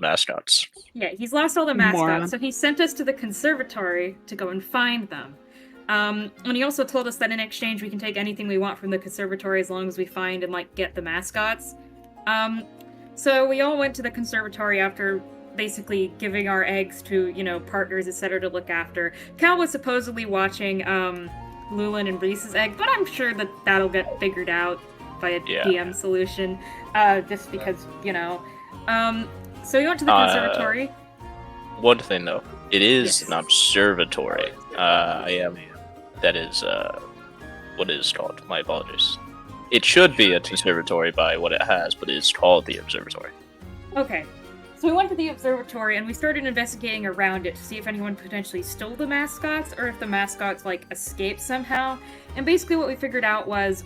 mascots. Yeah, he's lost all the mascots, Moron. so he sent us to the conservatory to go and find them. And he also told us that in exchange we can take anything we want from the conservatory as long as we find and, like, get the mascots. So we all went to the conservatory after basically giving our eggs to, you know, partners, etc. to look after. Cal was supposedly watching Lulin and Reese's egg, but I'm sure that that'll get figured out by a DM solution, just because, you know. So we went to the conservatory. One thing, though. It is an observatory. That is, what it is called. My apologies. It should be a conservatory by what it has, but it is called the observatory. Okay. So we went to the observatory and we started investigating around it to see if anyone potentially stole the mascots or if the mascots, like, escaped somehow. And basically what we figured out was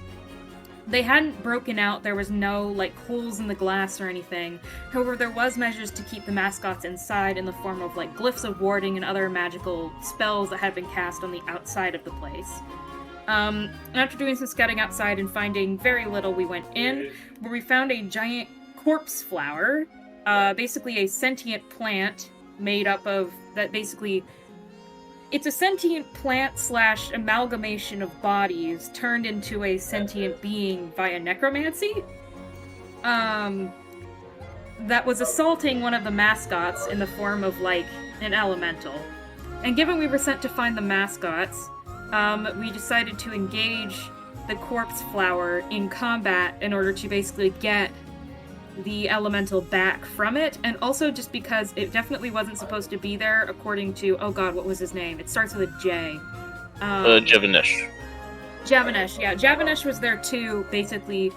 they hadn't broken out, there was no, like, holes in the glass or anything. However, there was measures to keep the mascots inside in the form of, like, glyphs of warding and other magical spells that had been cast on the outside of the place. After doing some scouting outside and finding very little, we went in, where we found a giant corpse flower, basically a sentient plant made up of, that basically, it's a sentient plant / amalgamation of bodies turned into a sentient being via necromancy. That was assaulting one of the mascots in the form of, like, an elemental. And given we were sent to find the mascots, we decided to engage the corpse flower in combat in order to basically get the elemental back from it, and also just because it definitely wasn't supposed to be there according to, oh god, what was his name? It starts with a J. Javanish. Javanish, yeah. Javanish was there too, basically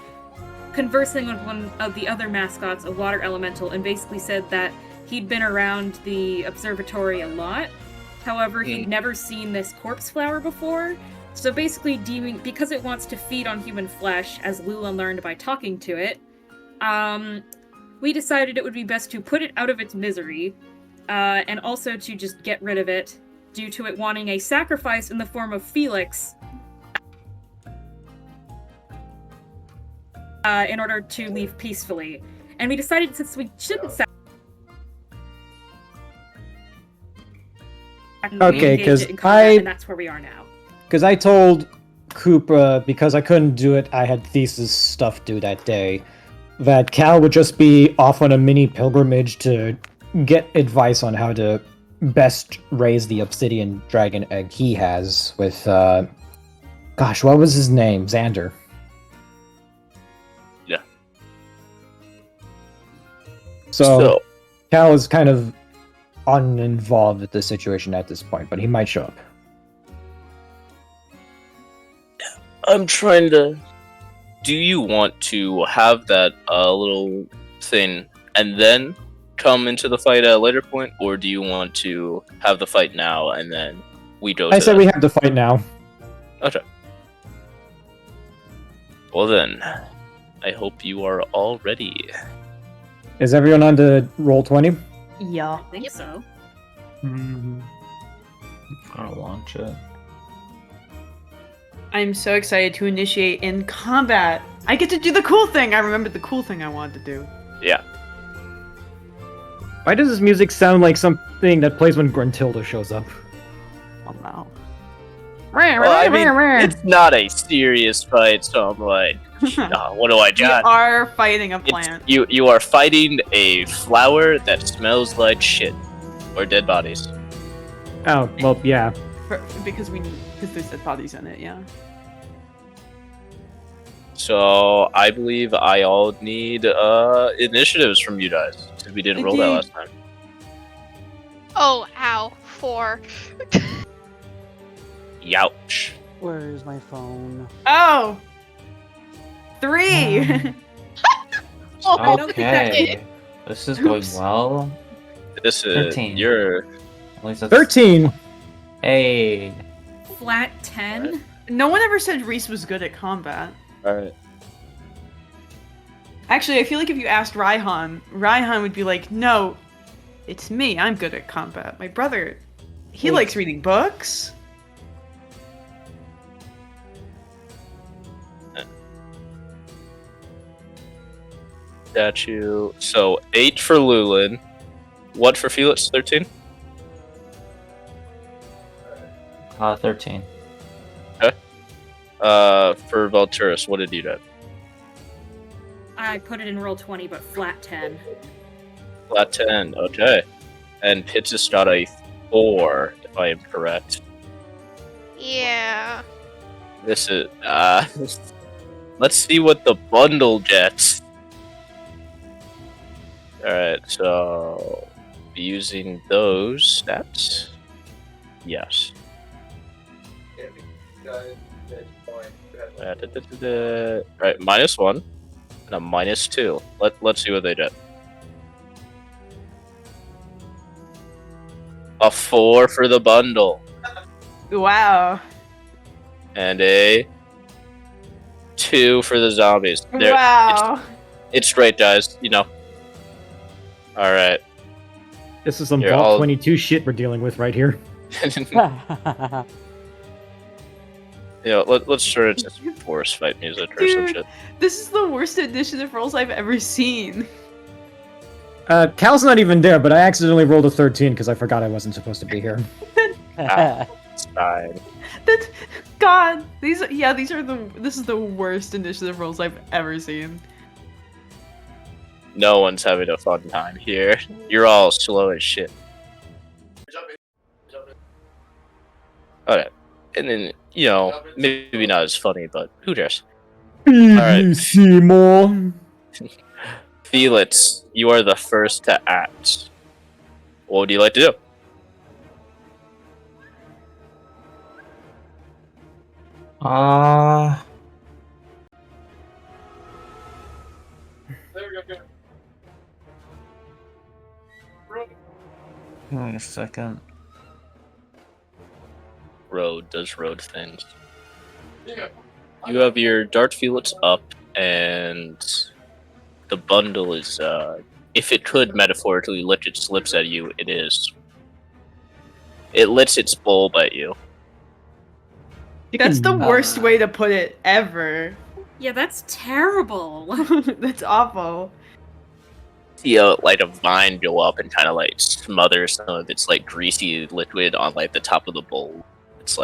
conversing with one of the other mascots, a water elemental, and basically said that he'd been around the observatory a lot. However, he'd never seen this corpse flower before. So basically, because it wants to feed on human flesh, as Lula learned by talking to it, we decided it would be best to put it out of its misery, and also to just get rid of it, due to it wanting a sacrifice in the form of Felix, in order to leave peacefully. And we decided, since we shouldn't Okay, because and that's where we are now. Because I told Cooper, because I couldn't do it, I had thesis stuff due that day, that Cal would just be off on a mini pilgrimage to get advice on how to best raise the obsidian dragon egg he has with, gosh, what was his name? Xander. Yeah. So Cal is kind of uninvolved with the situation at this point, but he might show up. I'm trying to... Do you want to have that little thing and then come into the fight at a later point, or do you want to have the fight now and then we go to... I said we have to fight now. Okay. Well then, I hope you are all ready. Is everyone on to roll 20? Yeah. I think so. I'll launch it. I'm so excited to initiate in combat. I get to do the cool thing. I remembered the cool thing I wanted to do. Yeah. Why does this music sound like something that plays when Gruntilda shows up? Oh no. Well, I mean, it's not a serious fight, so I'm like, what do I got? We are fighting a plant. You are fighting a flower that smells like shit. Or dead bodies. Oh, well, yeah. Because there's dead bodies in it, yeah. So, I believe I all need initiatives from you guys, because we didn't roll that last time. Oh, ow. 4. Youch. Where's my phone? Oh! 3! Oh, I don't think that Okay. This is going well. This is 13. You're... At least that's... 13! Hey. Flat 10? No one ever said Reese was good at combat. Alright. Actually, I feel like if you asked Raihan would be like, no, it's me, I'm good at combat. My brother, he likes reading books. Got you. So, 8 for Lulin. What for Felix? 13? 13. For Valturus, what did you get? I put it in roll 20, but flat 10. Flat 10, okay. And Pitts got a 4, if I am correct. Yeah. This is, let's see what the bundle gets. Alright, so, using those stats? Yes. Alright, -1 and a -2. Let's see what they get. A 4 for the bundle. Wow. And a 2 for the zombies. Wow. It's great, guys. You know. Alright. This is some You're Vault all- 22 shit we're dealing with right here. Let's turn it to some forest fight music or some Dude. shit. This is the worst initiative rolls I've ever seen. Cal's not even there, but I accidentally rolled a 13 because I forgot I wasn't supposed to be here. It's fine. That, God, this is the worst initiative rolls I've ever seen. No one's having a fun time here. You're all slow as shit. Okay. And then, maybe not as funny, but who cares? Alright. Seymour. Felix, you are the first to act. What would you like to do? Give me a second. Road does road things. You have your Dart Felix up, and the bundle is, if it could metaphorically lick its lips at you, it is. It lets its bulb at you. That's the worst way to put it ever. Yeah, that's terrible. That's awful. See a vine go up and kind of smother some of its greasy liquid on the top of the bowl. It's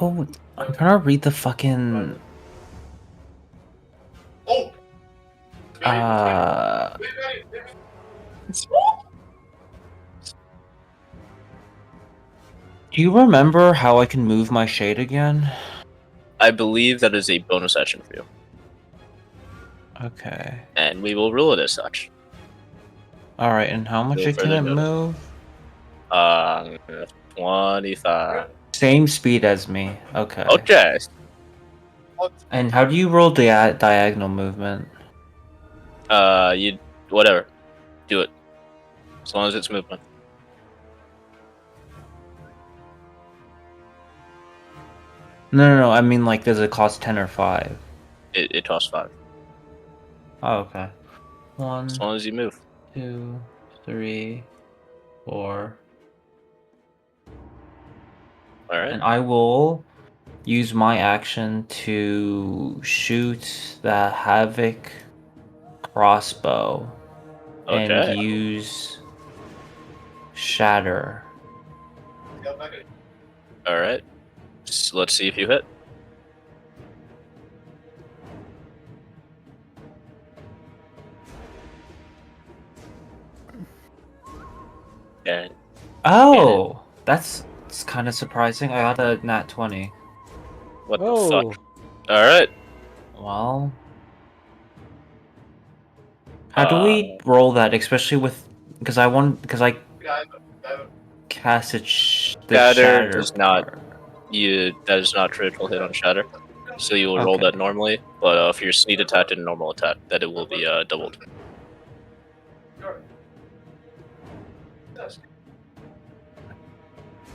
Oh, I'm trying to read the fucking. Do you remember how I can move my shade again? I believe that is a bonus action for you, Okay. and we will rule it as such. Alright, and how much No it can further it notice. move? 25. Same speed as me. Okay. Okay. And how do you roll diagonal movement? Whatever. Do it. As long as it's movement. No. I mean, does it cost 10 or 5? It costs 5. Oh, okay. 1, As long as you move. 2, 3, 4. Alright. And I will use my action to shoot the Havoc crossbow Okay. and use Shatter. Alright. So let's see if you hit. And Oh, that's kind of surprising. I got a nat 20. what the Oh, fuck? Alright. Well, how do we roll that? Especially with because I cast it. The Shatter does not- part. That is not critical hit on Shatter. So you will roll Okay. that normally, but if you're sneak attack and normal attack, that it will be doubled.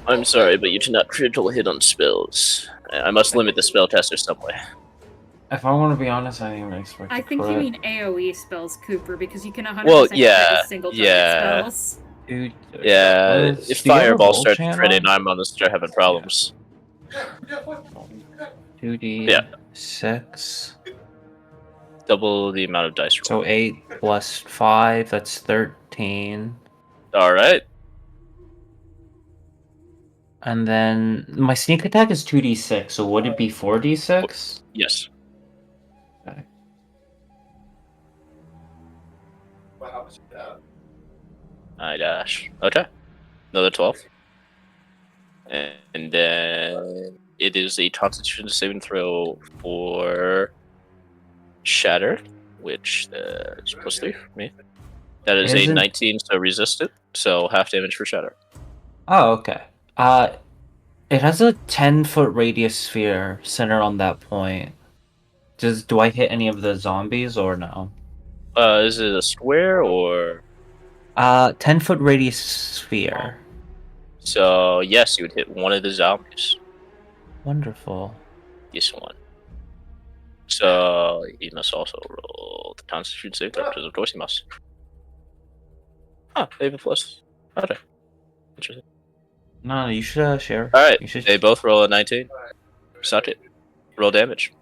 I'm sorry, but you cannot critical hit on spells. I must limit the spellcaster some way. If I want to be honest, I didn't even expect. I to think you crit. mean AoE spells, Cooper, because you can 100% Well, crit yeah, with single target yeah. spells. Dude, Yeah, Liz, if do you have a Fireball Volt starts channel? critting, I'm gonna start having problems. 2d Yeah. 6 double the amount of dice roll. So 8 plus 5, that's 13. All right. And then my sneak attack is 2d6, so would it be 4d6? Yes. Okay. I dash. Okay. Another 12. And then it is a Constitution saving throw for Shatter, which is +3 for me. That is a Isn't- 19, so resist it. So half damage for Shatter. Oh, okay. It has a 10-foot radius sphere centered on that point. Do I hit any of the zombies or no? Is it a square or? 10-foot radius sphere. So yes, you would hit one of the zombies. Wonderful. This one. So he must also roll the Constitution save throw, because of course he must. Huh, they have a plus. Okay. Interesting. No, you should share. Alright, You should. they both roll a 19. Suck it. Roll damage.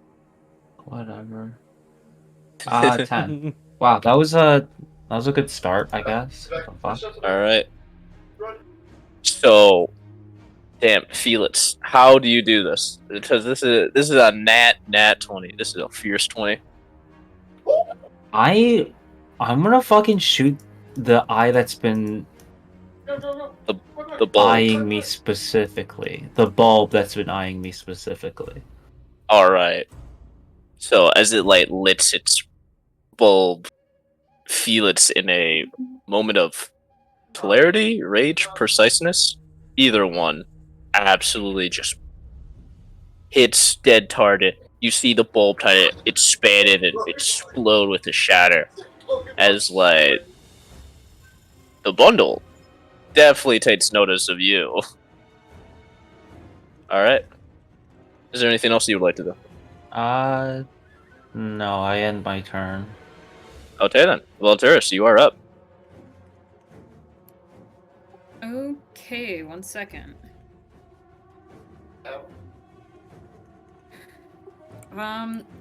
Whatever. 10. Wow, that was a good start, I guess. What the fuck? Alright. So, damn, Felix, how do you do this? Because this is a nat 20. This is a fierce 20. I'm gonna fucking shoot the eye that's been The bulb. eyeing me specifically. The bulb that's been eyeing me specifically. Alright. So, as it, like, lits its bulb, Felix, in a moment of clarity, rage, preciseness, either one, absolutely just hits dead target. You see the bulb kind of expand and explode with a shatter, as like the bundle definitely takes notice of you. All right. Is there anything else you would like to do? No, I end my turn. Okay then. Valteris, you are up. Okay, 1 second.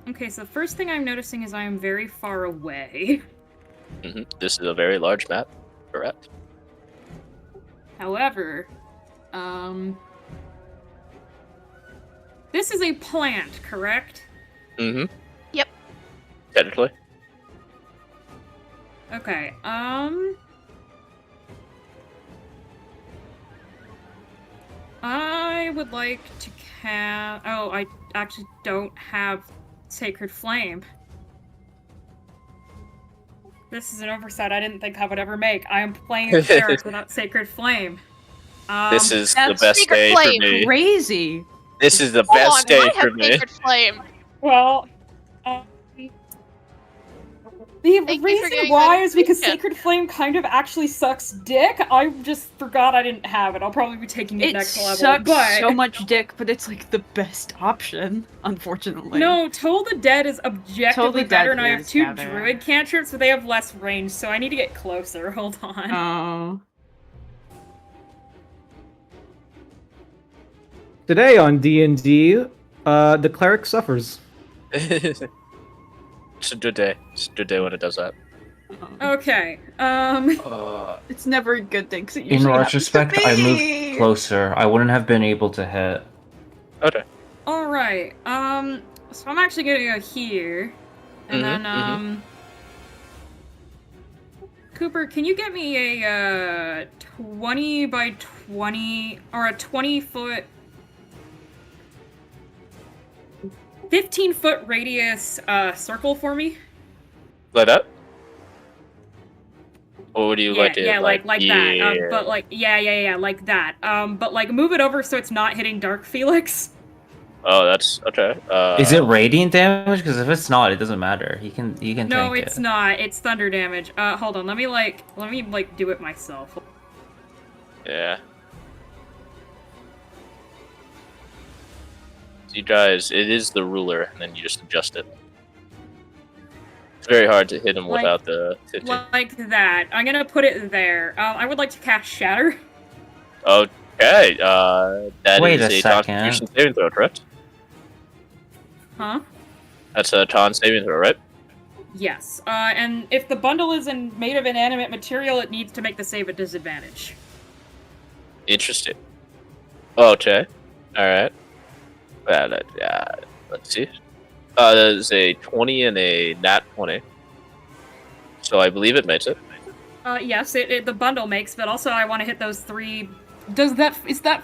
Okay, so the first thing I'm noticing is I am very far away. This is a very large map. Correct. However, this is a plant, correct? Yep. Technically. Okay, I would like to oh, I actually don't have Sacred Flame. This is an oversight I didn't think I would ever make. I am playing a cleric without Sacred Flame. This is the that's best Secret day Flame. for me. Crazy. This is the Hold best on, day I for have me. Sacred Flame. Well, the Thank you for reason getting why that is because information. Sacred Flame kind of actually sucks dick. I just forgot I didn't have it. I'll probably be taking it It next level. sucks but... so much dick, but it's like the best option, unfortunately. No, Toll the Dead is objectively Toll the better, Dead and I have is 2 better. druid cantrips, but they have less range, so I need to get closer. Hold on. Oh. Today on D&D, the cleric suffers. It's a good day. It's a good day when it does that. Okay, It's never a good thing, 'cause it In usually happens to retrospect, I me. moved closer. I wouldn't have been able to hit. Okay. alright, so I'm actually gonna go here, and then, Cooper, can you get me a, 20 by 20, or a 20-foot 15-foot radius circle for me? Like that? Or would you Yeah, like it? yeah, like that. yeah. But like, yeah, like that. But like, move it over so it's not hitting Dark Felix. Oh, that's okay. Is it radiant damage? Because if it's not, it doesn't matter. He can No, tank it's it. not. It's thunder damage. Hold on. Let me do it myself. Yeah. So you guys, it is the ruler, and then you just adjust it. It's very hard to hit him Like- without the 15. Like that. I'm gonna put it there. I would like to cast Shatter. Okay. That Wait is a a second. Constitution saving throw, correct? Huh? That's a con saving throw, right? Yes. And if the bundle is made of inanimate material, it needs to make the save at disadvantage. Interesting. Okay. Alright. Let's see. There's a 20 and a nat 20. So I believe it makes it. Yes, the bundle makes, but also I want to hit those 3... is that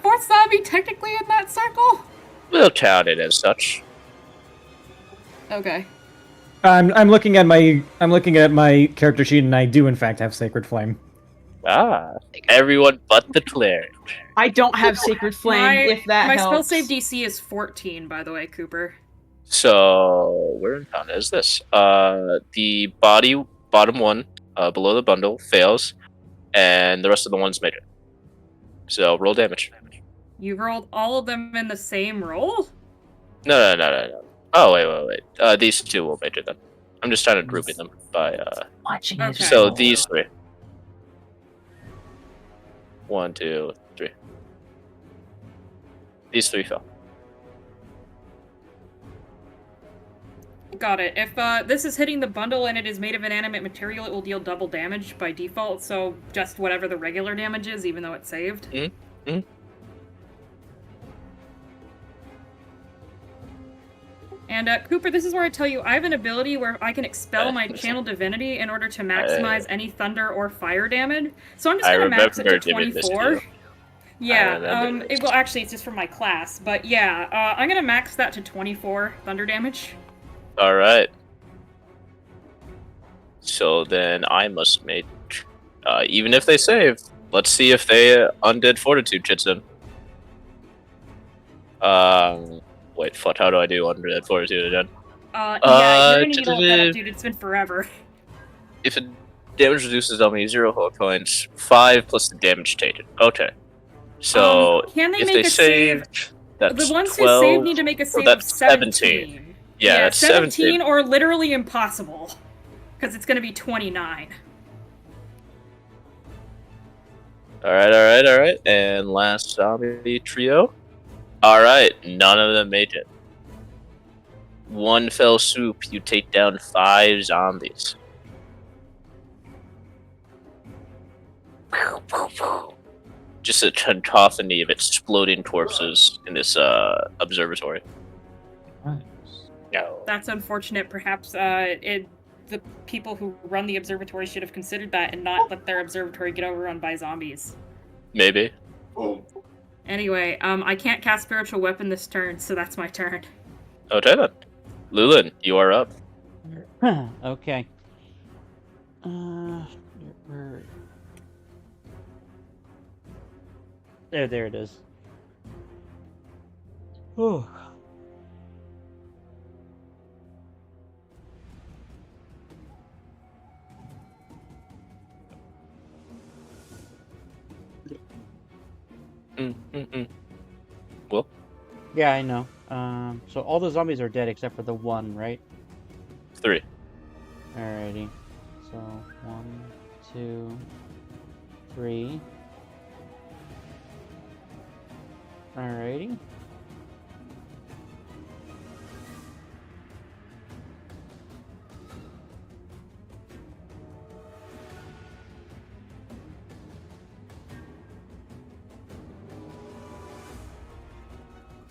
4th zombie technically in that circle? We'll count it as such. Okay. I'm looking at my character sheet, and I do in fact have Sacred Flame. Ah, everyone but the cleric. I don't have Sacred Flame, if that my helps. spell save DC is 14, by the way, Cooper. So where in town is this? The bottom one, below the bundle, fails, and the rest of the ones made it. So roll damage. You rolled all of them in the same roll? No. Oh wait. These two will make it then. I'm just trying to grouping them by Okay. So these 3. 1, 2, 3. These 3 fell. Got it. If this is hitting the bundle and it is made of inanimate material, it will deal double damage by default, so just whatever the regular damage is, even though it's saved. Mm-hmm. And Cooper, this is where I tell you, I have an ability where I can expel my channel divinity in order to maximize any thunder or fire damage. So I'm just gonna max it to 24. Yeah, well actually it's just for my class, but yeah, I'm gonna max that to 24 thunder damage. Alright. So then I must make... even if they save, let's see if they Undead Fortitude chits in. Wait, fuck, how do I do Undead Fortitude again? Yeah, you're gonna need to look that up, dude, it's been forever. If it damage reduces on me 0 hit points, 5 plus the damage taken. Okay. So, can they if make they a save, save? that's The ones 12, who save need to make a save that's of 17. Yeah, that's 17 or literally impossible. Because it's going to be 29. Alright. And last zombie trio. Alright, none of them made it. One fell swoop, you take down 5 zombies. Just a cacophony of exploding corpses in this observatory. No. That's unfortunate. Perhaps the people who run the observatory should have considered that and not let their observatory get overrun by zombies. Maybe. Anyway, I can't cast Spiritual Weapon this turn, so that's my turn. Okay then. Lulin, you are up. Okay. There it is. Whew. Well? Yeah, I know. So all the zombies are dead except for the one, right? 3. Alrighty. So 1, 2, 3. Alrighty.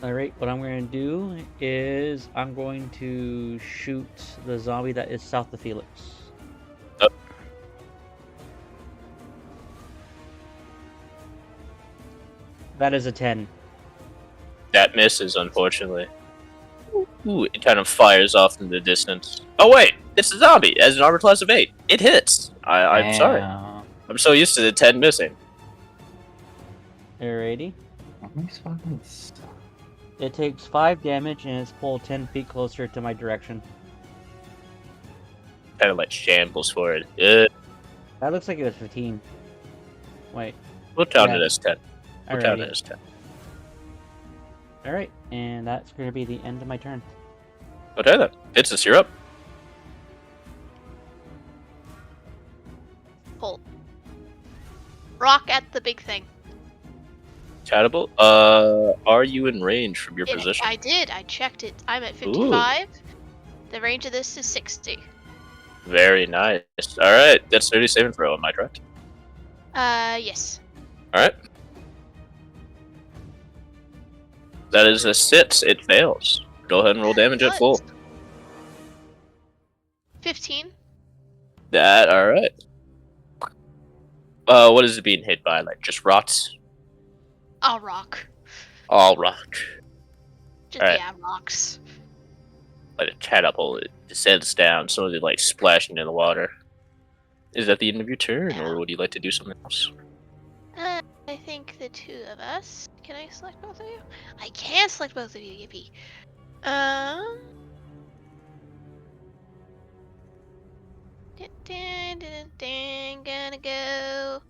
Alright, what I'm going to do is I'm going to shoot the zombie that is south of Felix. That is a 10. That misses, unfortunately. Ooh, it kind of fires off in the distance. Oh wait, it's a zombie. It has an armor class of 8. It hits. I'm sorry. I'm so used to the 10 missing. Alrighty. It takes 5 damage and is pulled 10 feet closer to my direction. Kind of like shambles forward. That looks like it was 15. Wait. We'll count it as 10. We'll Alrighty. count it as 10. Alright, and that's going to be the end of my turn. Okay then. It's a syrup. Pull. Rock at the big thing. Chatable. Are you in range from your position? I did. I checked it. I'm at 55. The range of this is 60. Very nice. All right, that's 30 saving throw. Am I correct? Yes. All right. That is a 6. It fails. Go ahead and roll damage at full. 15. That all right. What is it being hit by? Like just rots? I'll rock. All rock. Just Alright. yeah, rocks. Like a catapult, it descends down, so they're like splashing in the water. Is that the end of your turn, or would you like to do something else? I think the two of us. Can I select both of you? I can select both of you, Yippee. Gonna go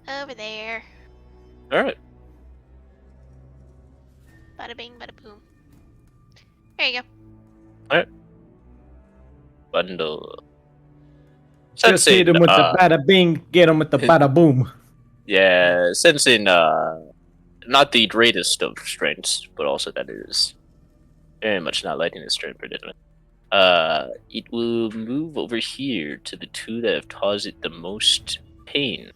over there. All right. Bada bing, bada boom. There you go. Bundle. Just hit him with the bada bing, get him with the bada boom. Yeah, sensing not the greatest of strengths, but also that it is very much not liking its strength predicament. It will move over here to the two that have caused it the most pain.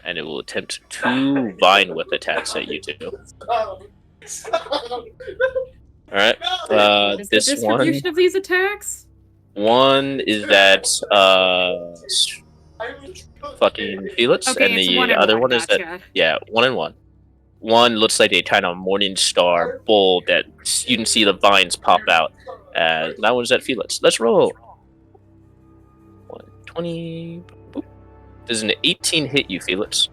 And it will attempt 2 Vine Whip attacks at you two. Alright, Is the this distribution of these attacks? one is that, fucking Felix, Okay, and it's the 1 and other 1, one is that, gotcha. yeah, 1 and 1. One looks like a kind of morning star bull that you can see the vines pop out. That one's at Felix. Let's roll. 120. Boop. Does an 18 hit you, Felix?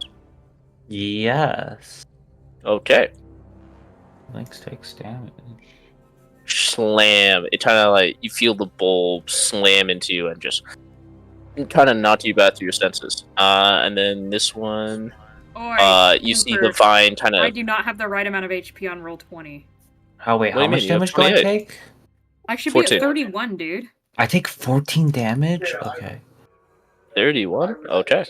Yes. Okay. Lynx takes damage. Slam. It kind of like you feel the bull slam into you and just kind of knock you back to your senses. And then this one, you see the vine kind of. I do not have the right amount of HP on roll 20. Oh wait, how much damage do I take? I should 14. be at 31, dude. I take 14 damage. Okay. 31. Okay.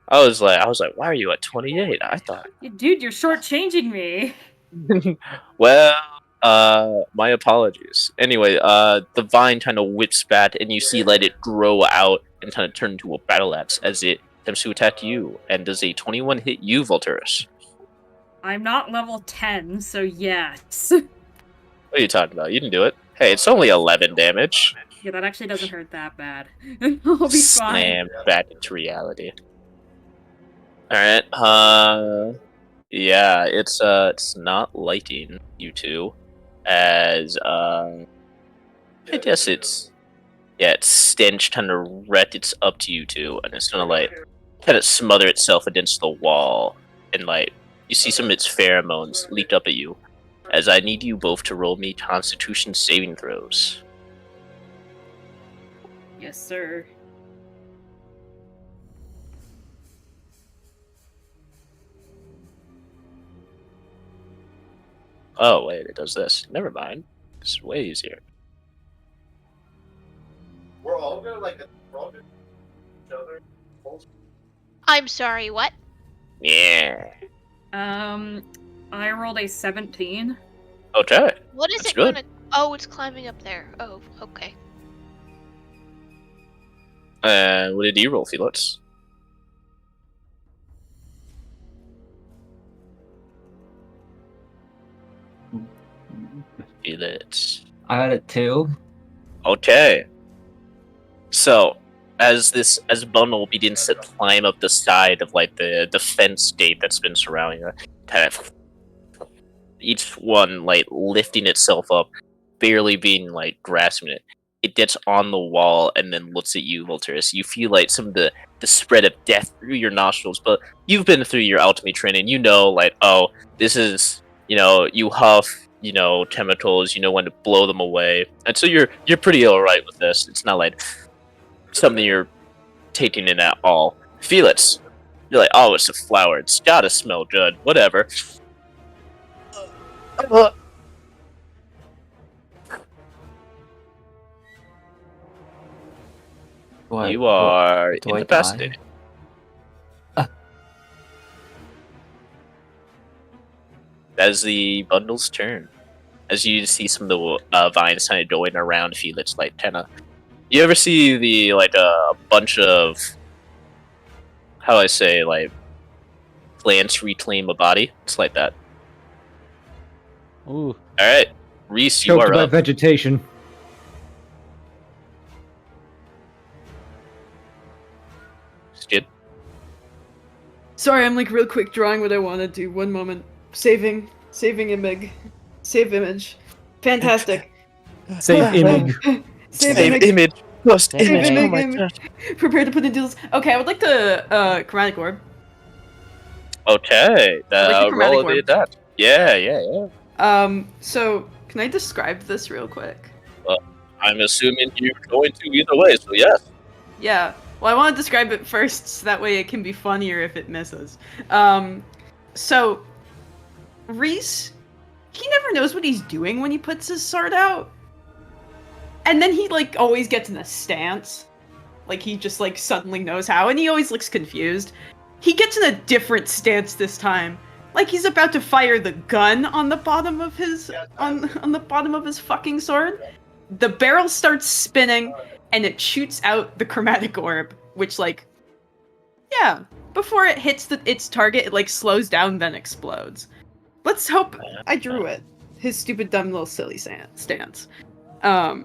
I was like, why are you at 28? I thought. Dude, you're shortchanging me. Well, my apologies. Anyway, the vine kind of whips back, and you see let it grow out and kind of turn into a battle axe as it attempts to attack you. And does a 21 hit you, Volturus? I'm not level 10, so yes. What are you talking about? You can do it. Hey, it's only 11 damage. Yeah, that actually doesn't hurt that bad. I'll be fine. Slam back into reality. Alright, yeah, it's not liking you two, as, I guess it's stench kind of rests up to you two, and it's gonna, like, kind of smother itself against the wall, and, like, you see some of its pheromones leap up at you, as I need you both to roll me Constitution saving throws. Yes, sir. Oh, wait, it does this. Never mind. It's way easier. We're all gonna each other. I'm sorry, what? Yeah. I rolled a 17. Okay. What is That's it good. gonna... Oh, it's climbing up there. Oh, okay. What did you roll, Felix? Felix. I got it too. Okay. So, as Bundle begins to climb up the side of like the defense gate that's been surrounding her, kind of each one like lifting itself up, barely being like grasping it. It gets on the wall and then looks at you, Volturus. You feel like some of the spread of death through your nostrils, but you've been through your alchemy training. You know, like, oh, this is, you huff, chemicals, you know when to blow them away. And so you're pretty alright with this. It's not like something you're taking in at all. Felix, you're like, oh, it's a flower. It's gotta smell good. Whatever. What? You are Do I incapacitated. That is the Bundle's turn. As you see some of the vines kind of going around Felix, like kind of You ever see the like a bunch of how do I say like plants reclaim a body? It's like that. Ooh. All right, Reese, you Choked are by up. vegetation. Skid. Sorry, I'm like real quick drawing what I want to do. One moment. Saving image. Save image. Fantastic. Save image. Save Save image. image. Post Save image. image. Oh my Image. gosh. Prepare to put in deals. Okay, I would like the chromatic orb. Okay, I like the roll chromatic a orb. that. Yeah. So can I describe this real quick? I'm assuming you're going to either way, so yes. Yeah. Well, I want to describe it first, so that way it can be funnier if it misses. So Reese, he never knows what he's doing when he puts his sword out, and then he like always gets in a stance, like he just like suddenly knows how, and he always looks confused. He gets in a different stance this time, like he's about to fire the gun on the bottom of his on the bottom of his fucking sword. The barrel starts spinning, and it shoots out the chromatic orb, which like, yeah, before it hits its target, it like slows down, then explodes. Let's hope I drew it. His stupid, dumb little silly stance. Oh!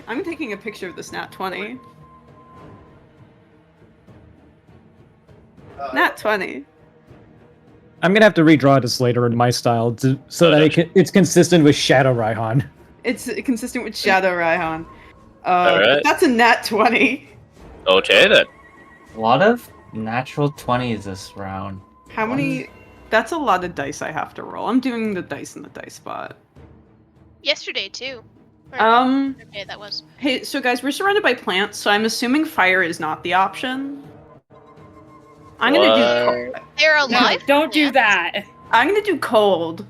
I'm taking a picture of this Nat 20. Nat 20. I'm gonna have to redraw this later in my style so that it's consistent with Shadow Raihan. It's consistent with Shadow Raihan. Alright. That's a Nat 20. Okay then. A lot of natural 20s this round. How many? That's a lot of dice I have to roll. I'm doing the dice in the dice spot. Yesterday too. Or Um, whatever day that was. Hey, so guys, we're surrounded by plants, so I'm assuming fire is not the option. I'm gonna do. They're alive. Don't do that. I'm gonna do cold.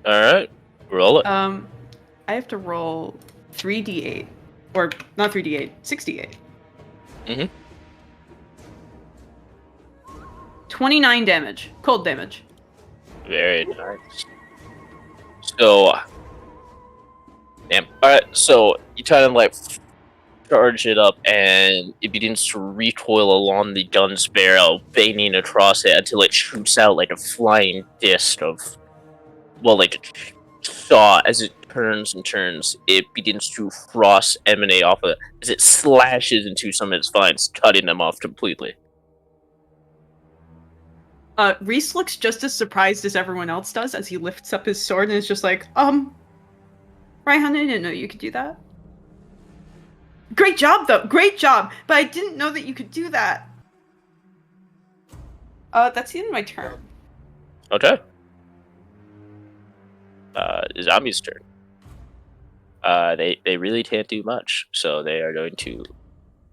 Alright. Roll it. I have to roll 3d8, or not 3d8, 6d8. Mhm. 29 damage, cold damage. Very nice. So, damn. Alright, so you kind of like charge it up, and it begins to recoil along the gun's barrel, banging across it until it shoots out like a flying disc of, well, like a saw. As it turns and turns, it begins to frost emanate off of it as it slashes into some of its vines, cutting them off completely. Reese looks just as surprised as everyone else does as he lifts up his sword and is just like, Raihan, I didn't know you could do that. Great job, though. Great job. But I didn't know that you could do that. That's the end of my turn. Okay. The zombie's turn. They really can't do much, so they are going to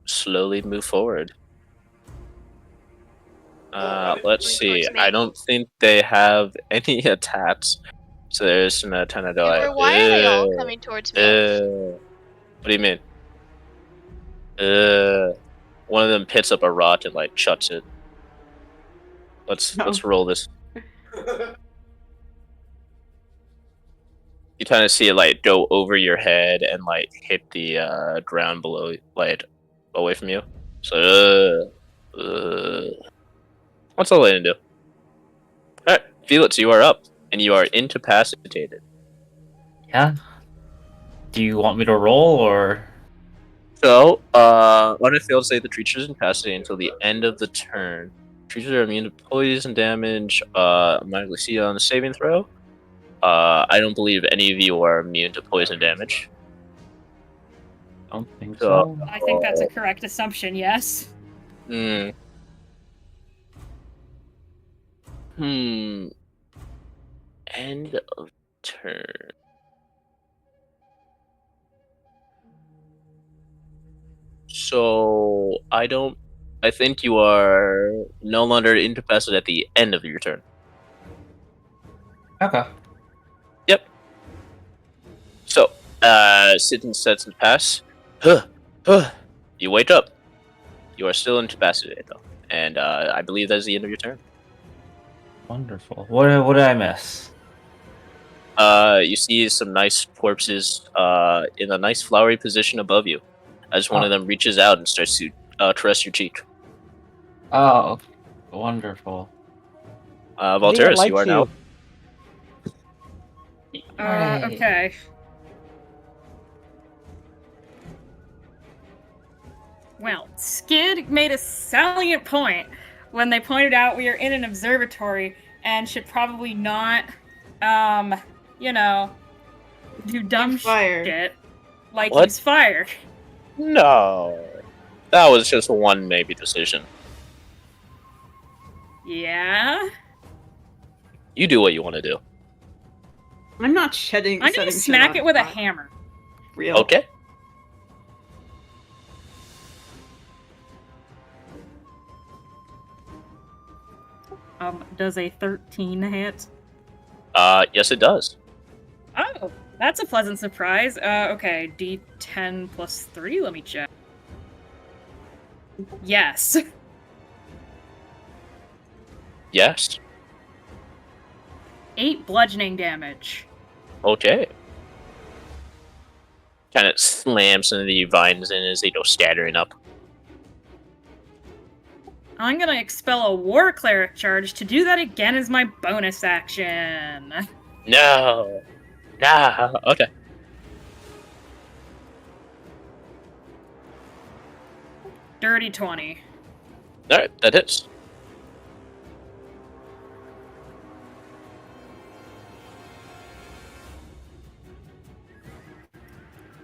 slowly move forward. Let's see. I don't think they have any attacks, so there's a ton of like. Why are they all coming towards me? What do you mean? One of them picks up a rock and like chucks it. Let's roll this. You kind of see it like go over your head and like hit the ground below, like away from you. So, what's all gonna do? Alright, Felix, you are up, and you are incapacitated. Yeah. Do you want me to roll or? So, on a failed save, the creature is incapacitated until the end of the turn. Creatures are immune to poison damage. Automatically see on the saving throw. I don't believe any of you are immune to poison damage. I don't think so. I think that's a correct assumption, yes. End of turn. So I think you are no longer incapacitated at the end of your turn. Okay. Yep. So, sitting sets and pass. You wake up. You are still incapacitated though, and I believe that is the end of your turn. Wonderful. What did I miss? You see some nice corpses in a nice flowery position above you, as one of them reaches out and starts to caress your cheek. Oh, wonderful. I think it Volturus, you likes are now. Right. Okay. Well, Skid made a salient point when they pointed out we are in an observatory and should probably not, you know, do dumb Use fire. shit like What? use fire. No, that was just one maybe decision. Yeah? You do what you want to do. I'm not shedding. I'm gonna setting smack shit it with a on fire. hammer. Real. Okay. Does a 13 hit? Yes, it does. Oh, that's a pleasant surprise. Okay, D10 plus 3, let me check. Yes. Yes. 8 bludgeoning damage. Okay. Kind of slams into the vines in as they go scattering up. I'm gonna expel a War Cleric charge to do that again as my bonus action. No. Nah. Okay. Dirty 20. All right, that hits.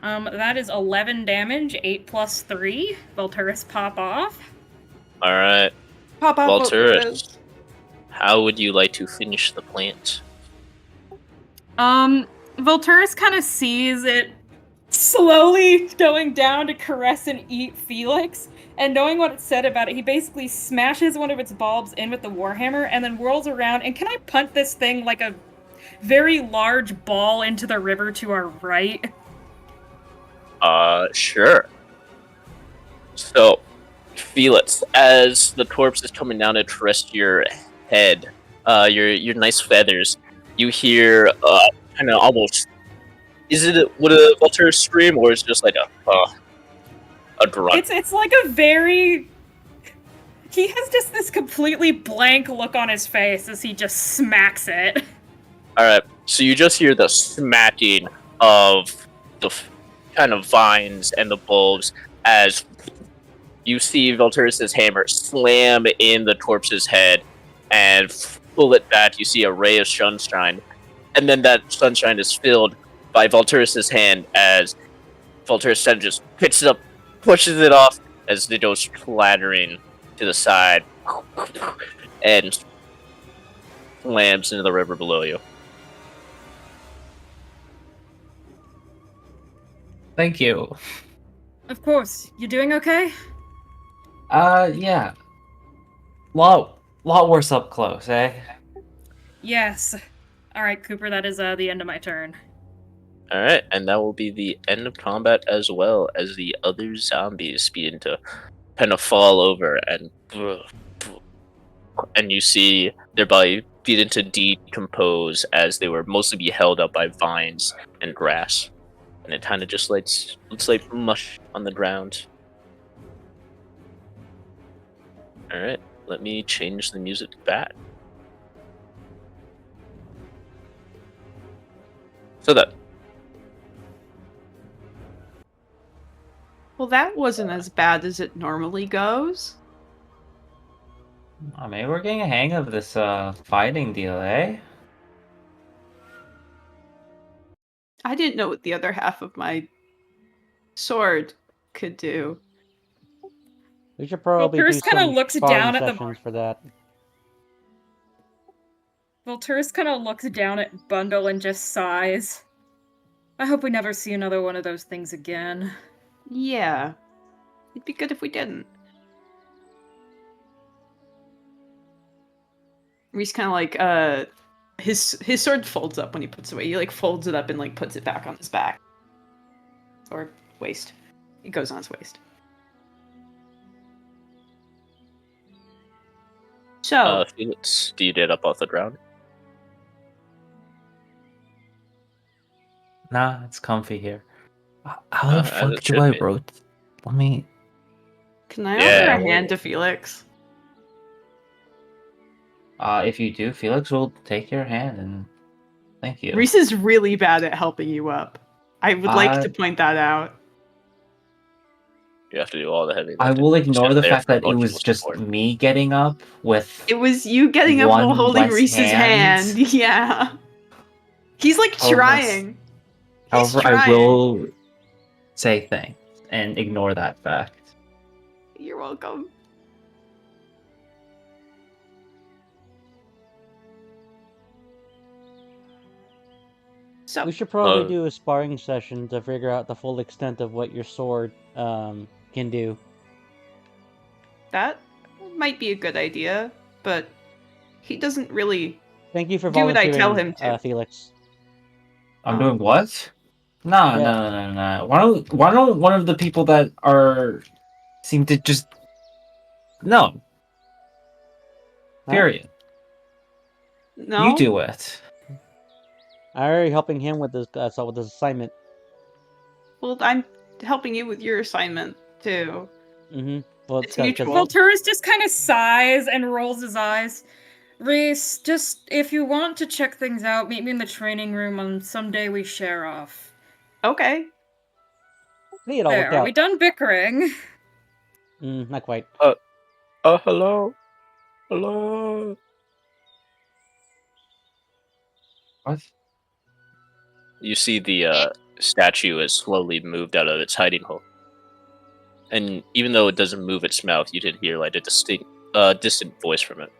That is 11 damage, 8 plus 3. Volturus pop off. All right, Pop out Volturus, how would you like to finish the plant? Volturus kind of sees it slowly going down to caress and eat Felix, and knowing what it said about it, he basically smashes one of its bulbs in with the warhammer and then whirls around. And can I punt this thing like a very large ball into the river to our right? Sure. So, Felix, as the corpse is coming down to caress your head, your nice feathers, you hear kind of almost. Would a Volturus scream, or is it just like a grunt? It's like a very. He has just this completely blank look on his face as he just smacks it. All right, so you just hear the smacking of the kind of vines and the bulbs as you see Volturus's hammer slam in the corpse's head and pull it back. You see a ray of sunshine, and then that sunshine is filled by Volturus's hand as Volturus then just picks it up, pushes it off as it goes clattering to the side and slams into the river below you. Thank you. Of course. You doing okay? Yeah. Lot worse up close, eh? Yes. Alright, Cooper, that is the end of my turn. Alright, and that will be the end of combat as well as the other zombies begin to kind of fall over and you see their body begin to decompose as they were mostly be held up by vines and grass. And it kind of just looks like mush on the ground. Alright, let me change the music back. So that. Well, that wasn't as bad as it normally goes. Oh, maybe we're getting a hang of this fighting deal, eh? I didn't know what the other half of my sword could do. We should probably Volturus do kinda some looks sparring down at the sessions for that. Volturus kind of looks down at Bundle and just sighs. I hope we never see another one of those things again. Yeah. It'd be good if we didn't. Reese kind of like, his sword folds up when he puts it away. He like folds it up and like puts it back on his back. Or waist. It goes on his waist. So, Felix, do you get up off the ground? Nah, it's comfy here. How As the it fuck do should I be. rotate? Let me. Can I Yeah, offer a well- hand to Felix? If you do, Felix will take your hand and thank you. Reese is really bad at helping you up. I would like to point that out. You have to do all the heavy I lifting. will Just ignore get the there fact for that it was emotional just support. me getting up with. It was you getting up while One holding less Reese's hand. hand. Yeah. He's like However, trying. He's However, trying. I will say thanks and ignore that fact. You're welcome. So We should probably Uh, do a sparring session to figure out the full extent of what your sword can do. that might be a good idea, but he doesn't really Thank you for do what I volunteering, tell him to. Felix. I'm Oh. doing what? No, Yeah. no. Why don't one of the people that seem to just no. Huh? Period. No. You do it. I'm already helping him with this assignment. Well, I'm helping you with your assignment too. Mm-hmm. Well, It's mutual. Volturus just kind of sighs and rolls his eyes. Reese, just if you want to check things out, meet me in the training room on some day we share off. Okay. I think it all worked There, are out. we done bickering? Not quite. Hello? Hello? What? You see the statue has slowly moved out of its hiding hole. And even though it doesn't move its mouth, you did hear like a distant voice from it.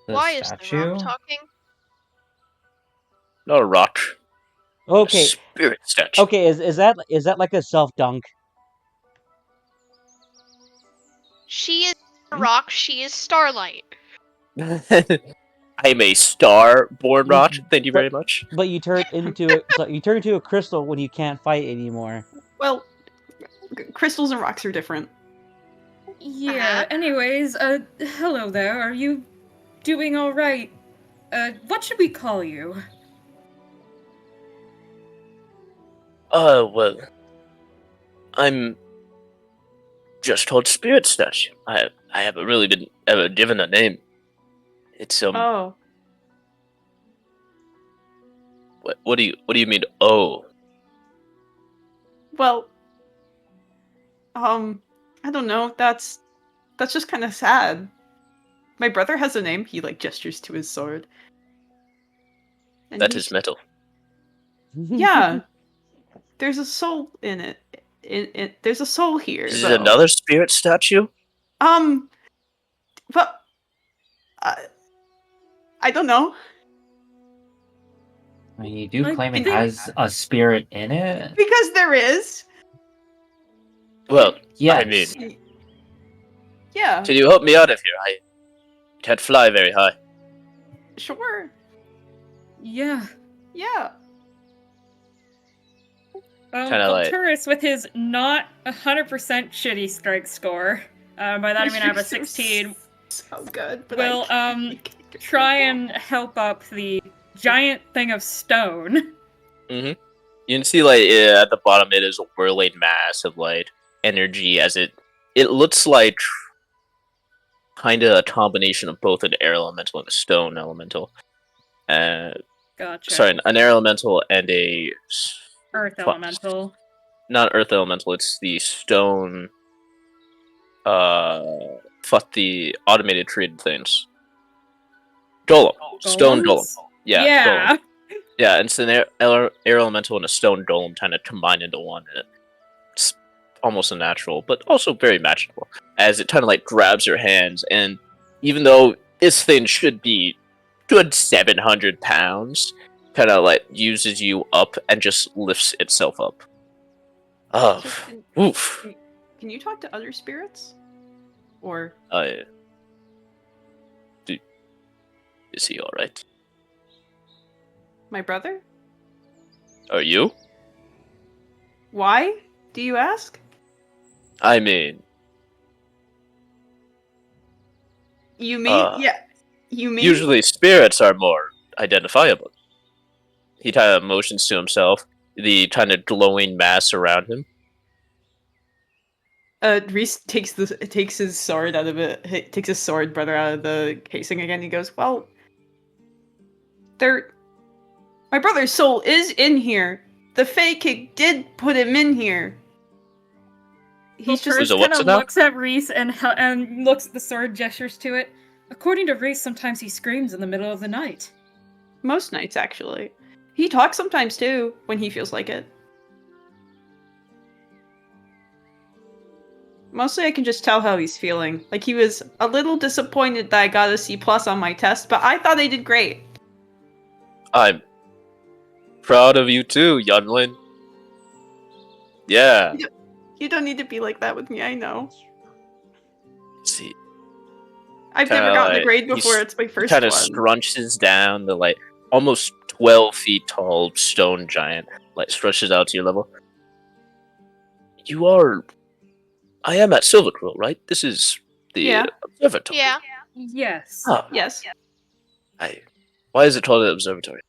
The Why is the statue? rock talking? Not a rock. A Okay. spirit statue. Okay. Is that like a self dunk? She is a rock, she is Starlight. I am a star-born You- rock. Thank you but- very much. But you turn into a crystal when you can't fight anymore. Well, crystals and rocks are different. Yeah, anyways, hello there, are you doing alright? What should we call you? Well, I'm just called Spirit Statue. I haven't really been ever given a name. It's Oh. what do you mean? Oh, Well, I don't know. That's just kind of sad. My brother has a name. He like gestures to his sword. And that he's- is metal. Yeah. There's a soul in it. There's a soul here. Is though. it another spirit statue? But I don't know. I mean, you do I claim it think- has a spirit in it? Because there is. Well, Yes. I mean, Yeah. can you help me out of here? I can't fly very high. Sure. Yeah. Yeah. Kinda like- Volturus with his not 100% shitty strike score. By that I mean I have a 16. So good. But Will I try and help up the giant thing of stone. You can see like at the bottom it is a whirling mass of like energy as it looks like kind of a combination of both an air elemental and a stone elemental. Gotcha. Sorry, an air elemental and a Earth fuck. elemental. Not earth elemental. It's the stone. Fuck the automated treated things. Golem. Stone golem. Golems? Yeah. Yeah. Golem. Yeah, it's an air elemental and a stone golem kind of combined into one. And it's almost unnatural, but also very magical. As it kind of like grabs your hands, and even though this thing should be good 700 pounds, kind of like uses you up and just lifts itself up. Oh, oof. Can you talk to other spirits? Or Is he alright? my brother? Are you? Why? Do you ask? I mean, You mean Uh, yeah. You mean usually spirits are more identifiable. he kind of motions to himself, the kind of glowing mass around him. Reese takes his sword out of it. Takes his sword brother out of the casing again. He goes, "Well, my brother's soul is in here. The Fey King did put him in here. He's just There's a kind what's of it now? looks at Reese and looks at the sword, gestures to it. According to Reese, sometimes he screams in the middle of the night. most nights actually. He talks sometimes too when he feels like it. Mostly I can just tell how he's feeling. Like he was a little disappointed that I got a C+ on my test, but I thought I did great. I'm proud of you too, youngling. Yeah. You don't need to be like that with me, I know. See, I've Kinda never gotten a like- grade he's- before, it's my first kind one. of scrunches down the like almost 12 feet tall stone giant, like stretches out to your level. I am at Silverquill, right? This is the Yeah. observatory. Yeah. Yes. Ah, Yes. why is it called an observatory?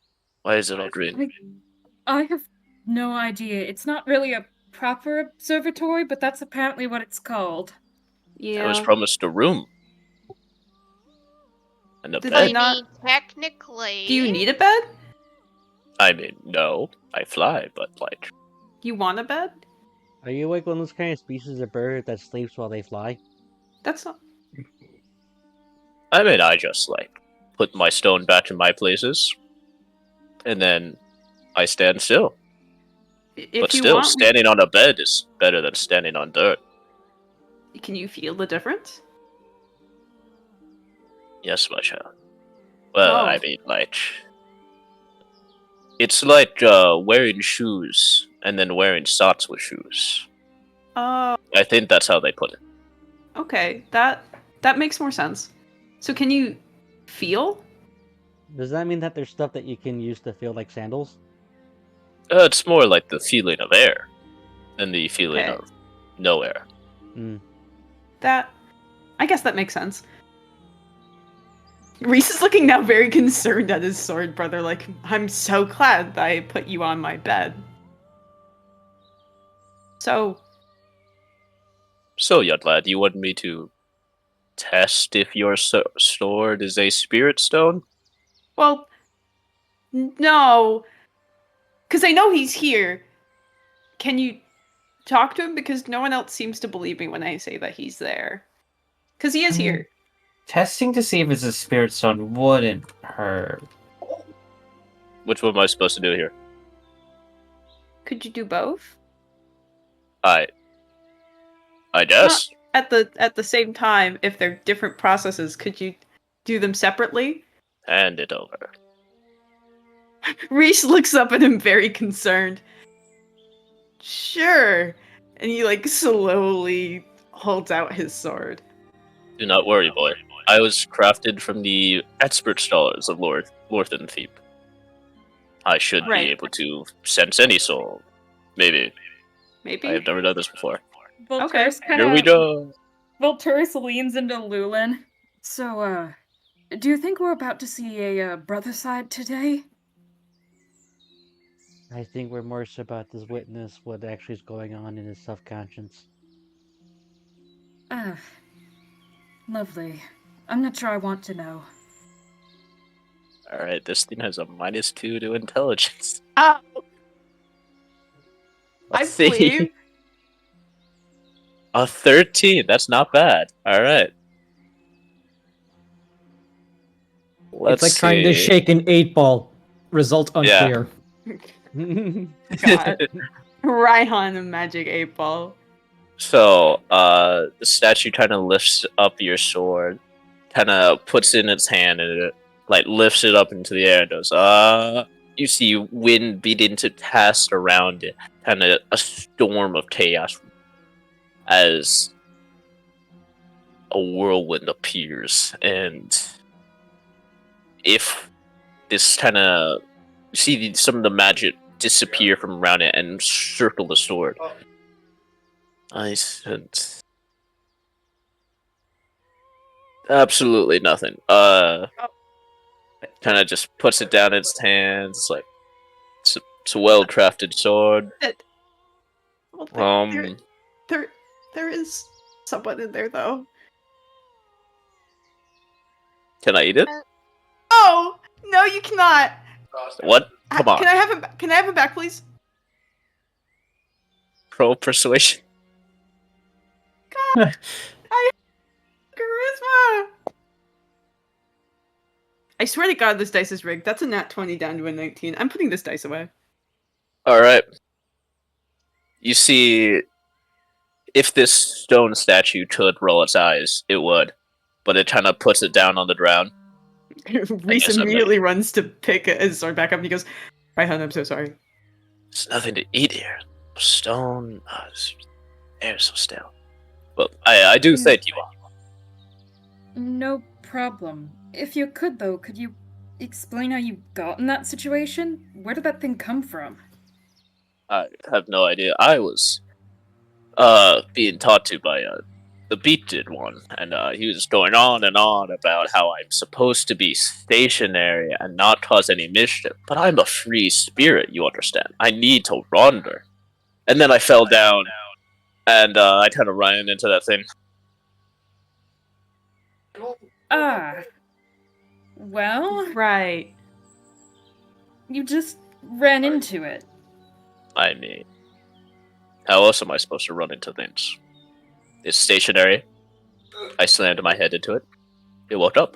Why is it all green? I have no idea. It's not really a proper observatory, but that's apparently what it's called. I was Yeah. promised a room. And a Did bed. they not- Technically. Do you need a bed? I mean, no. I fly, but like... You want a bed? Are you like one of those kind of species of bird that sleeps while they fly? That's not. I mean, I just, like, put my stone back in my places. And then I stand still. If But you still, want, standing on a bed is better than standing on dirt. can you feel the difference? Yes, my child. Well, Oh. I mean, like... It's like wearing shoes and then wearing socks with shoes. Oh, I think that's how they put it. okay. That makes more sense. So can you feel? Does that mean that there's stuff that you can use to feel like sandals? It's more like the feeling of air than the feeling Okay. of no air. That, I guess that makes sense. Reese is looking now very concerned at his sword brother, like, I'm so glad that I put you on my bed. So, So, young lad, you want me to test if your sword is a spirit stone? well, no. Because I know he's here. Can you talk to him? Because no one else seems to believe me when I say that he's there. Because he is here. Testing to see if it's a spirit stone wouldn't hurt. Which one am I supposed to do here? Could you do both? I guess. At the same time, if they're different processes, could you do them separately? Hand it over. Reese looks up at him very concerned. Sure. And he like slowly holds out his sword. Do not worry, boy. I was crafted from the expert scholars of Lorthentheep. I should Right. be able to sense any soul. Maybe. Maybe? I have never done this before. Volturus kind Here we of go. Volturus leans into Lulin. So, do you think we're about to see a brother side today? I think we're more so about to witness what actually is going on in his subconscious. Ah, lovely. I'm not sure I want to know. Alright, this thing has a -2 to intelligence. Oh, I Let's see. believe. A 13. That's not bad. Alright. It's like trying to shake an 8-ball. Result Yeah. unclear. God. Raihan and Magic 8 Ball. So, the statue kind of lifts up your sword, kind of puts it in its hand, and it, like, lifts it up into the air and goes, you see wind begin to cast around it, kind of a storm of chaos, as a whirlwind appears, and if this kind of, you see some of the magic disappear from around it and circle the sword. I sense absolutely nothing. Kind of just puts it down in its hands, like, It's a well-crafted sword. Well, Um, there is someone in there though. can I eat it? Oh no, you cannot. What? Come on. Can I have him? Can I have him back, please? Roll persuasion. God, I have charisma. I swear to God, this dice is rigged. That's a nat 20 down to a 19. I'm putting this dice away. All right. You see, if this stone statue could roll its eyes, it would, but it kind of puts it down on the ground. Reese guess I'm immediately runs to pick his sword back up and he goes, "Right, hun, I'm so sorry." There's nothing to eat here. Stone, air so still. Well, I do thank you all. No problem. If you could, though, could you explain how you got in that situation? Where did that thing come from? I have no idea. I was being taught to by the bearded one, and he was going on and on about how I'm supposed to be stationary and not cause any mischief. But I'm a free spirit, you understand. I need to wander. And then I fell down, and I kind of ran into that thing. Ah. Well, Right. you just ran into it. I mean, how else am I supposed to run into things? It's stationary. I slammed my head into it. It woke up.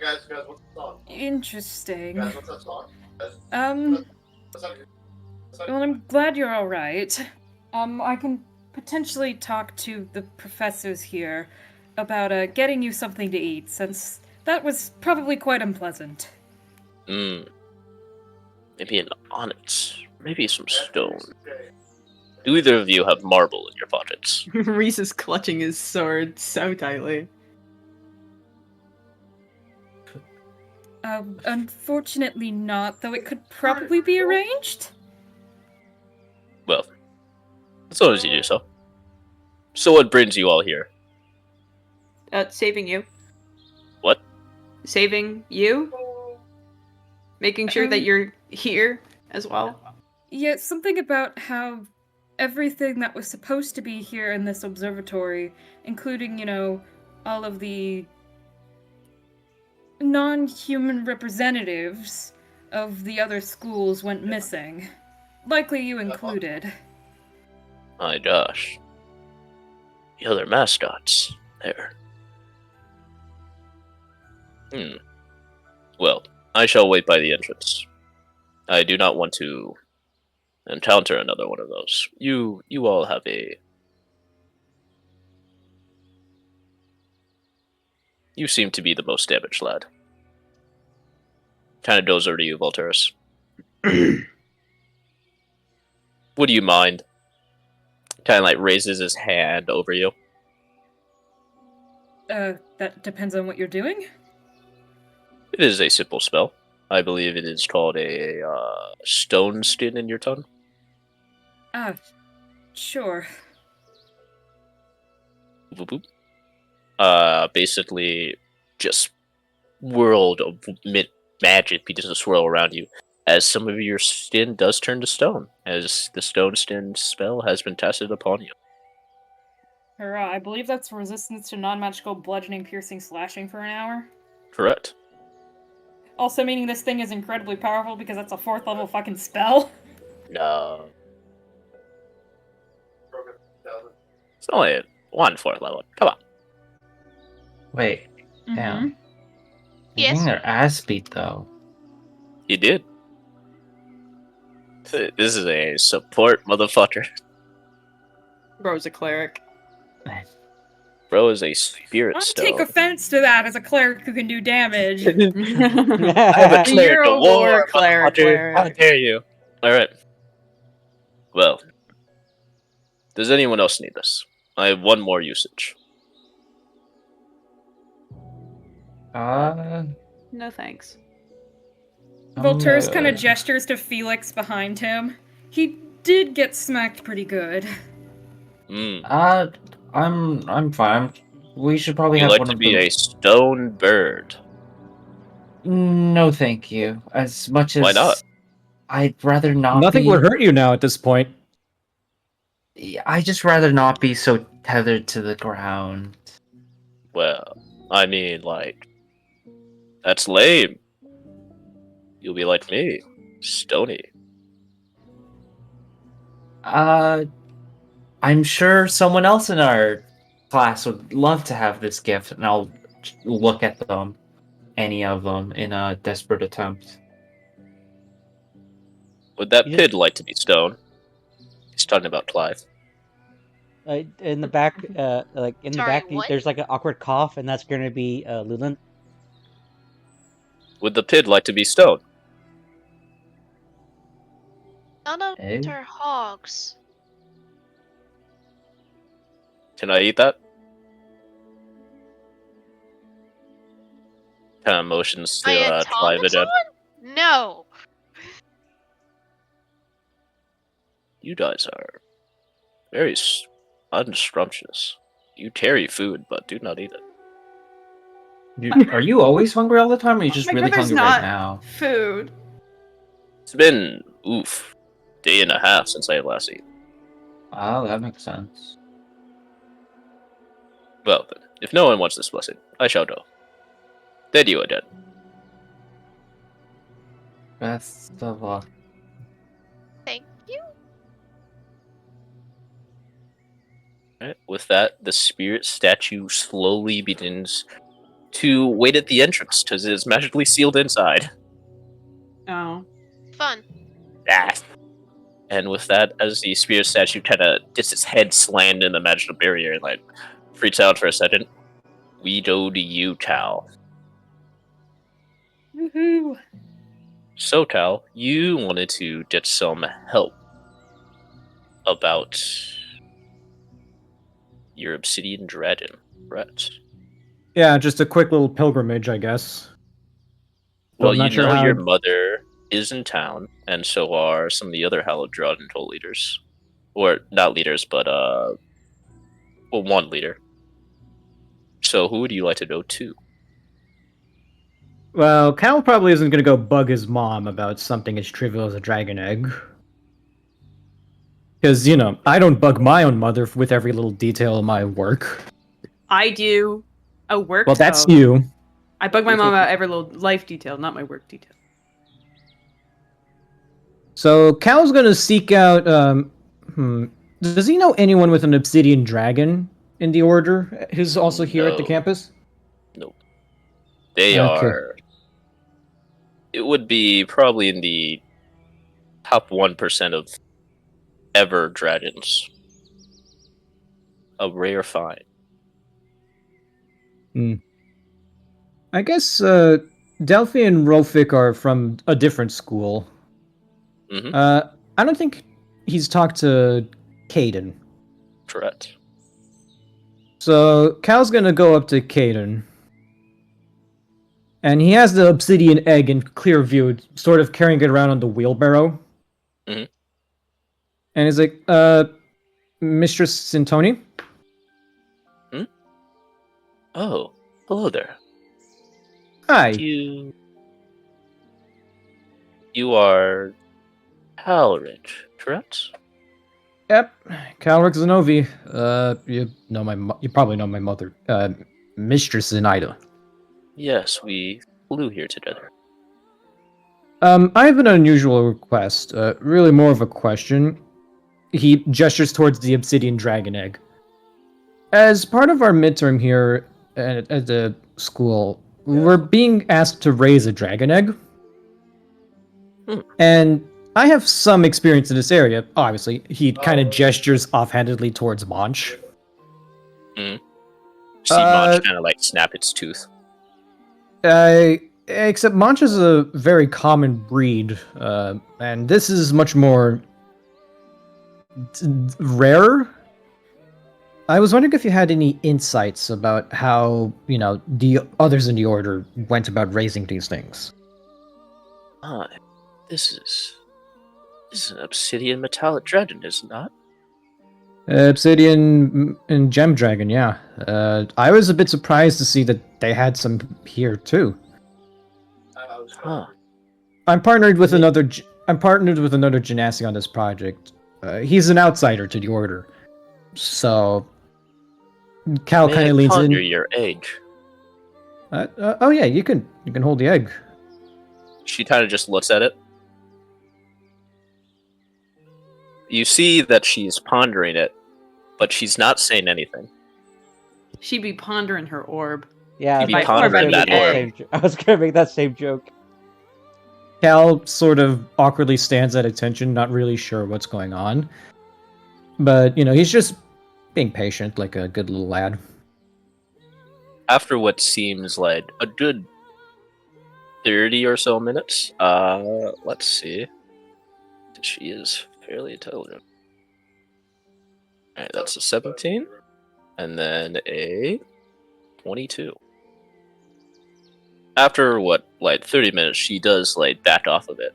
Guys, what's the song? Interesting. Guys, what's that song? Well, I'm glad you're alright. I can potentially talk to the professors here about getting you something to eat, since that was probably quite unpleasant. Maybe an onyx. Maybe some stone. Do either of you have marble in your pockets? Reese is clutching his sword so tightly. Unfortunately not, though it could probably be arranged. Well, as long as you do so. So what brings you all here? Saving you. What? Saving you? Making sure that you're here as well? Yeah, something about how everything that was supposed to be here in this observatory, including, all of the non-human representatives of the other schools went missing. Likely you included. My gosh. The other mascots. There. Well, I shall wait by the entrance. I do not want to encounter another one of those. You all have a... You seem to be the most damaged lad. Kind of goes over to you, Volturus. Would you mind? Kind of like raises his hand over you. That depends on what you're doing? It is a simple spell. I believe it is called a stone skin in your tongue. Ah, sure. Boop, boop. Basically, just world of magic begins to swirl around you as some of your skin does turn to stone, as the stone skin spell has been tested upon you. Hurrah, I believe that's resistance to non-magical bludgeoning, piercing, slashing for an hour. Correct. Also meaning this thing is incredibly powerful because that's a 4th level fucking spell. No. It's only 4th level. Come on. Wait, damn. You're Yes. getting their ass beat though. You did. This is a support motherfucker. Bro's a cleric. Bro is a spirit I'll stone. take offense to that as a cleric who can do damage. I'm a cleric You're a of war war, cleric, motherfucker. How cleric. dare you? Alright. Well. Does anyone else need this? I have one more usage. No thanks. Volturus kind of gestures to Felix behind him. He did get smacked pretty good. I'm fine. We should probably You have like one to of be them. a stone bird. No, thank you. As much as Why not? I'd rather not Nothing be. would hurt you now at this point. I just rather not be so tethered to the ground. Well, I mean, like, that's lame. You'll be like me, stony. I'm sure someone else in our class would love to have this gift, and I'll look at them, any of them, in a desperate attempt. Would that You- pid like to be stone? He's talking about Clive. In the back, like in the Sorry, back, what? there's like an awkward cough, and that's gonna be Luland. Would the pid like to be stone? None of Eh? us are hogs. Can I eat that? Kind of motions to My Clive again. automaton? No. You guys are very unscrumptious. You carry food, but do not eat it. Are you always hungry all the time, or are you just My really brother's hungry not right now? food. It's been, day and a half since I last ate. Oh, that makes sense. Well, then, if no one wants this blessing, I shall go. Then you are dead. Best of luck. Thank you. Alright, with that, the spirit statue slowly begins to wait at the entrance, because it is magically sealed inside. Oh. Fun. Ah. And with that, as the spirit statue kind of gets its head slammed in the magical barrier and like freaks out for a second, we go to you, Cal. Woohoo! So, Cal, you wanted to get some help about your obsidian dragon, right? Yeah, just a quick little pilgrimage, I guess. But Well, I'm not you sure know how. your mother is in town, and so are some of the other Hallowed Dragon Cult leaders. Or, not leaders, but, one leader. So, who would you like to go to? Well, Cal probably isn't going to go bug his mom about something as trivial as a dragon egg. Because, I don't bug my own mother with every little detail of my work. I do a work. Well, that's though. you. I bug my mom about every little life detail, not my work detail. So, Cal's going to seek out. Does he know anyone with an obsidian dragon in the Order who's also here at the No. campus? They Okay. are. It would be probably in the top 1% of ever dragons. A rare find. I guess Delphi and Rolfic are from a different school. Mhm. I don't think he's talked to Caden. Correct. So Cal's gonna go up to Caden. And he has the obsidian egg in clear view, sort of carrying it around on the wheelbarrow. Mhm. And he's like, Mistress Sintoni? Oh, hello there. Hi. You are Halric, correct? Yep, Calric Zenovi. You probably know my mother, Mistress Zenaida. Yes, we flew here together. I have an unusual request. Really more of a question. He gestures towards the obsidian dragon egg. As part of our midterm here at the school, we're being asked to raise a dragon egg. And I have some experience in this area, obviously. He kind of gestures offhandedly towards Monch. See Monch kind of like snap its tooth. Except Monch is a very common breed, and this is much more rare. I was wondering if you had any insights about how, the others in the Order went about raising these things. This is an obsidian metallic dragon, is it not? Obsidian and Gem Dragon, yeah. I was a bit surprised to see that they had some here, too. Huh. I'm partnered with another I'm partnered with another genasi on this project. He's an outsider to the order. So Cal May kind I of leans ponder in. your age? Oh yeah, you can hold the egg. She kind of just looks at it. You see that she's pondering it, but she's not saying anything. She'd be pondering her orb. Yeah, You'd be that's- pondering I was gonna that make orb. same I was gonna make that same joke. Cal sort of awkwardly stands at attention, not really sure what's going on. But, he's just being patient like a good little lad. After what seems like a good 30 or so minutes, let's see. She is fairly intelligent. Alright, that's a 17. And then a 22. After, 30 minutes, she does, back off of it.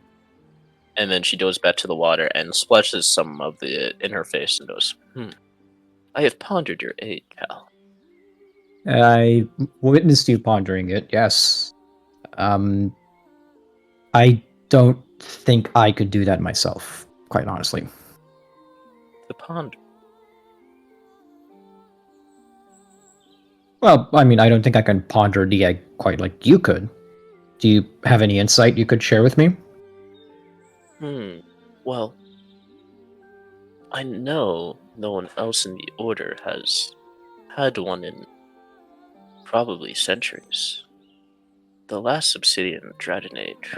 And then she goes back to the water and splashes some of it in her face and goes, I have pondered your aid, Cal. I witnessed you pondering it, yes. I don't think I could do that myself, quite honestly. The ponder. Well, I mean, I don't think I can ponder the egg quite like you could. Do you have any insight you could share with me? Well, I know no one else in the Order has had one in probably centuries. The last Obsidian Dragon Age.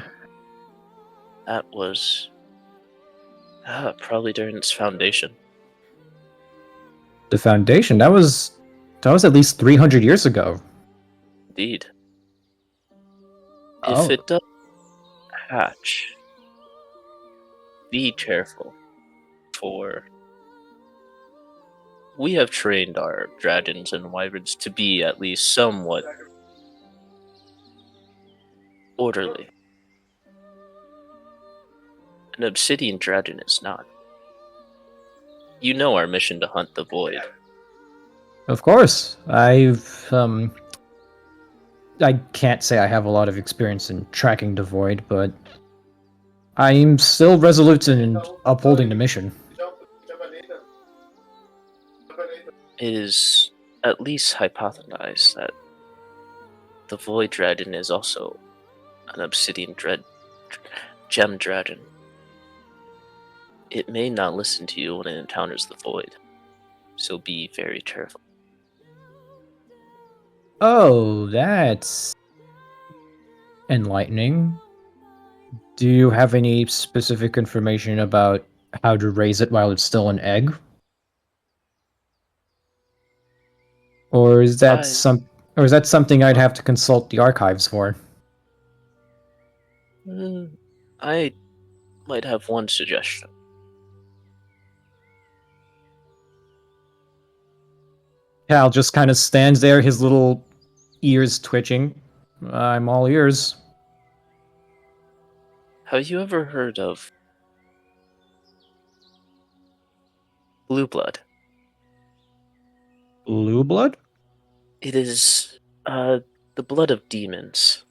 That was probably during its foundation. The Foundation, that was at least 300 years ago. Indeed. Oh. If it does hatch, be careful, for we have trained our dragons and wyverns to be at least somewhat orderly. An obsidian dragon is not. You know our mission to hunt the void. Of course. I can't say I have a lot of experience in tracking the void, but I'm still resolute in upholding the mission. It is at least hypothesized that the void dragon is also an obsidian gem dragon. It may not listen to you when it encounters the void, so be very careful. Oh, that's enlightening. Do you have any specific information about how to raise it while it's still an egg? Or is that something I'd have to consult the archives for? I might have one suggestion. Cal just kind of stands there, his little ears twitching. I'm all ears. Have you ever heard of blue blood? Blue blood? It is the blood of demons.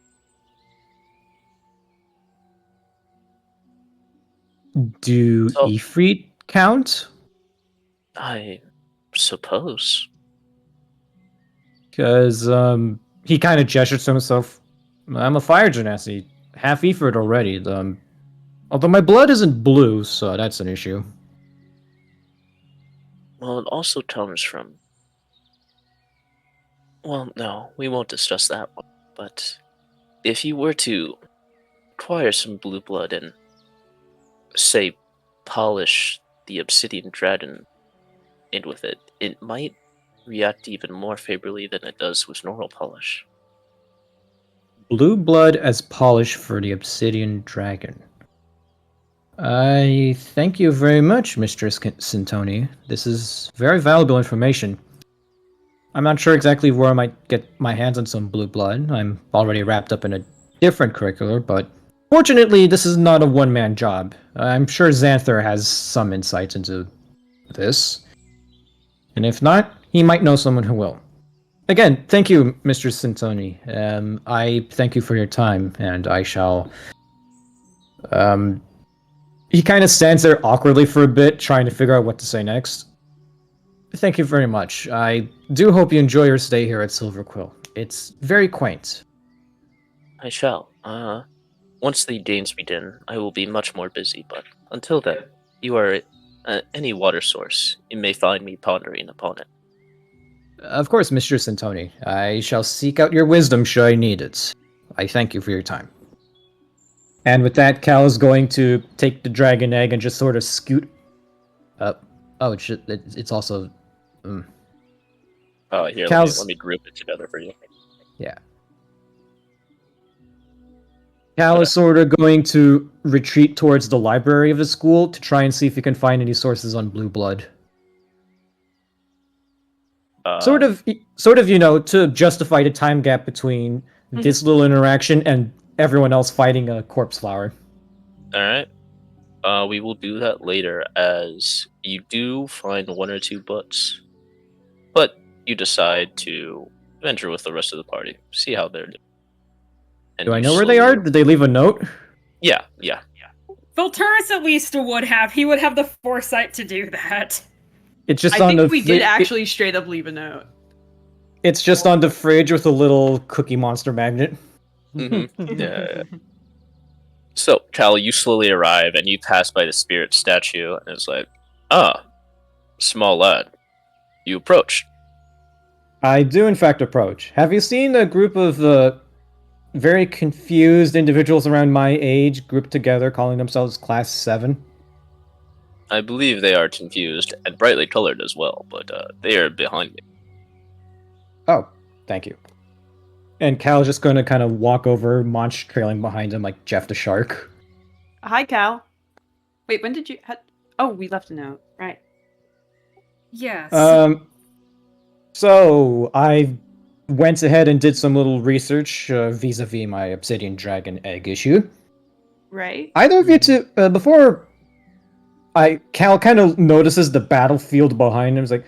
Do Ifrit count? I suppose. Because he kind of gestures to himself. I'm a fire genasi, half Ifrit already. Although my blood isn't blue, so that's an issue. Well, it also comes from. Well, no, we won't discuss that one. But if you were to acquire some blue blood and, say, polish the obsidian dragon in with it, it might react even more favorably than it does with normal polish. Blue blood as polish for the obsidian dragon. I thank you very much, Mistress Sintoni. This is very valuable information. I'm not sure exactly where I might get my hands on some blue blood. I'm already wrapped up in a different curricular, but fortunately, this is not a one-man job. I'm sure Xanther has some insights into this. And if not, he might know someone who will. Again, thank you, Mr. Sintoni. I thank you for your time, and I shall He kind of stands there awkwardly for a bit, trying to figure out what to say next. Thank you very much. I do hope you enjoy your stay here at Silverquill. It's very quaint. I shall. Once the games begin, I will be much more busy, but until then, you are any water source. You may find me pondering upon it. Of course, Mr. Santoni. I shall seek out your wisdom should I need it. I thank you for your time. And with that, Cal is going to take the dragon egg and just sort of scoot up. Oh, it's also... Oh, here, Cal's- let me group it together for you. Yeah. Cal is sort of going to retreat towards the library of the school to try and see if he can find any sources on blue blood. Sort of, to justify the time gap between this little interaction and everyone else fighting a corpse flower. Alright. We will do that later, as you do find one or two books. But you decide to venture with the rest of the party. See how they're doing. And Do I you know where they are? Did they leave a note? Yeah. Volturus at least would have. He would have the foresight to do that. It's just I on think the we did actually straight up leave a note. It's just on the fridge with a little Cookie Monster magnet. Yeah. So, Cal, you slowly arrive and you pass by the spirit statue, and it's like, small lad. You approach. I do, in fact, approach. Have you seen a group of very confused individuals around my age grouped together calling themselves Class 7? I believe they are confused and brightly colored as well, but they are behind me. Oh, thank you. And Cal's just going to kind of walk over, Monch trailing behind him like Jeff the Shark. Hi, Cal. Wait, when did you... Oh, we left a note. Right. Yes. So I went ahead and did some little research vis-a-vis my Obsidian Dragon Egg issue. Right. Either of you two, before Cal kind of notices the battlefield behind him, is like,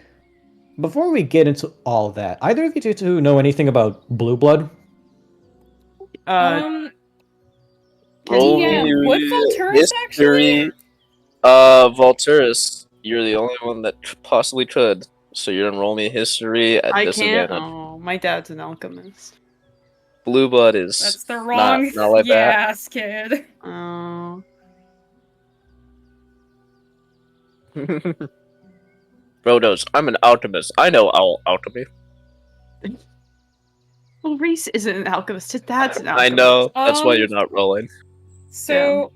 before we get into all that, either of you two know anything about Blue Blood? Yeah, me would Volturus actually? Volturus, you're the only one that possibly could. So you're gonna roll me history at I disadvantage. can't. Oh, my dad's an alchemist. Blue blood is That's the wrong not like that. yes, kid. Oh. Brodos, I'm an alchemist. I know alchemy. Well, Reese isn't an alchemist. His dad's an I alchemist. know. That's why you're not rolling. So,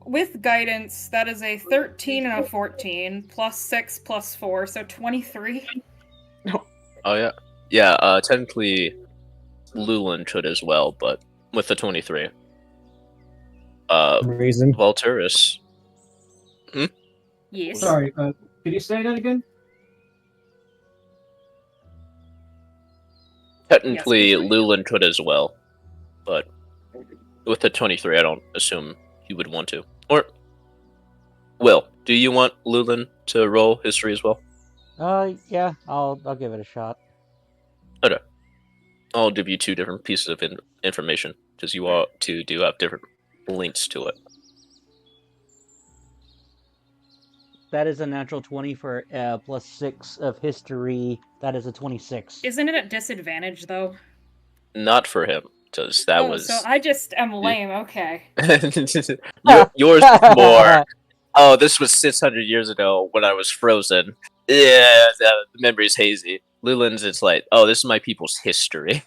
with guidance, that is a 13 and a 14, plus 6 plus 4, so 23. Oh yeah, yeah. Technically, Lulan could as well, but with the 23. Reason. Volturus. Yes. Sorry, could you say that again? Technically, Yes, Lulan could as well, but with the 23, I don't assume you would want to. Or, Will, do you want Lulan to roll history as well? Yeah, I'll give it a shot. Okay. I'll give you two different pieces of information, because you all two do have different links to it. That is a natural 20 for plus 6 of history. That is a 26. Isn't it at disadvantage, though? Not for him, because that was... So I just am lame, okay. Yours more... Oh, this was 600 years ago when I was frozen. Yeah, the memory's hazy. Lulan's, it's like, oh, this is my people's history.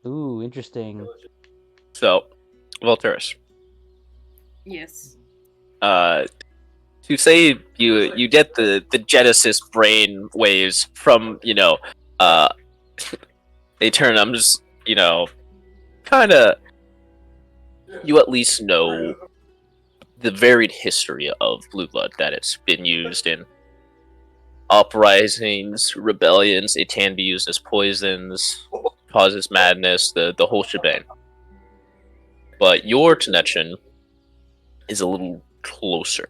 Ooh, interesting. So, Volturus. Yes. To say you get the Genesis brain waves from, they turn, I'm just, kinda, you at least know the varied history of Blue Blood, that it's been used in uprisings, rebellions, it can be used as poisons, causes madness, the whole shebang. But your connection is a little closer.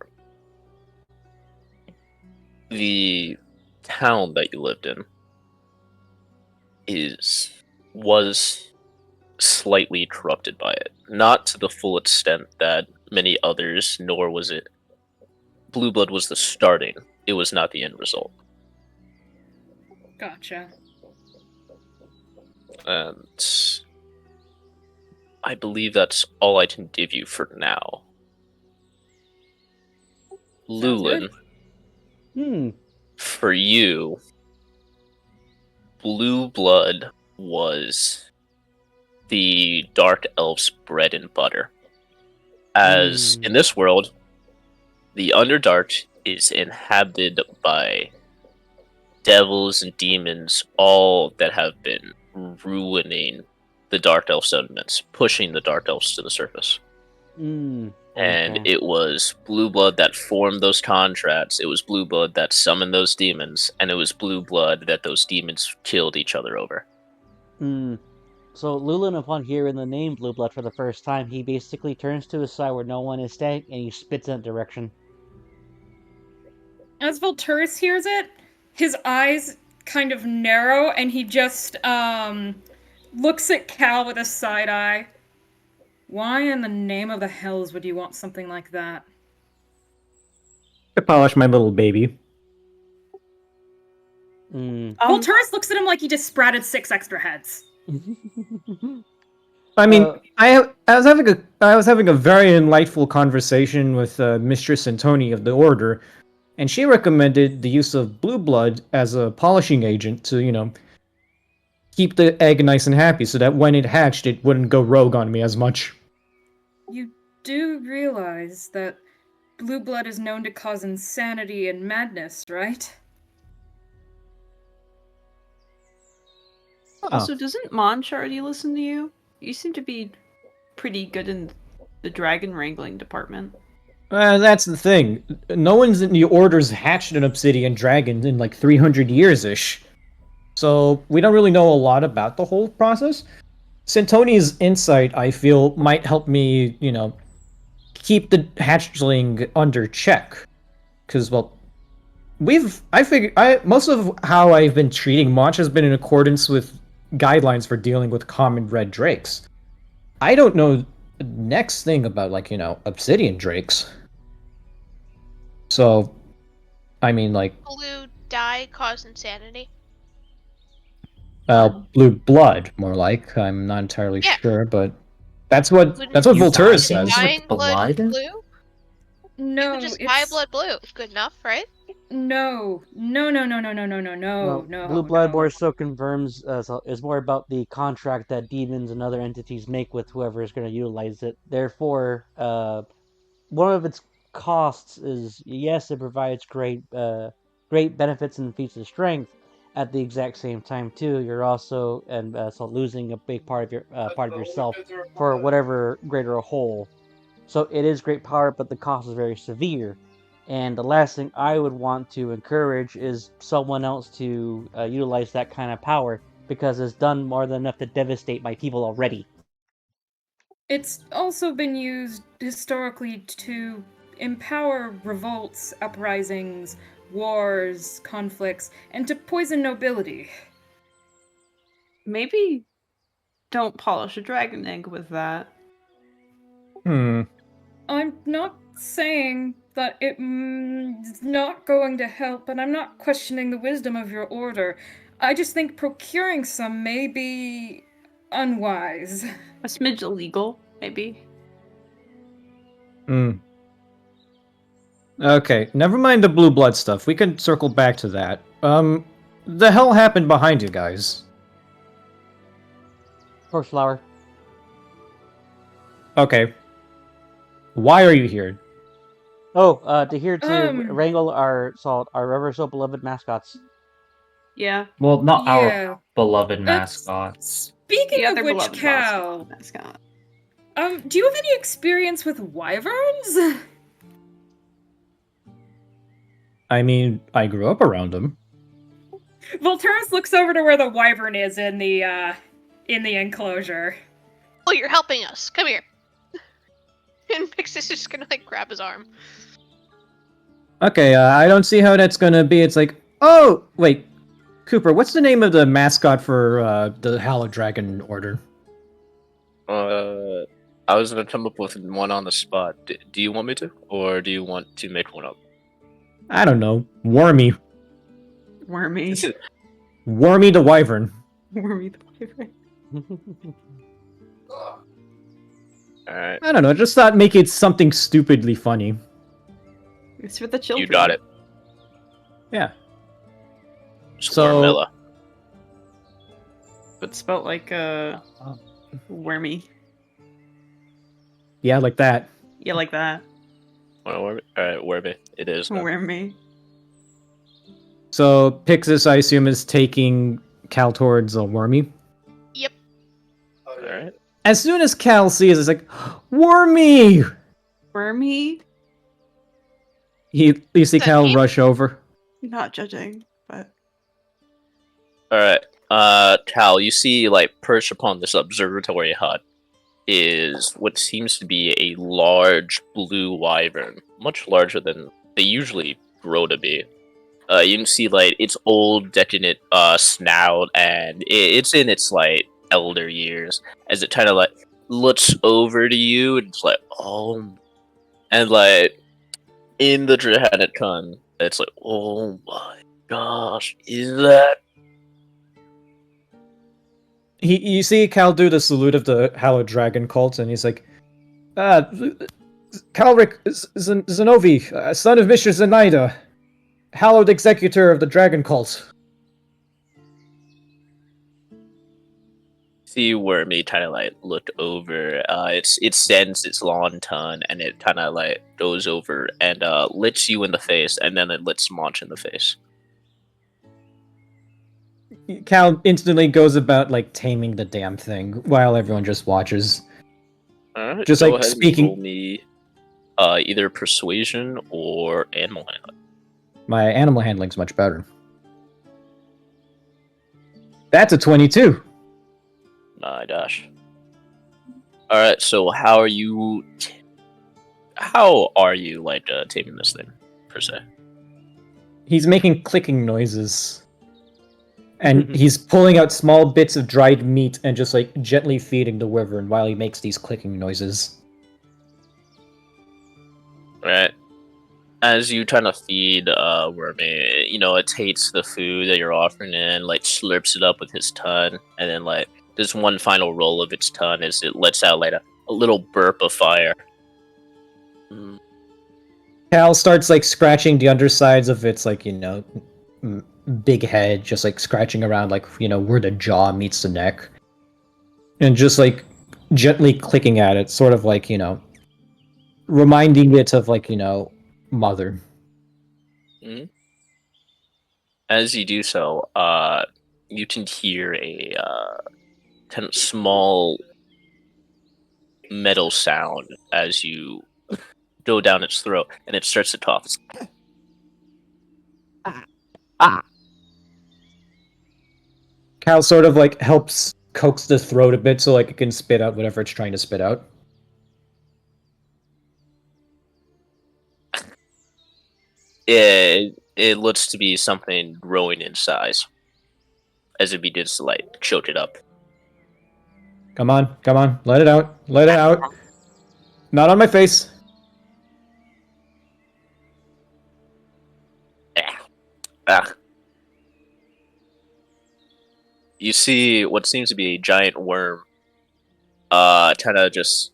The town that you lived in was slightly corrupted by it. Not to the full extent that many others, nor was it. Blue blood was the starting. It was not the end result. Gotcha. And I believe that's all I can give you for now. Sounds Lulin, good. for you, blue blood was the dark elf's bread and butter. As in this world, the Underdark is inhabited by devils and demons, all that have been ruining the Dark Elf settlements, pushing the Dark Elves to the surface. And it was Blue Blood that formed those contracts, it was Blue Blood that summoned those demons, and it was Blue Blood that those demons killed each other over. So Lulin, upon hearing the name Blue Blood for the first time, he basically turns to his side where no one is staying, and he spits in that direction. As Volturus hears it, his eyes kind of narrow, and he just looks at Cal with a side eye. Why in the name of the hells would you want something like that? To polish my little baby. Volturus looks at him like he just sprouted 6 extra heads. I mean, I was having a very enlightful conversation with Mistress Antoni of the Order, and she recommended the use of blue blood as a polishing agent to, keep the egg nice and happy, so that when it hatched, it wouldn't go rogue on me as much. You do realize that blue blood is known to cause insanity and madness, right? Also, doesn't Monch already listen to you? You seem to be pretty good in the dragon wrangling department. That's the thing. No one's in the Order's hatched an obsidian dragon in like 300 years-ish. So we don't really know a lot about the whole process. Santoni's insight, I feel, might help me, keep the hatchling under check. Because, well, most of how I've been treating Monch has been in accordance with guidelines for dealing with common red drakes. I don't know the next thing about, obsidian drakes. So, I mean, Blue dye cause insanity. Blue blood, more like. I'm not entirely sure, but that's what Wouldn't Volturus says. Dyeing blood blue? No, You could just it's... dye blood blue. Good enough, right? No. Blue blood more so confirms is more about the contract that demons and other entities make with whoever is going to utilize it. Therefore, one of its costs is, yes, it provides great benefits and feats of strength. At the exact same time, too, you're also so losing a big part of yourself for whatever greater whole. So it is great power, but the cost is very severe. And the last thing I would want to encourage is someone else to utilize that kind of power, because it's done more than enough to devastate my people already. It's also been used historically to empower revolts, uprisings, wars, conflicts, and to poison nobility. Maybe don't polish a dragon egg with that. I'm not saying that it's not going to help, and I'm not questioning the wisdom of your order. I just think procuring some may be unwise. A smidge illegal, maybe. Okay, never mind the blue blood stuff. We can circle back to that. The hell happened behind you guys? Horse flower. Okay. Why are you here? Oh, to wrangle our ever so beloved mascots. Yeah. Well, not Yeah. our beloved mascots. Speaking The of other which, beloved Cal, mascot. do you have any experience with wyverns? I mean, I grew up around them. Volturus looks over to where the wyvern is in the enclosure. Oh, you're helping us. Come here. And Pix is just gonna grab his arm. Okay, I don't see how that's gonna be. It's like, oh, wait, Cooper, what's the name of the mascot for the Hallowed Dragon Order? I was gonna come up with one on the spot. Do you want me to, or do you want to make one up? I don't know. Wormy. Wormy. Wormy the Wyvern. Wormy the Wyvern. All right, I don't know. Just thought make it something stupidly funny. It's for the children. you got it. Yeah. So, Wormilla. But spelled like wormy. Yeah, like that. Yeah, like that. All right, Wormy. It is. Wormy. So Pixis, I assume, is taking Cal towards Wormy. Yep. All right. As soon as Cal sees, it's like, Wormy! Wormy. You see Cal Okay. rush over. Not judging, but All right. Cal, you see, like, perched upon this observatory hut is what seems to be a large blue wyvern, much larger than they usually grow to be. You can see, like, its old, decadent snout, and it's in its, like, elder years, as it kind of, like, looks over to you, and it's like, oh, and, like, in the Drahanic it's like, oh my gosh, is that? You see Cal do the salute of the Hallowed Dragon cult, and he's like, Calric Zenovi, son of Mistress Zenaida, hallowed executor of the Dragon cult. See Wormy kind of like look over. It sends its long tongue, and it kind of like goes over and licks you in the face, and then it licks Monch in the face. Cal instantly goes about like taming the damn thing while everyone just watches. Alright, Just go like ahead speaking- and roll me either persuasion or animal handling. My animal handling's much better. That's a 22. My gosh. Alright, so how are you like taming this thing per se? He's making clicking noises. And he's pulling out small bits of dried meat and just like gently feeding the wyvern while he makes these clicking noises. Right. As you trying to feed Wormy, you know, it takes the food that you're offering in, like slurps it up with his tongue, and then like this one final roll of its tongue as it lets out like a little burp of fire. Cal starts like scratching the undersides of its like, big head, just like scratching around like, where the jaw meets the neck. And just like gently clicking at it, sort of like, reminding it of like, mother. Mm-hmm. As you do so, you can hear a kind of small metal sound as you go down its throat, and it starts to cough. Cal sort of like helps coax the throat a bit so like it can spit out whatever it's trying to spit out. It looks to be something growing in size as it begins to like choke it up. Come on, let it out, Not on my face. Ah. You see what seems to be a giant worm, kind of just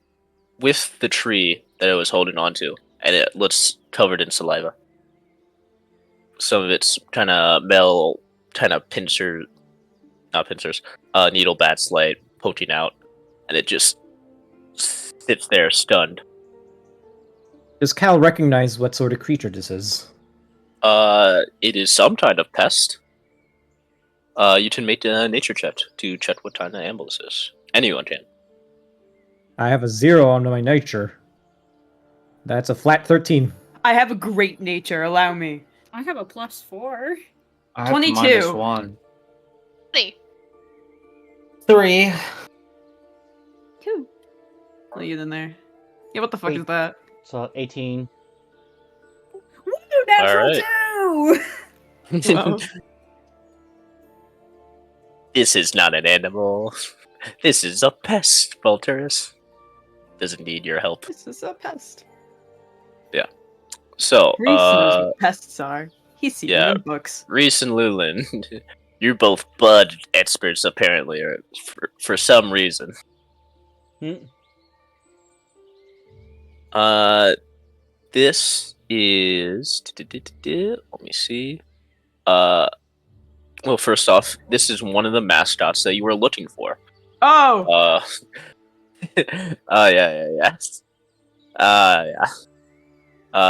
with the tree that it was holding onto, and it looks covered in saliva. Some of its kind of metal, kind of needle bats like poking out, and it just sits there stunned. Does Cal recognize what sort of creature this is? It is some kind of pest. You can make a nature check to check what kind of animal this is. Anyone can. I have a 0 on my nature. That's a flat 13. I have a great nature. Allow me. I have a +4. I have 22. -1. Hey, 3. 2. I'll you in there. Yeah, what the fuck Wait. is that? So 18. Woo, natural Alright. 2! Wow. This is not an animal. This is a pest, Volturus. doesn't need your help. This is a pest. So, Reese knows what pests are. He's seen them in books. Reese and Lulin, you're both bud experts apparently, or for some reason. Hmm. This is. Let me see. Well, first off, this is one of the mascots that you were looking for. Oh! Yeah.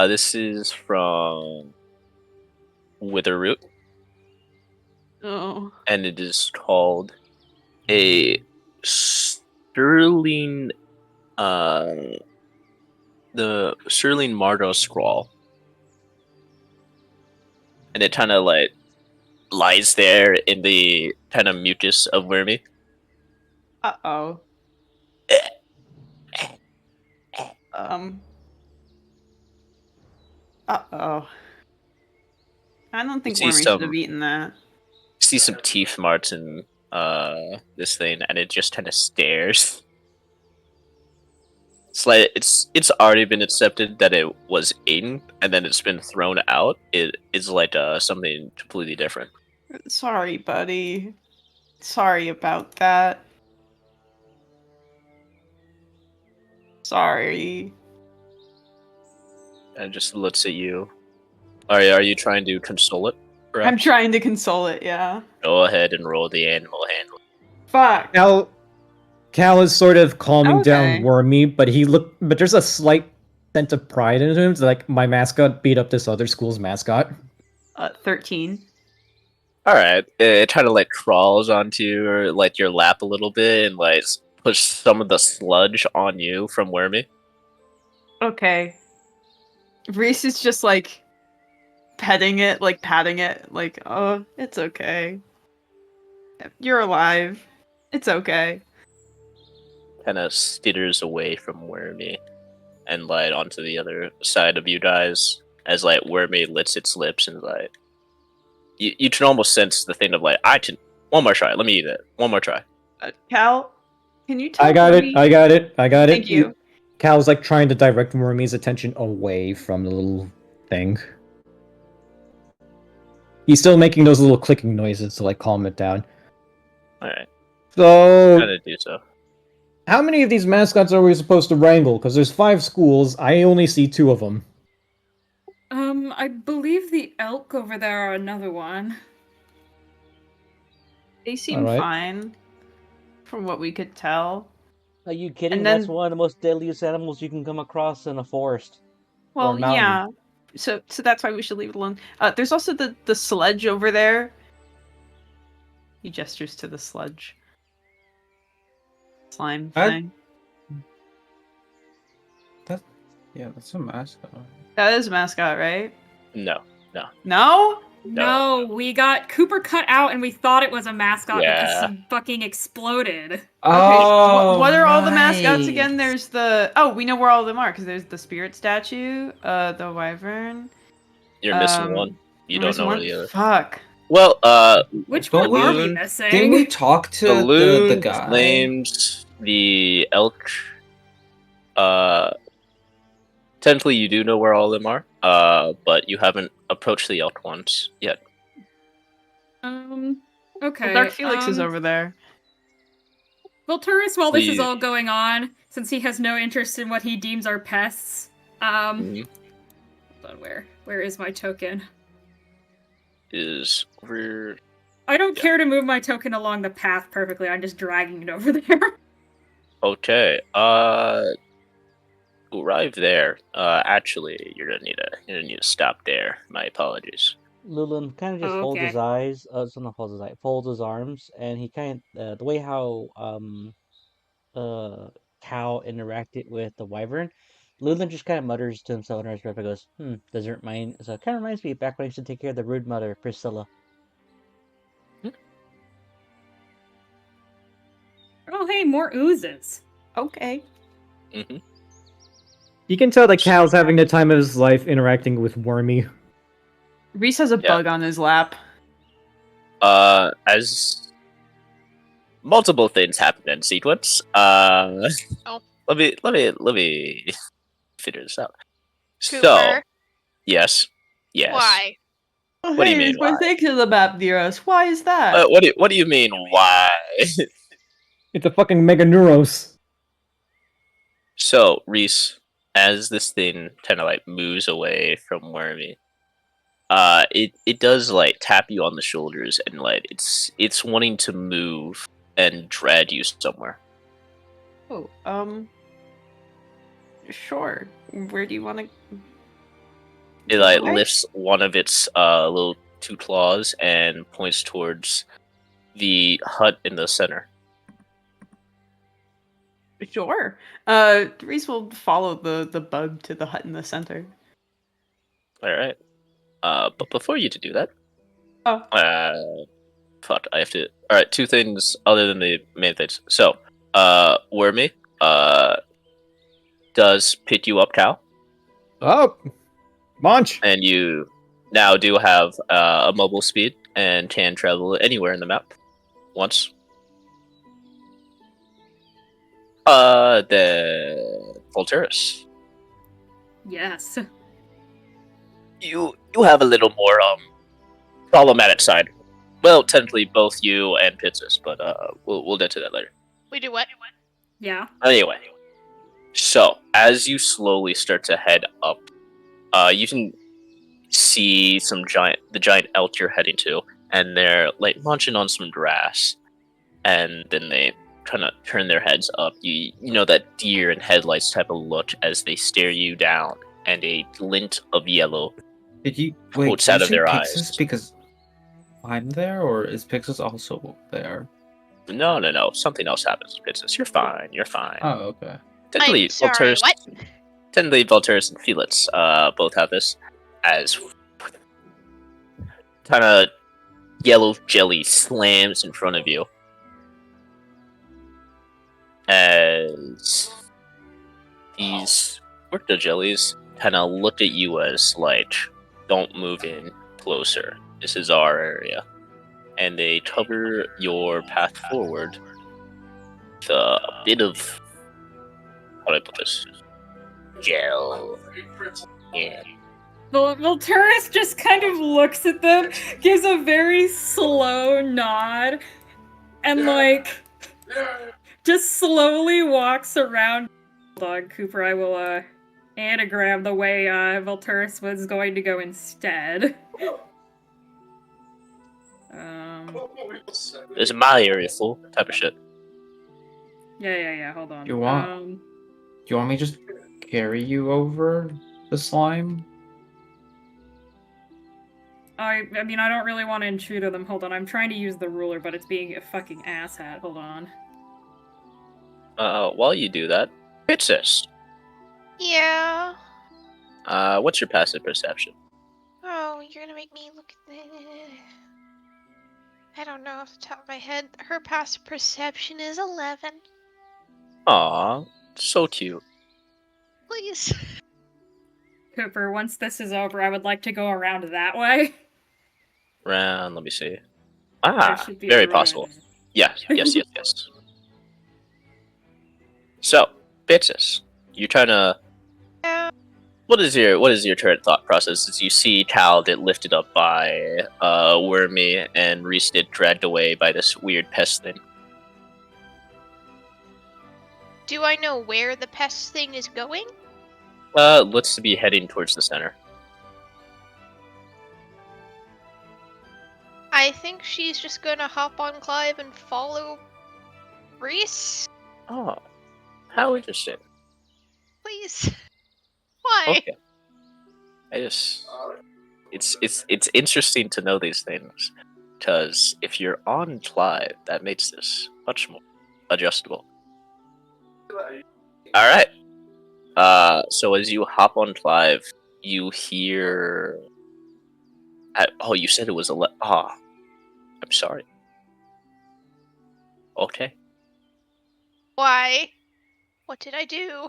This is from Witherroot, Oh. and it is called a Sterling, the Sterling Mardo Scrawl. And it kind of like lies there in the kind of mucus of Wormy. Uh-oh. Uh-oh. I don't think see Wormy should have some- eaten that. See some teeth marks in this thing, and it just kind of stares. It's like it's already been accepted that it was eaten, and then it's been thrown out. It is like something completely different. Sorry, buddy. Sorry about that. Sorry. And it just looks at you. Are you trying to console it? I'm Perhaps? trying to console it, yeah. Go ahead and roll the animal handling. Fuck. Cal is sort of calming Okay. down Wormy, but there's a slight sense of pride in him. It's like, my mascot beat up this other school's mascot. 13. All right, it kind of like crawls onto your lap a little bit and like push some of the sludge on you from Wormy. Okay. Reese is just like petting it, like patting it, like, oh, it's okay. You're alive. It's okay. Kind of skitters away from Wormy and like onto the other side of you guys as like Wormy licks its lips and like you can almost sense the thing of like one more try. Let me eat it. One more try. Cal, can you tell I got Wormy- it. I got it. Thank you. Cal's like trying to direct Wormy's attention away from the little thing. He's still making those little clicking noises to like calm it down. All right, So, gotta do so. how many of these mascots are we supposed to wrangle? Because there's 5 schools. I only see 2 of them. I believe the elk over there are another one. They seem Alright. fine, from what we could tell. Are you kidding? And That's then- one of the most deadliest animals you can come across in a forest. Well, mountain. yeah. So that's why we should leave it alone. There's also the sludge over there. He gestures to the sludge. Slime thing. Yeah, that's a mascot. That is a mascot, right? No. No? No, we got Cooper cut out and we thought it was a mascot Yeah. because he fucking exploded. Okay, Oh, what are all the mascots right. again? There's the... Oh, we know where all of them are, because there's the spirit statue, the wyvern. You're missing one. You don't Missing know where one? the other. Fuck. Well, Which But one are we Balloon- missing? Didn't we talk to Balloon the guy? claims the elk. Technically, you do know where all of them are. But you haven't approached the elk ones yet. Okay. Well, Dark Felix is over there. Well, Turris, while this is The- all going on, since he has no interest in what he deems are pests, Mhm. hold on, where is my token? Is over. I don't Yeah. care to move my token along the path perfectly. I'm just dragging it over there. Okay. To arrive there. Actually, you're gonna need to stop there. My apologies. Lulin kind of just Oh, folds okay. his eyes. So not folds his eyes, folds his arms, and he kind of the way how Cow interacted with the wyvern. Lulin just kind of mutters to himself under his breath and goes, doesn't remind. So it kind of reminds me back when I used to take care of the rude mother, Priscilla. Oh, hey, more oozes. Okay. Mm-hmm. You can tell that Cal's having the time of his life interacting with Wormy. Reese has a Yeah. bug on his lap. As multiple things happen in sequence. let me figure this out. So, Cooper. yes. Why? Oh, What do you hey, mean, it's my why? thing to the map near us. Why is that? What do you mean, why? It's a fucking Mega Neuros. So, Reese, as this thing kind of like moves away from Wormy, it does like tap you on the shoulders and like it's wanting to move and drag you somewhere. Oh, sure. Where do you want to? It like lifts one of its little two claws and points towards the hut in the center. Sure. Reese will follow the bug to the hut in the center. All right. But before you to do that, Oh. fuck, I have to. All right, two things other than the main things. So, Wormy, does pick you up, Cal, Oh, launch. and you now do have a mobile speed and can travel anywhere in the map once. The Volturus. Yes. You have a little more problematic side. Well, technically both you and Pizzas, but we'll get to that later. We do what? Yeah. Anyway, so as you slowly start to head up, you can see the giant elk you're heading to, and they're like munching on some grass, and then they kind of turn their heads up. You know that deer in headlights type of look as they stare you down, and a glint of yellow Did you quotes did out you of say their Pixis eyes. because I'm there, or is Pixis also there? No. Something else happens, Princess. You're fine. Oh, okay. Technically, I'm sorry, what? Volturus and Felix both have this as kind of yellow jelly slams in front of you. As these Orca jellies kind of look at you as like, don't move in closer. This is our area. And they cover your path forward with a bit of, how do I put this? Gel. Yeah. Volturus just kind of looks at them, gives a very slow nod, and like just slowly walks around. Hold on, Cooper, I will anagram the way Volturus was going to go instead. This is my area, fool. Type of shit. Yeah, hold on. You want me to just carry you over the slime? I mean, I don't really want to intrude on them. Hold on, I'm trying to use the ruler, but it's being a fucking asshat. Hold on. While you do that, Princess, Yeah. what's your passive perception? Oh, you're gonna make me look at the... I don't know off the top of my head. Her passive perception is 11. Aw, so cute. Please. Cooper, once this is over, I would like to go around that way. Round, let me see. There should be a Very road. possible. Yes. So, Princess, you're trying to. Yeah. What is your current thought process as you see Cal get lifted up by Wormy and Reese get dragged away by this weird pest thing? Do I know where the pest thing is going? Looks to be heading towards the center. I think she's just gonna hop on Clive and follow Reese. Oh, how interesting. Please. Why? Okay. It's interesting to know these things, because if you're on Clive, that makes this much more adjustable. All right. So as you hop on Clive, you hear. Oh, you said it was I'm sorry. Okay. Why? What did I do?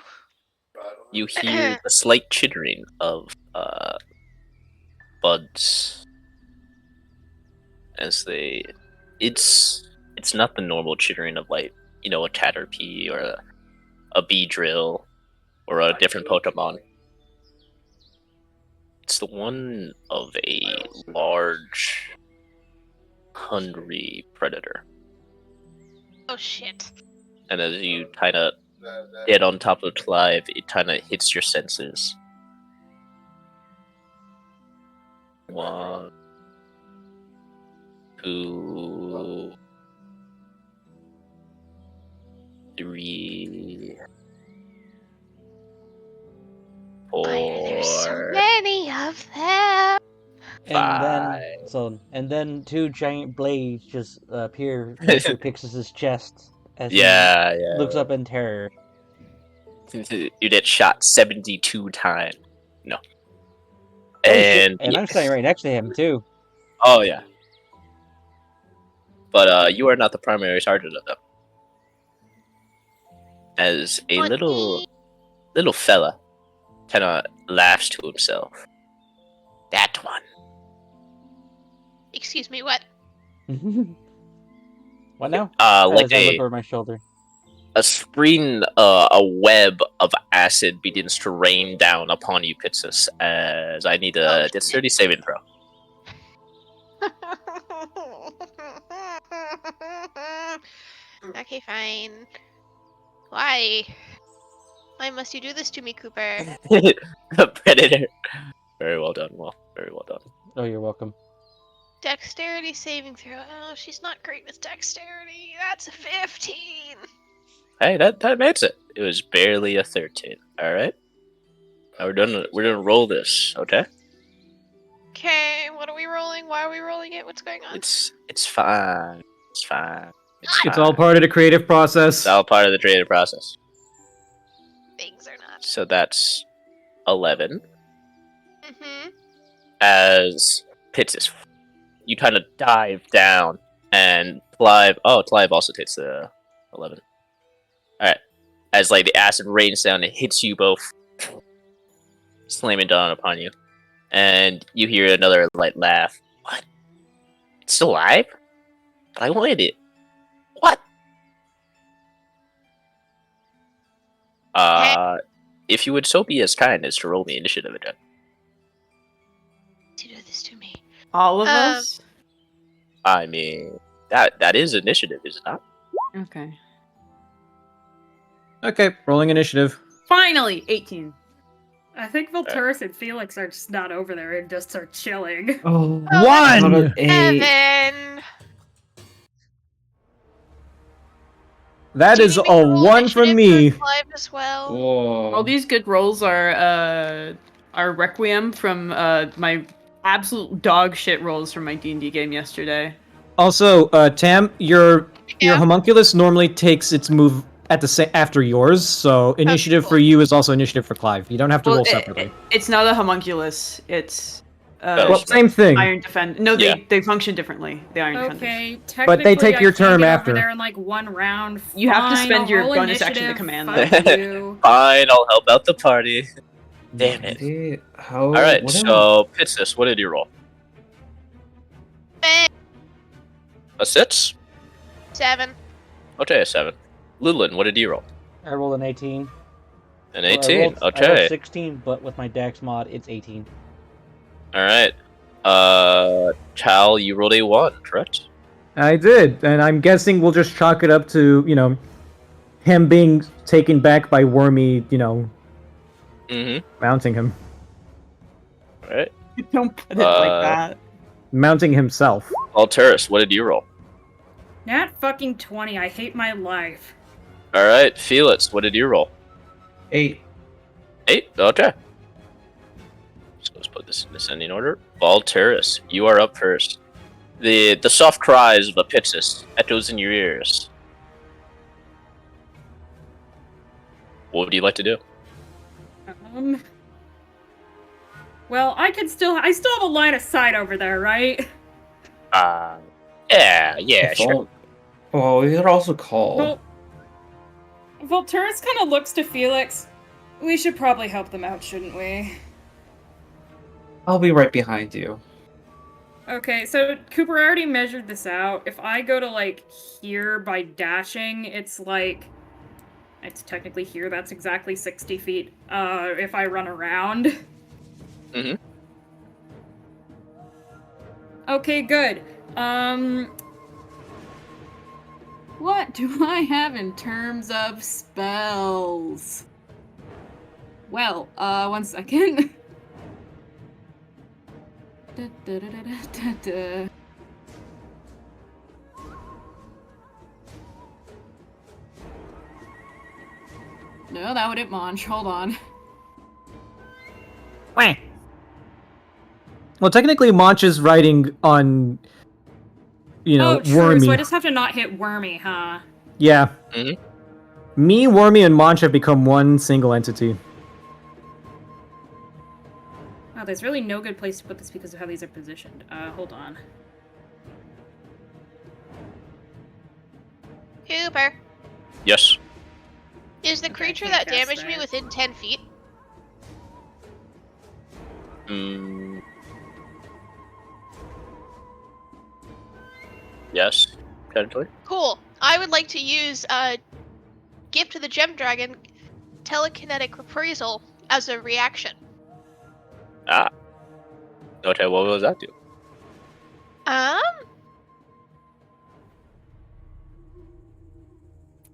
You hear the slight chittering of buds as they. It's not the normal chittering of like a caterpie or a Beedrill, or a different Pokemon. It's the one of a large, hungry predator. Oh shit. And as you kind of get on top of Clive, it kind of hits your senses. 1, 2, 3, Why are there so 4. many of them? And then two giant blades just appear next to Pixis's chest as he Yeah, looks up in terror. You get shot 72 times. No. Oh, shit. And And I'm standing right next to him too. Oh yeah. But you are not the primary target of them. As a little fella kind of laughs to himself. That one. Excuse me, what? What now? Like As I look over my shoulder. a screen, a web of acid begins to rain down upon you, Pitsus, as I need a dexterity saving throw. Okay, fine. Why? Why must you do this to me, Cooper? The predator. Very well done, very well done. Oh, you're welcome. Dexterity saving throw. Oh, she's not great with dexterity. That's a 15. Hey, that makes it. It was barely a 13. All right. Now we're gonna roll this, okay? Okay, what are we rolling? Why are we rolling it? What's going on? It's fine. It's fine. It's all part of the creative process. It's all part of the creative process. Things are not. So that's 11. Mm-hmm. As Pitsus, you kind of dive down, and Clive also takes the 11. Alright. As like the acid rains down, it hits you both, slamming down upon you. And you hear another light laugh. What? It's still alive? But I wanted it. What? If you would so be as kind as to roll me initiative again. To do this to me. All of us? I mean, that is initiative, is it not? Okay. Okay, rolling initiative. Finally! 18. I think Volturus and Felix are just not over there and just are chilling. Oh, One! Evan! That Do you is need a me to roll 1 from me. initiative for Clive as well? Whoa. All these good rolls are Requiem from my absolute dog shit rolls from my D&D game yesterday. Also, Tam, your Yeah. homunculus normally takes its move at the after yours, so initiative cool. for you is also initiative for Clive. You don't have to roll separately. It's not a homunculus. It's Well, same thing. Iron Defend. No, Yeah. they function differently. The Iron Defenders. Okay, But they take technically, your I can't turn get after. Over there in like one round. You have to Fine, spend I'll your roll bonus action to initiative, command fuck them. you. Fine, I'll help out the party. Damn it. Maybe, how? Alright, what am so Pitsus, what did you roll? A 6? 7. Okay, a 7. Lulin, what did you roll? I rolled an 18. An Well, I 18? rolled Okay. 16, but with my Dex mod, it's 18. Alright. Cal, you rolled a 1, correct? I did, and I'm guessing we'll just chalk it up to, him being taken back by Wormy, Mm-hmm. mounting him. Alright. Don't put it like that. Mounting himself. Alturas, what did you roll? Nat fucking 20, I hate my life. Alright, Felix, what did you roll? 8. 8? Okay. So let's put this in descending order. Valteris, you are up first. The soft cries of a Pitsus echoes in your ears. What would you like to do? Well, I still have a line of sight over there, right? Yeah, sure. Oh, we could also call. Well, Volturus kind of looks to Felix. We should probably help them out, shouldn't we? I'll be right behind you. Okay, so Cooper, I already measured this out. If I go to, like, here by dashing, it's, like, It's technically here. That's exactly 60 feet. If I run around. Mhm. Okay, good. What do I have in terms of spells? Well, 1 second. No, that would hit Monch. Hold on. Wah. Well, technically, Monch is riding on, Oh, true. Wormy. So I just have to not hit Wormy, huh? Yeah. Mhm. Me, Wormy, and Monch have become one single entity. Oh, there's really no good place to put this because of how these are positioned. Hold on. Cooper, Yes. is the Okay, I creature can't that cast damaged me that. within 10 feet? Mm. Yes. Technically. Cool. I would like to use Gift to the Gem Dragon telekinetic reprisal as a reaction. Ah. Okay. What was that do?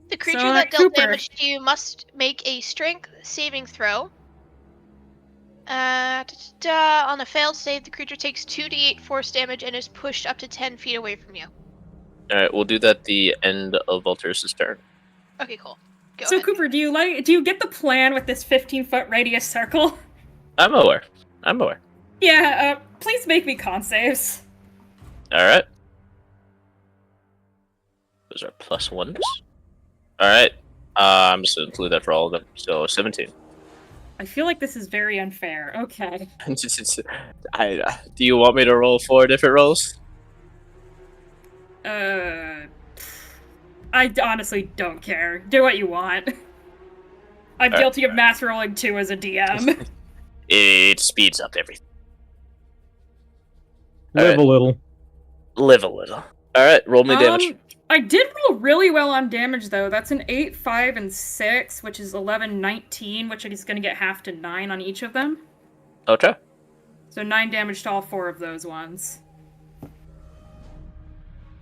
The creature So, that dealt Cooper. damage to you must make a strength saving throw. On a failed save, the creature takes 2d8 force damage and is pushed up to 10 feet away from you. All right. We'll do that at the end of Voltur's turn. Okay, cool. Go So ahead. Cooper, do you get the plan with this 15-foot radius circle? I'm aware. Yeah, please make me con saves. All right. Those are +1s. All right. I'm just gonna include that for all of them. So 17. I feel like this is very unfair. Okay. Do you want me to roll 4 different rolls? I honestly don't care. Do what you want. I'm Alright. guilty of mass rolling 2 as a DM. It speeds up everything. Live Alright. a little. Live a little. Alright, roll me damage. I did roll really well on damage, though. That's an 8, 5, and 6, which is 11, 19, which is going to get half to 9 on each of them. Okay. So 9 damage to all 4 of those ones.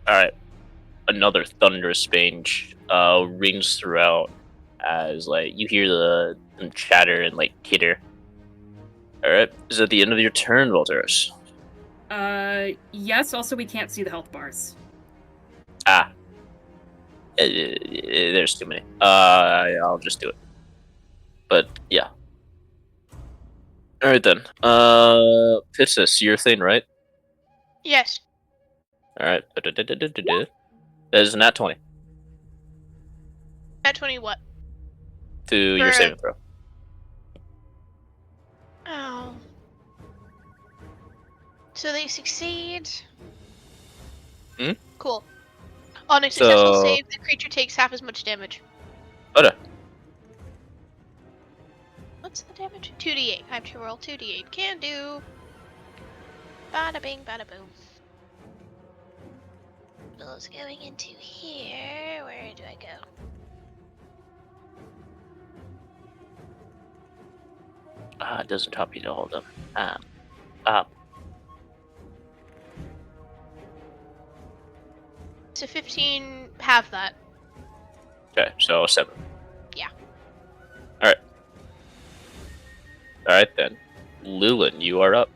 Alright. Another thunderous range rings throughout as you hear the chatter and titter. Alright. Is it the end of your turn, Volturus? Yes, also we can't see the health bars. Ah. There's too many. I'll just do it. But yeah. Alright then. Pistis, your thing, right? Yes. Alright. That is a nat 20 At 20 what? to your For- saving throw. Oh. So they succeed. Hmm? Cool. On a successful So- save, the creature takes half as much damage. Okay. What's the damage? 2d8. I have to roll 2d8. Can do. Bada bing, bada boom. Bill's going into here. Where do I go? It doesn't top you to hold them. So 15, half that. Okay, so 7. Yeah. Alright then. Lulin, you are up.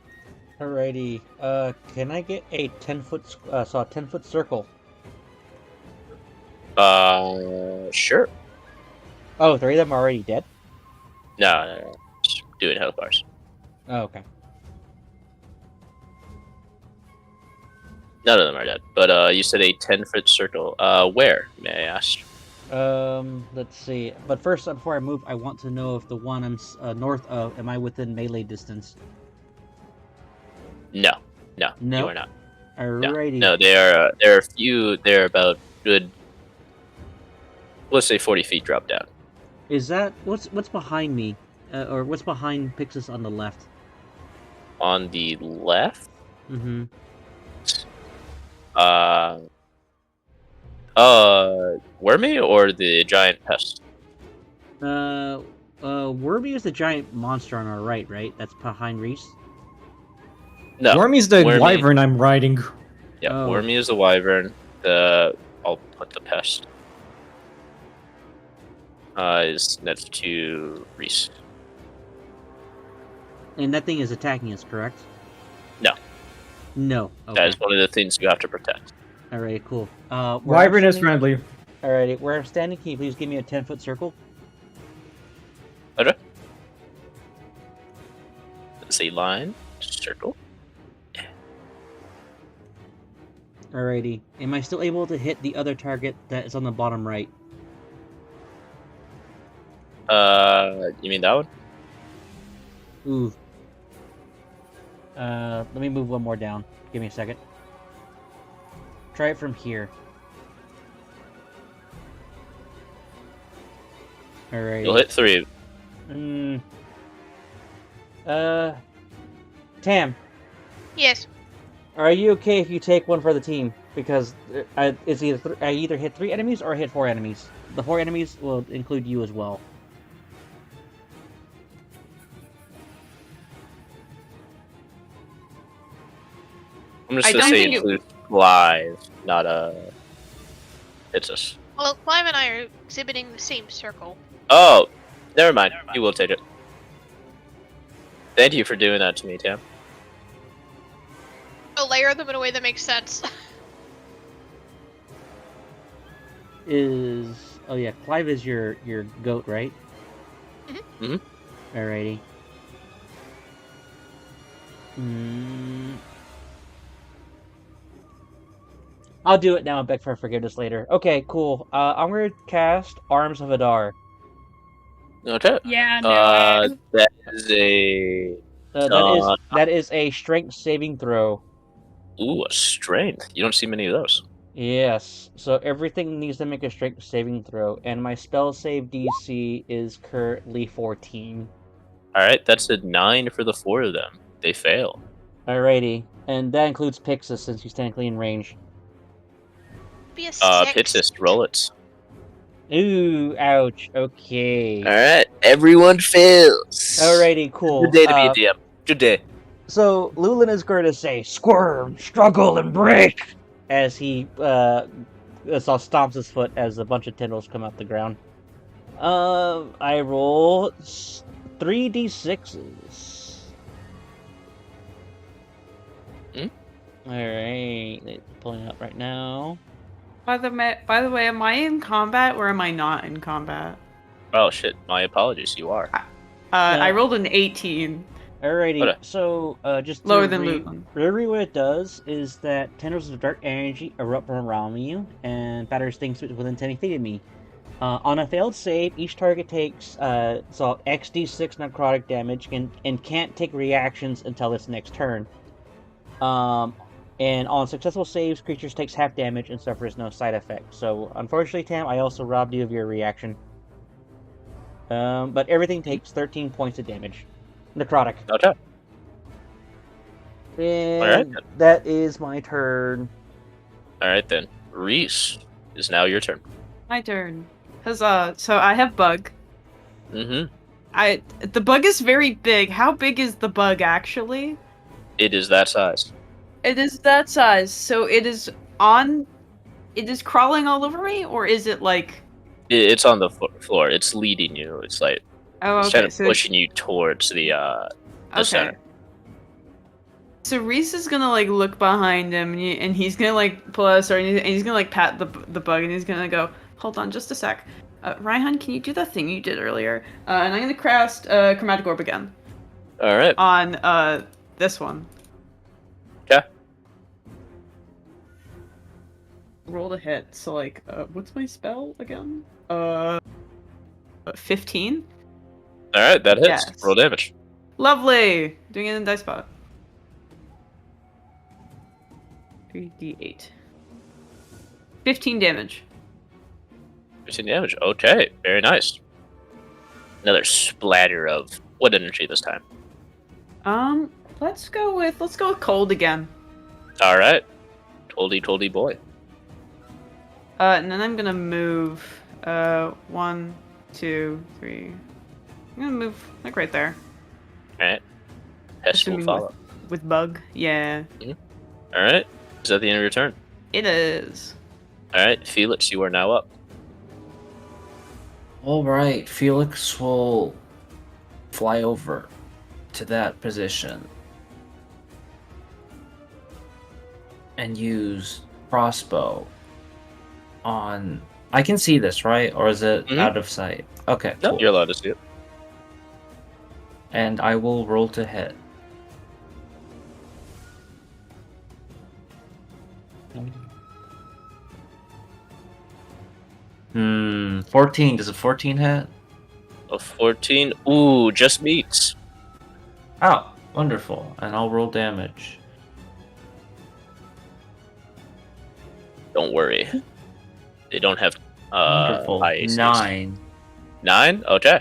Alrighty. Can I get a 10-foot, a 10-foot circle? Sure. Oh, 3 of them are already dead? No. Just doing health bars. Oh, okay. None of them are dead. But you said a 10-foot circle. Where, may I ask? Let's see. But first, before I move, I want to know if the one I'm north of, am I within melee distance? No, you No. are not. Alrighty. No, they're a few. They're about good. Let's say 40 feet drop down. Is that what's behind me, or what's behind Pixis on the left? On the left, Mm-hmm. Wormy or the giant pest? Wormy is the giant monster on our right? That's behind Reese. No. Wormy's the Wormy- wyvern I'm riding. Yeah, Oh. Wormy is the wyvern. I'll put the pest. Is next to Reese. And that thing is attacking us, correct? No. No. Okay. That is one of the things you have to protect. Alrighty, cool. Wyvern is friendly. Alrighty, where I'm standing, can you please give me a 10-foot circle? Okay. It's a line, circle. Alrighty. Am I still able to hit the other target that is on the bottom right? You mean that one? Ooh. Let me move one more down. Give me a second. Try it from here. Alrighty. You'll hit 3. Tam, Yes. are you okay if you take one for the team? Because it's I either hit 3 enemies or I hit 4 enemies. The 4 enemies will include you as well. I'm just I gonna don't say think it- include live, not hits us. Well, Clive and I are exhibiting the same circle. Oh, never mind. You will take it. Thank you for doing that to me, Tam. So layer them in a way that makes sense. Oh yeah, Clive is your goat, right? Mhm. Alrighty. I'll do it now and beg for forgiveness later. Okay, cool. I'm gonna cast Arms of Adar. Okay. Yeah, no. That is a That is a strength saving throw. a strength. You don't see many of those. Yes, so everything needs to make a strength saving throw, and my spell save DC is currently 14. All right, that's a 9 for the 4 of them. They fail. Alrighty, and that includes Pixis since he's technically in range. Be a 6. Pitsist, roll it. Ooh, ouch. Okay. All right, everyone fails. Alrighty, cool. Good day to be a DM. Good day. So Lulin is going to say, "Squirm, struggle, and break," as he stomps his foot as a bunch of tendrils come out the ground. I roll 3d6s. All right, pulling it up right now. By the way, am I in combat or am I not in combat? Oh shit! My apologies. You are. I rolled an 18. Alrighty, Okay. so just to Lower than Luton. Read what it does is that tendrils of dark energy erupt from around you and batters things within 10 feet of me. On a failed save, each target takes XD6 necrotic damage and can't take reactions until its next turn. And on successful saves, creatures takes half damage and suffers no side effect. So, unfortunately, Tam, I also robbed you of your reaction. But everything takes 13 points of damage. Necrotic. Okay. And that is my turn. All right then. Reese is now your turn. My turn. Cause so I have bug. Mm-hmm. The bug is very big. How big is the bug actually? It is that size. It is that size. So it is crawling all over me, or is it like? It's on the floor. It's leading you. It's like it's kind of pushing you towards the center. So Reese is gonna like look behind him, and he's gonna like pull out a sword, and he's gonna like pat the bug, and he's gonna go, "Hold on, just a sec. Raihan, can you do that thing you did earlier?" And I'm gonna cast Chromatic Orb again. All right. On this one. Okay. Roll to hit. So like, what's my spell again? 15. All right, that hits. Yes. Roll damage. Lovely. Doing it in dice spot. 3d8. 15 damage. 15 damage. Okay, very nice. Another splatter of what energy this time? Let's go with cold again. All right, coldy boy. And then I'm gonna move 1, 2, 3. I'm gonna move like right there. Alright. Hess will Assuming follow. with bug. Yeah, Alright. Is that the end of your turn? it is. Alright, Felix, you are now up. Alright, Felix will fly over to that position and use crossbow on... I can see this, right? Or is it Mhm. out of sight? Okay, No, cool. you're allowed to see it. And I will roll to hit. Hmm, 14. Does a 14 hit? A 14. Ooh, just meets. Oh, wonderful. And I'll roll damage. Don't worry. They don't have Wonderful. high ACs. 9. 9? Okay.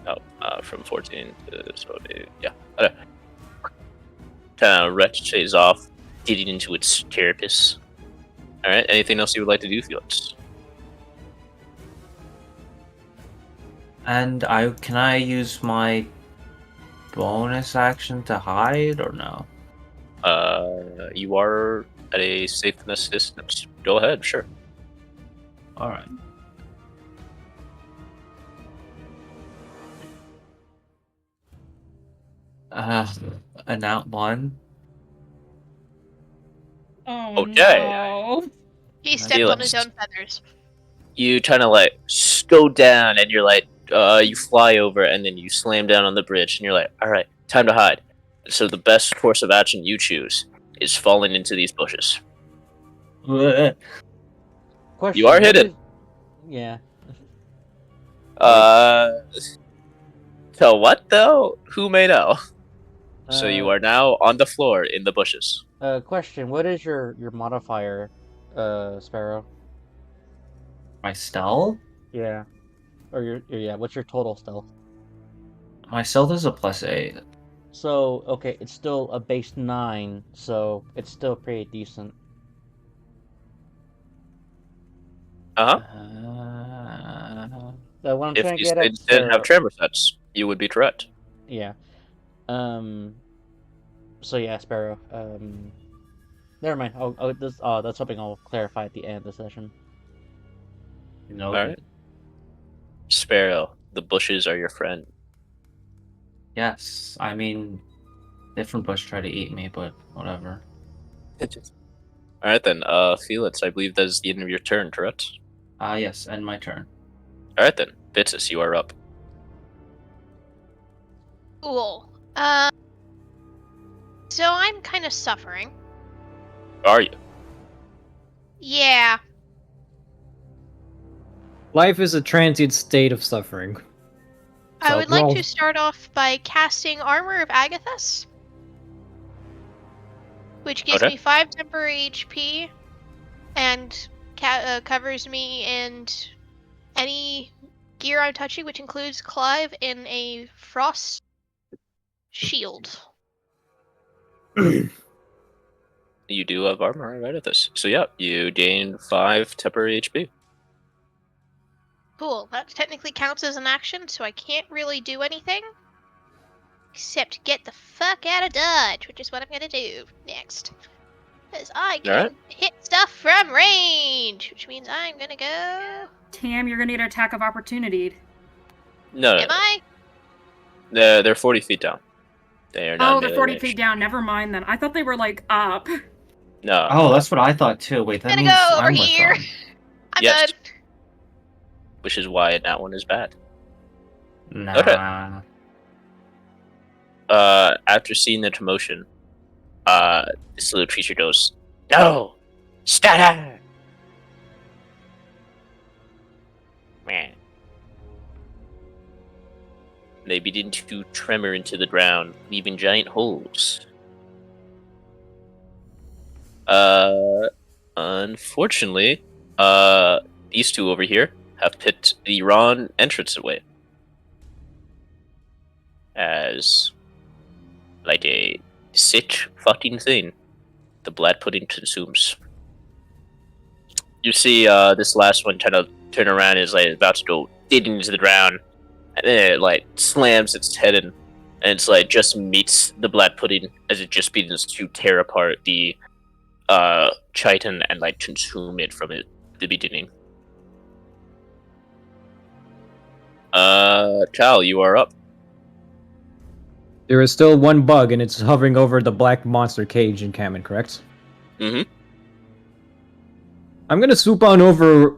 Oh, from 14 to so yeah. Okay. Kind of ricochets off, getting into its carapace. Alright, anything else you would like to do, Felix? And can I use my bonus action to hide or no? You are at a safeness distance. Go ahead, sure. Alright. A nat 1. Oh Okay. no. He stepped on his Felix. own feathers. You kind of like go down and you're like, you fly over and then you slam down on the bridge and you're like, alright, time to hide. So the best course of action you choose is falling into these bushes. Question, You are what hidden. is- Yeah. So what though? Who may know? So you Uh, are now on the floor in the bushes. Question, what is your modifier, Sparrow? My stealth? Yeah. Or yeah, what's your total stealth? My stealth is a +8. So, okay, it's still a base 9, so it's still pretty decent. Uh-huh. What I'm If trying to you get at, didn't have Sparrow. tremor sets, you would be correct. Yeah. So yeah, Sparrow. Never mind. That's something I'll clarify at the end of the session. Alright. Sparrow, the bushes are your friend. Yes, I mean, different bush try to eat me, but whatever. Alright then, Felix, I believe that is the end of your turn, correct? Yes, end my turn. Alright then, Bitsis, you are up. Cool. So I'm kind of suffering. Are you? Yeah. – Life is a transient state of suffering. I So would like roll- to start off by casting Armor of Agathis, which gives Okay. me 5 temporary HP and covers me and any gear I'm touching, which includes Clive in a frost shield. You do have armor right at this. So yeah, you gain 5 temporary HP. Cool. That technically counts as an action, so I can't really do anything except get the fuck out of Dodge, which is what I'm gonna do next. Because I can Alright. hit stuff from range, which means I'm gonna go. Tam, you're gonna get an attack of opportunity. No, Am I? they're 40 feet down. They are not Oh, they're melee 40 range. feet down. Never mind then. I thought they were like up. No. Oh, that's what I thought too. Wait, that I'm gonna means go over I'm here. with them. I'm Yes. done. Which is why that one is bad. Nah. Okay. After seeing the commotion, this little creature goes, "No! Stat!" Man. They begin to tremor into the ground, leaving giant holes. Unfortunately, these two over here have put the wrong entrance away. As, like a sick fucking thing, the blood pudding consumes. You see this last one kind of turn around and is like about to go digging into the ground, and then it like slams its head in, and it's like just meets the black pudding as it just begins to tear apart the chitin and like consume it from it the beginning. Cal, you are up. There is still one bug, and it's hovering over the black monster cage encampment, correct? Mm-hmm. I'm gonna swoop on over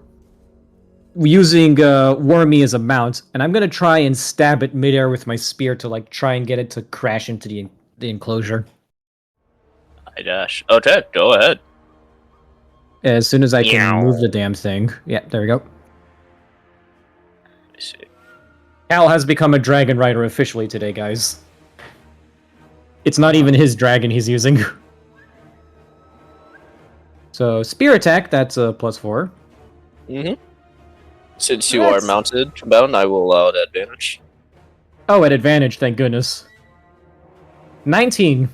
using Wormy as a mount, and I'm gonna try and stab it midair with my spear to like try and get it to crash into the enclosure. I dash. Okay, go ahead. As soon as I can Meow. move the damn thing. Yeah, there we go. Let me see. Cal has become a dragon rider officially today, guys. It's not even his dragon he's using. So, spear attack, that's a +4. Mm-hmm. Since you are mounted, bound, I will allow the advantage. Oh, at advantage, thank goodness. 19.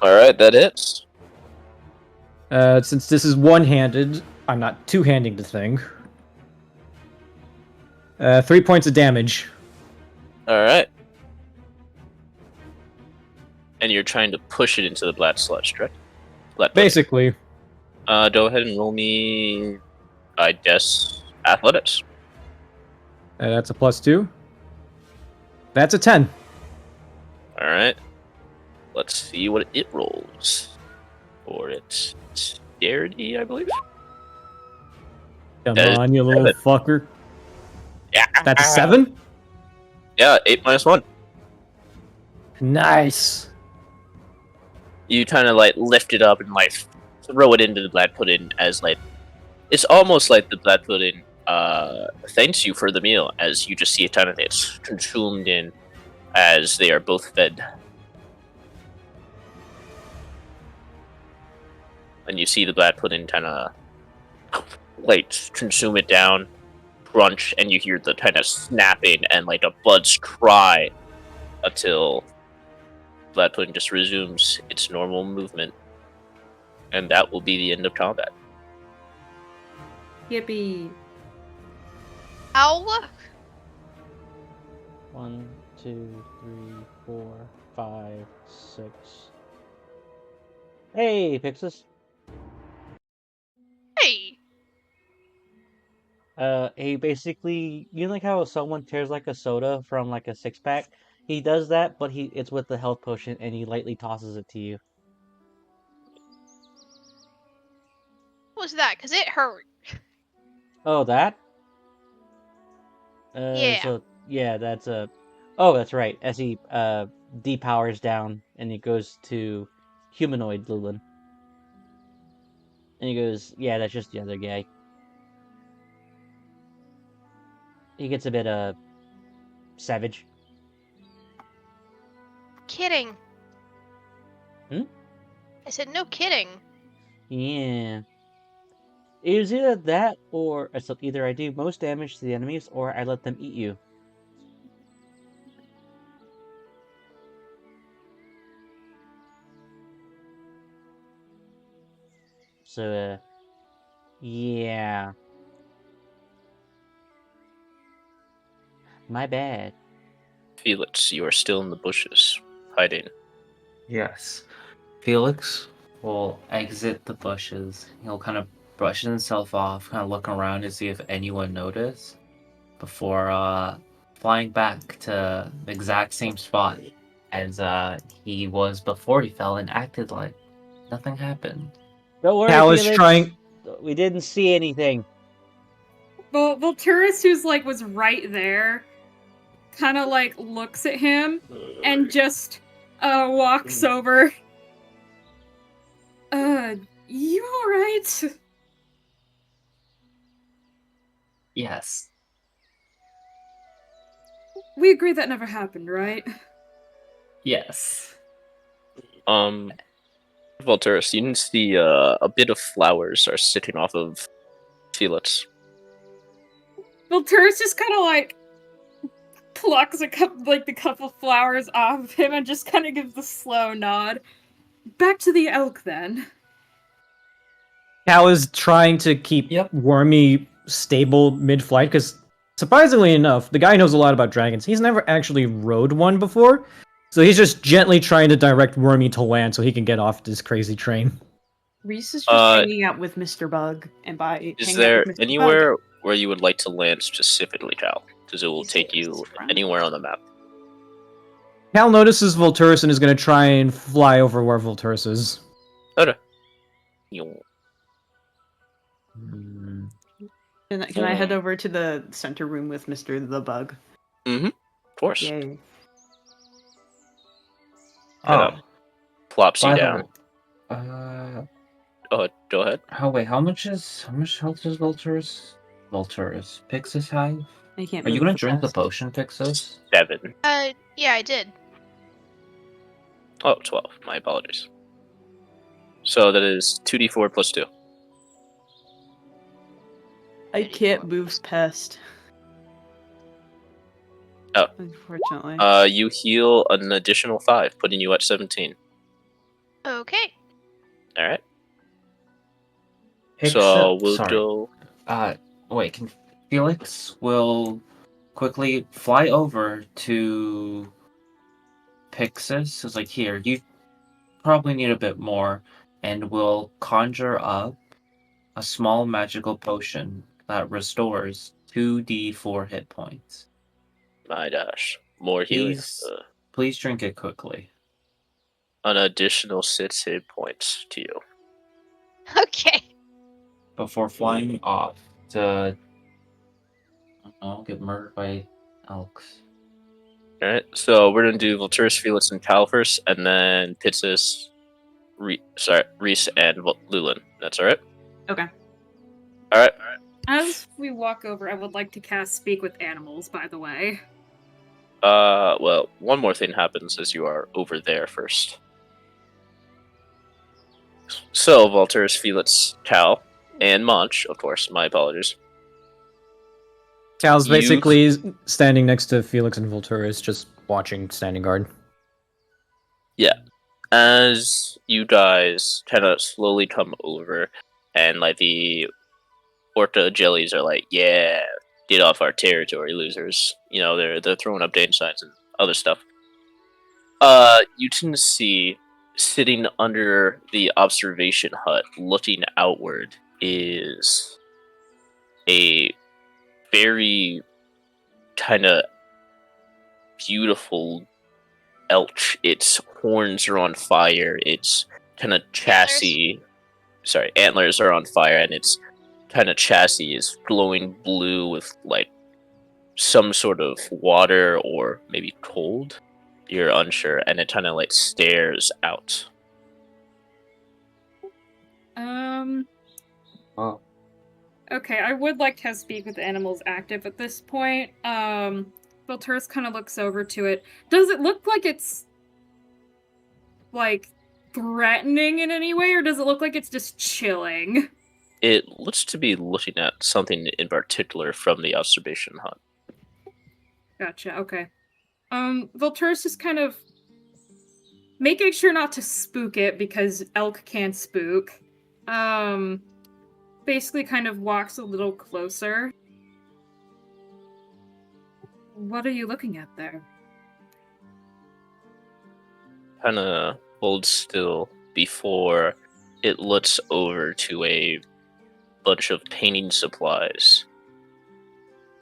Alright, that hits. Since this is one-handed, I'm not two-handing the thing. 3 points of damage. Alright. And you're trying to push it into the black sludge, correct? Black pudding. Basically. Go ahead and roll me, I guess, athletics. That's a +2. That's a 10. Alright. Let's see what it rolls. For its dexterity, I believe. Come That is on, you little 7. fucker. Yeah. That's a 7? Yeah, 8 minus 1. Nice. You kind of like lift it up and like throw it into the black pudding as like it's almost like the black pudding thanks you for the meal as you just see it kind of it's consumed in as they are both fed. And you see the black pudding kind of like consume it down, crunch, and you hear the kind of snapping and like a bud's cry until black pudding just resumes its normal movement. And that will be the end of combat. Yippee. Ow! 1, 2, 3, 4, 5, 6. Hey, Pixis. Hey! He basically, you know, like how someone tears like a soda from like a 6-pack? He does that, but it's with the health potion, and he lightly tosses it to you. What was that? Because it hurt. Oh, that? Yeah. So, yeah, that's a... Oh, that's right. As he, depowers down, and he goes to humanoid Lulin. And he goes, yeah, that's just the other guy. He gets a bit, savage. Kidding. Hmm? I said no kidding. Yeah. It was either that, or so either I do most damage to the enemies, or I let them eat you. So, yeah. My bad. Felix, you are still in the bushes, hiding. Yes. Felix will exit the bushes. He'll kind of brush himself off, kind of look around to see if anyone noticed before flying back to the exact same spot as he was before he fell and acted like nothing happened. Don't worry, Cal is Felix. trying. We didn't see anything. Volturus, who's like was right there, kind of like looks at him and just walks over. You alright? Yes. We agree that never happened, right? Yes. Volturus, you can see a bit of flowers are sitting off of Felix. Volturus just kind of like plucks the couple flowers off of him and just kind of gives the slow nod. Back to the elk then. Cal is trying to keep Wormy stable mid-flight, because surprisingly enough, the guy knows a lot about dragons. He's never actually rode one before, so he's just gently trying to direct Wormy to land so he can get off this crazy train. Reese is just hanging out with Mr. Bug, and by Is hanging out there with Mr. anywhere Bug, where you would like to land specifically, Cal? Because it will take you anywhere on the map. Cal notices Volturus and is going to try and fly over where Volturus is. Okay. can I head over to the center room with Mr. the Bug? Mm-hmm. Of course. Yay. Plops you By the down. Go ahead. How much health does Volturus Pixis have? I can't Are you move gonna for drink the fast. potion, Pixis? 7. Yeah, I did. Oh, 12. My apologies. So that is 2d4 plus 2. I can't move past. Oh. Unfortunately. You heal an additional 5, putting you at 17. Okay. Alright. Pixis, So we'll sorry. go. Wait, Felix will quickly fly over to Pixis. It's like, here, you probably need a bit more, and will conjure up a small magical potion that restores 2d4 hit points. My gosh. More healing. Please drink it quickly. An additional 6 hit points to you. Okay. Before flying off to, I don't know, get murdered by elks. Alright, so we're gonna do Volturus, Felix, and Cal first, and then Pitsis, Reese, and Lulin. That's alright? Okay. Alright. As we walk over, I would like to cast Speak with Animals, by the way. Well, one more thing happens as you are over there first. So, Volturus, Felix, Cal, and Munch, of course, my apologies. Cal's basically standing next to Felix and Volturus, just watching standing guard. Yeah. As you guys kind of slowly come over, and like the Orca jellies are like, yeah, get off our territory, losers. You know, they're throwing up danger signs and other stuff. You tend to see, sitting under the observation hut, looking outward, is a very kind of beautiful elch. Its horns are on fire. Its kind of chassis, antlers are on fire, and its kind of chassis is glowing blue with like some sort of water or maybe cold. You're unsure, and it kind of like stares out. Oh. Okay, I would like to have Speak with Animals active at this point. Volturus kind of looks over to it. Does it look like it's like threatening in any way, or does it look like it's just chilling? It looks to be looking at something in particular from the observation hut. Gotcha, okay. Volturus is kind of making sure not to spook it, because elk can spook. Basically kind of walks a little closer. What are you looking at there? Kind of holds still before it looks over to a bunch of painting supplies.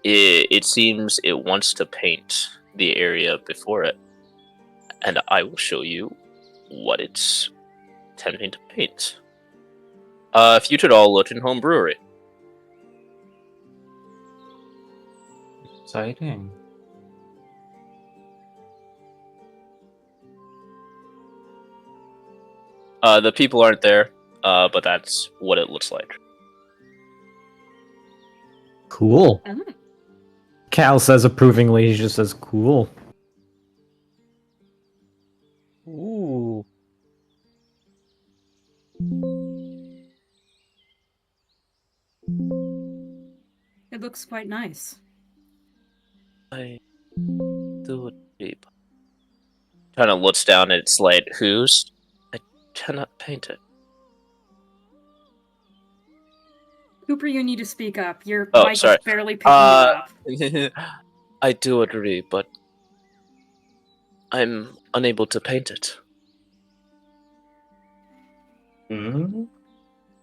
It seems it wants to paint the area before it, and I will show you what it's attempting to paint. If you could all look in home brewery. Exciting. The people aren't there, but that's what it looks like. Cool. Cal says approvingly, he just says, cool. Ooh. It looks quite nice. I do it. Kind of looks down at its light. Whose? I cannot paint it. Cooper, you need to speak up. Your Oh, mic sorry. is barely picking you up. I do agree, but I'm unable to paint it. Hmm?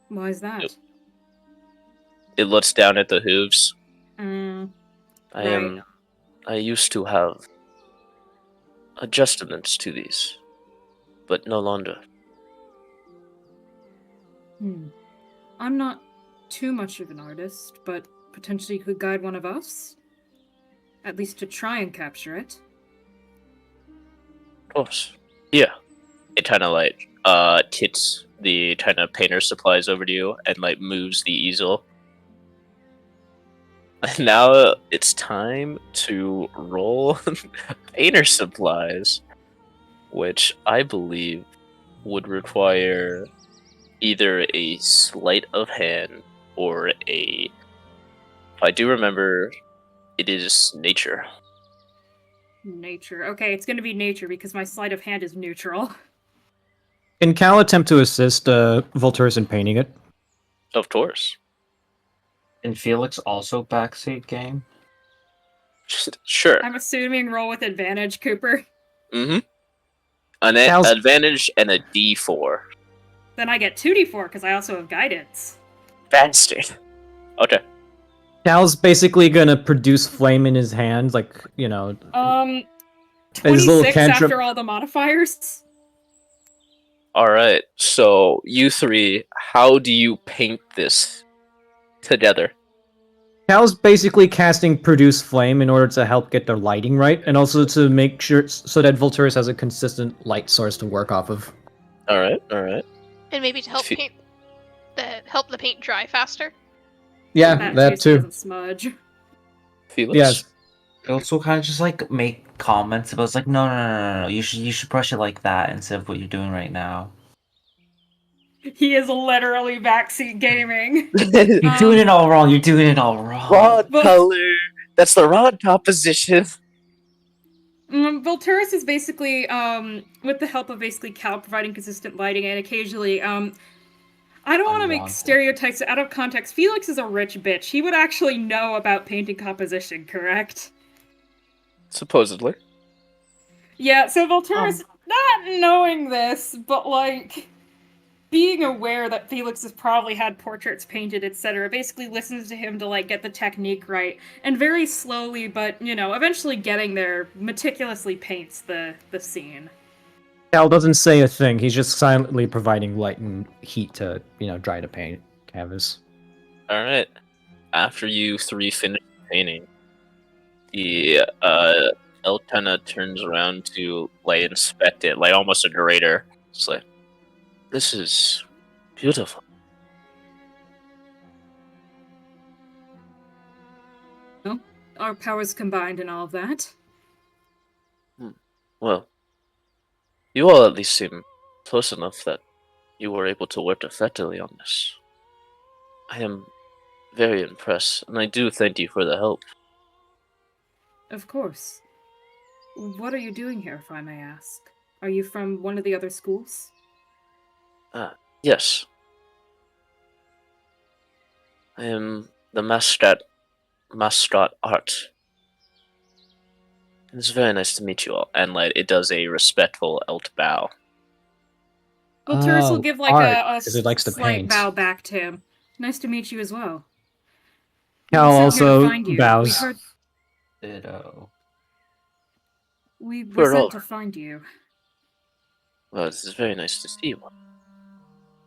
Why is that? It looks down at the hooves. Mm, I used to have adjustments to these, but no longer. I'm not too much of an artist, but potentially could guide one of us? At least to try and capture it. Of course. Yeah. It kind of like tits the kind of painter supplies over to you and like moves the easel. And now it's time to roll painter supplies, which I believe would require either a sleight of hand or a. If I do remember, it is nature. Nature. Okay, it's gonna be nature because my sleight of hand is neutral. Can Cal attempt to assist Volturus in painting it? Of course. And Felix also backseat game? Sure. I'm assuming roll with advantage, Cooper. Mm-hmm. An Cal's- advantage and a D4. Then I get 2d4 because I also have guidance. Bastard. Okay. Cal's basically gonna produce flame in his hand, like, you know. His little 26 cantrip. after all the modifiers. Alright, so you three, how do you paint this together? Cal's basically casting produce flame in order to help get their lighting right, and also to make sure so that Volturus has a consistent light source to work off of. Alright. And maybe to help help the paint dry faster. Yeah, that so it too. doesn't smudge. Felix? Yes. It also kind of just like make comments about it's like no. You should brush it like that instead of what you're doing right now. He is literally backseat gaming. You're doing it all wrong. You're doing it all wrong. Raw But- color! That's the wrong composition! Volturus is basically, with the help of basically Cal providing consistent lighting and occasionally, I don't want to make Unwanted. stereotypes out of context. Felix is a rich bitch. He would actually know about painting composition, correct? Supposedly. Yeah, so Volturus, not knowing this, but like being aware that Felix has probably had portraits painted, etc., basically listens to him to like get the technique right, and very slowly, but eventually getting there, meticulously paints the scene. Cal doesn't say a thing. He's just silently providing light and heat to, dry the paint canvas. Alright. After you three finish painting, the elk kinda turns around to like inspect it, like almost a grader. It's like, this is beautiful. Well, our powers combined and all of that. Well, you all at least seem close enough that you were able to work effectively on this. I am very impressed, and I do thank you for the help. Of course. What are you doing here, if I may ask? Are you from one of the other schools? Yes. I am the mascot art. It's very nice to meet you all. And like it does a respectful elk bow. Volturus will give like art, a 'cause he likes to slight paint. bow back to him. Nice to meet you as well. Cal We were sent here to also find you. bows. We heard Ditto. we We're were all- sent to find you. Well, this is very nice to see you.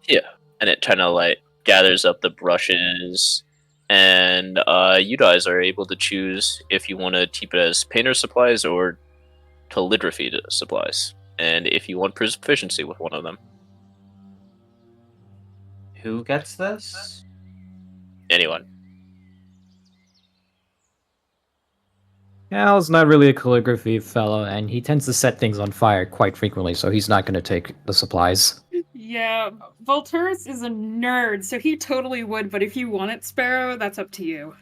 Yeah. And it kinda like gathers up the brushes, and you guys are able to choose if you want to keep it as painter supplies or calligraphy supplies, and if you want proficiency with one of them. Who gets this? Anyone. Cal's not really a calligraphy fellow, and he tends to set things on fire quite frequently, so he's not going to take the supplies. Yeah, Volturus is a nerd, so he totally would, but if you want it, Sparrow, that's up to you.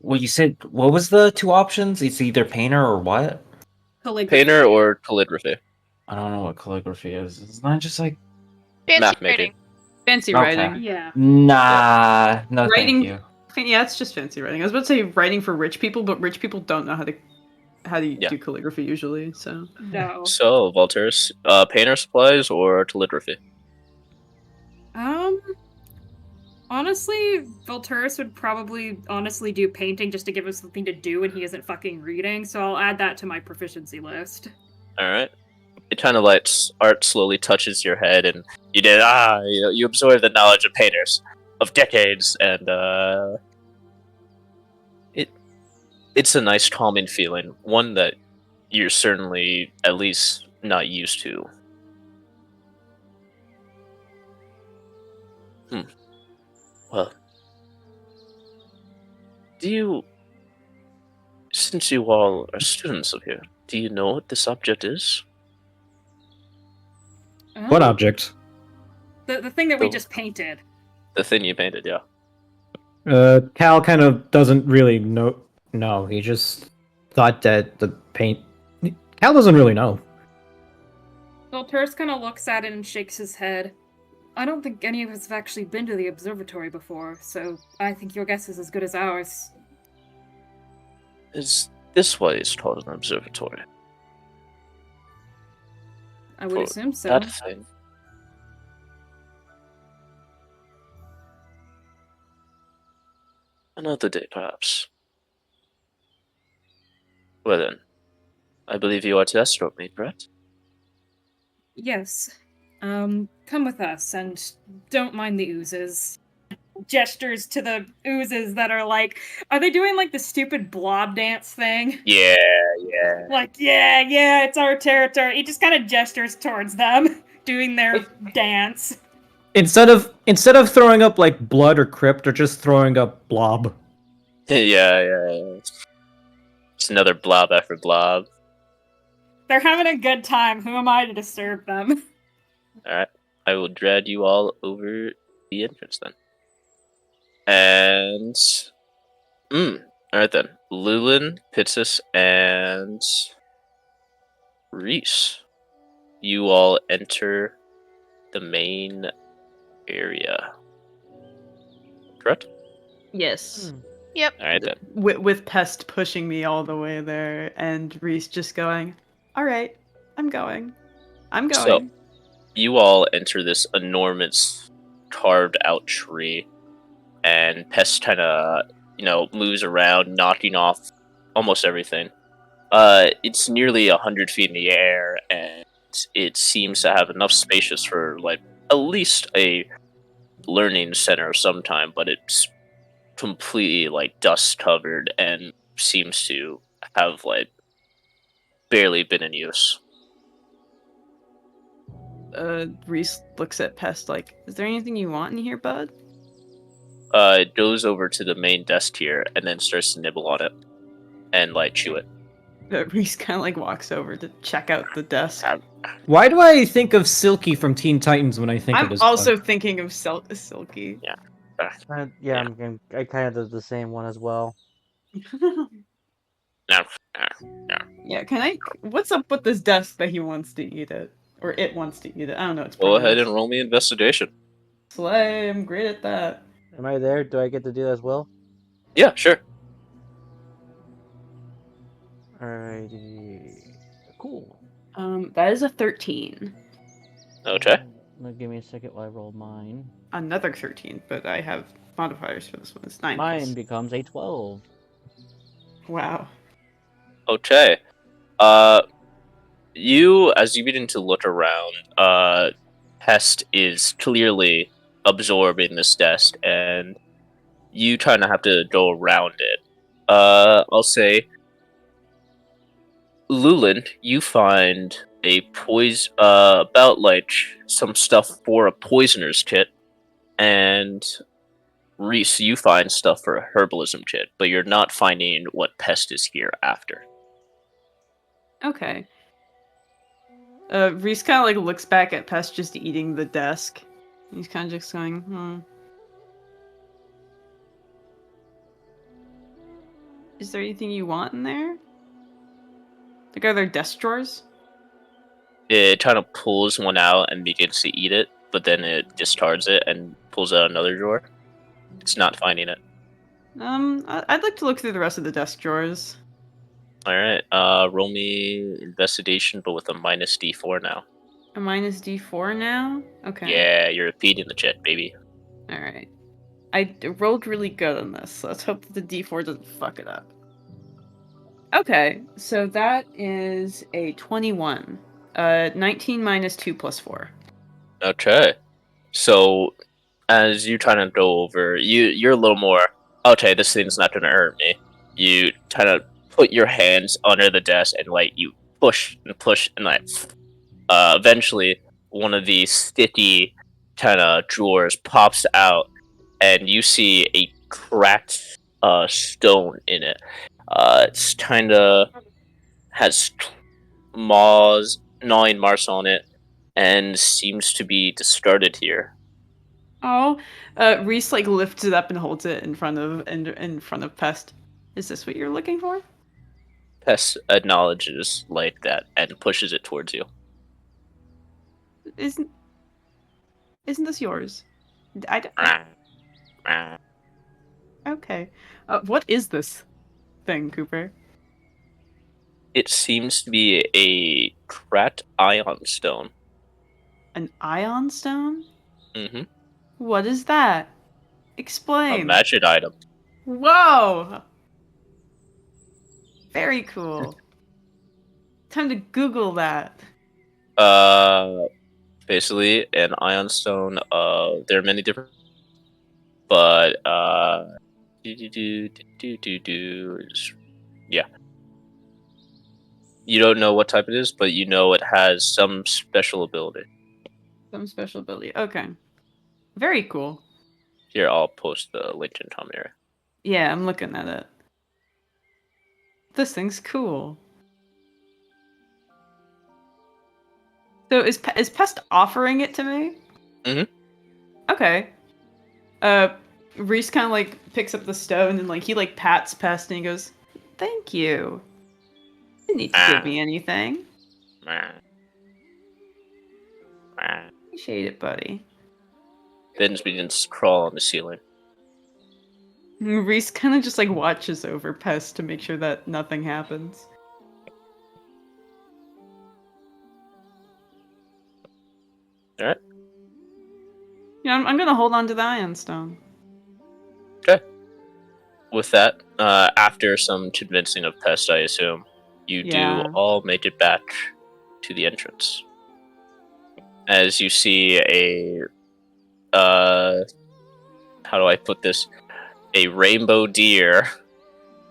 Well, you said what was the two options? It's either painter or what? Calligraphy. Painter or calligraphy. I don't know what calligraphy is. It's not just like Fancy Map making. writing. Fancy Okay. writing. Yeah. Nah, no, Writing- thank you. Yeah, it's just fancy writing. I was about to say writing for rich people, but rich people don't know how to Yeah. do calligraphy usually. So No. So, Volters, painter supplies or calligraphy? Honestly, Volturus would probably honestly do painting just to give us something to do when he isn't fucking reading, so I'll add that to my proficiency list. Alright. It kind of like art slowly touches your head, and you absorb the knowledge of painters of decades, and it's a nice calming feeling, one that you're certainly at least not used to. Well, since you all are students of here, do you know what this object is? What Oh, object? the thing that we Oh. just painted. The thing you painted, yeah. Cal kind of doesn't really know. No, he just thought that the paint. Cal doesn't really know. Volturus kind of looks at it and shakes his head. I don't think any of us have actually been to the observatory before, so I think your guess is as good as ours. Is this what is called an observatory? I would For assume so. That thing. Another day, perhaps. Well then, I believe you are to escort me, correct? Yes. Come with us, and don't mind the oozes. Gestures to the oozes that are like, are they doing like the stupid blob dance thing? Yeah. Like, yeah, it's our territory. He just kind of gestures towards them, doing their dance. Instead of throwing up like blood or crypt, they're just throwing up blob. yeah. It's another blob after blob. They're having a good time. Who am I to disturb them? Alright. I will drag you all over the entrance then. And alright then. Lulin, Pitsis, and Reese. You all enter the main area. Correct? yes, Yep. Alright then. with Pest pushing me all the way there, and Reese just going, "All right, I'm going. I'm So- going." You all enter this enormous carved out tree, and Pest kind of, moves around, knocking off almost everything. It's nearly 100 feet in the air, and it seems to have enough spacious for like at least a learning center of some time, but it's completely like dust covered and seems to have like barely been in use. Reese looks at Pest like, "Is there anything you want in here, bud?" It goes over to the main desk here and then starts to nibble on it and like chew it. Reese kind of like walks over to check out the desk. Why do I think of Silky from Teen Titans when I think of I'm his also bug? thinking of Silky. Yeah. Yeah, I kind of did the same one as well. No. Yeah, can I? What's up with this desk that he wants to eat it, or it wants to eat it? I don't know. It's Go ahead and pronounced. roll me investigation. Slay. I'm great at that. Am I there? Do I get to do that as well? Yeah, sure. Alrighty. Cool. That is a 13. Okay. Give me a second while I roll mine. Another 13, but I have modifiers for this one. It's 9. Mine becomes a 12. Wow. Okay. You, as you begin to look around, Pest is clearly absorbing this desk, and you kind of have to go around it. I'll say, Luland, you find a about like some stuff for a poisoner's kit, and Reese, you find stuff for a herbalism kit, but you're not finding what Pest is here after. Okay. Reese kind of like looks back at Pest just eating the desk. He's kind of just going, Is there anything you want in there? Like, are there desk drawers? It kind of pulls one out and begins to eat it, but then it discards it and pulls out another drawer. It's not finding it. I'd like to look through the rest of the desk drawers. All right. Roll me investigation, but with a minus D4 now. A minus D4 now? Okay. Yeah, you're repeating the check, baby. Alright. I rolled really good on this, so let's hope that the D4 doesn't fuck it up. Okay, so that is a 21. 19 minus 2 plus 4. Okay. So, as you're trying to go over, you're a little more, okay, this thing's not going to hurt me. You kind of put your hands under the desk and, like, you push, and, like, eventually one of these sticky kind of drawers pops out, and you see a cracked stone in it. It's kind of has gnawing marks on it, and seems to be discarded here. Oh, Reese like lifts it up and holds it in front of Pest. Is this what you're looking for? Pest acknowledges like that and pushes it towards you. Isn't this yours? Okay. What is this thing, Cooper? It seems to be a cracked ion stone. An ion stone? Mm-hmm. What is that? A Explain. magic item. Whoa! Very cool. Time to Google that. Basically, an ion stone. There are many different, but yeah. You don't know what type it is, but you know it has some special ability. Some special ability. Okay. Very cool. Here, I'll post the link in Tom area. Yeah, I'm looking at it. This thing's cool. So is Pest offering it to me? Mhm. Okay. Reese kind of like picks up the stone and like he like pats Pest and he goes, "Thank you. You didn't need to give me anything. Appreciate it, buddy." Then begins to crawl on the ceiling. Reese kind of just like watches over Pest to make sure that nothing happens. All right. Yeah, I'm gonna hold on to the iron stone. Okay. With that, after some convincing of Pest, I assume, you Yeah. do all make it back to the entrance. As you see a, how do I put this? A rainbow deer,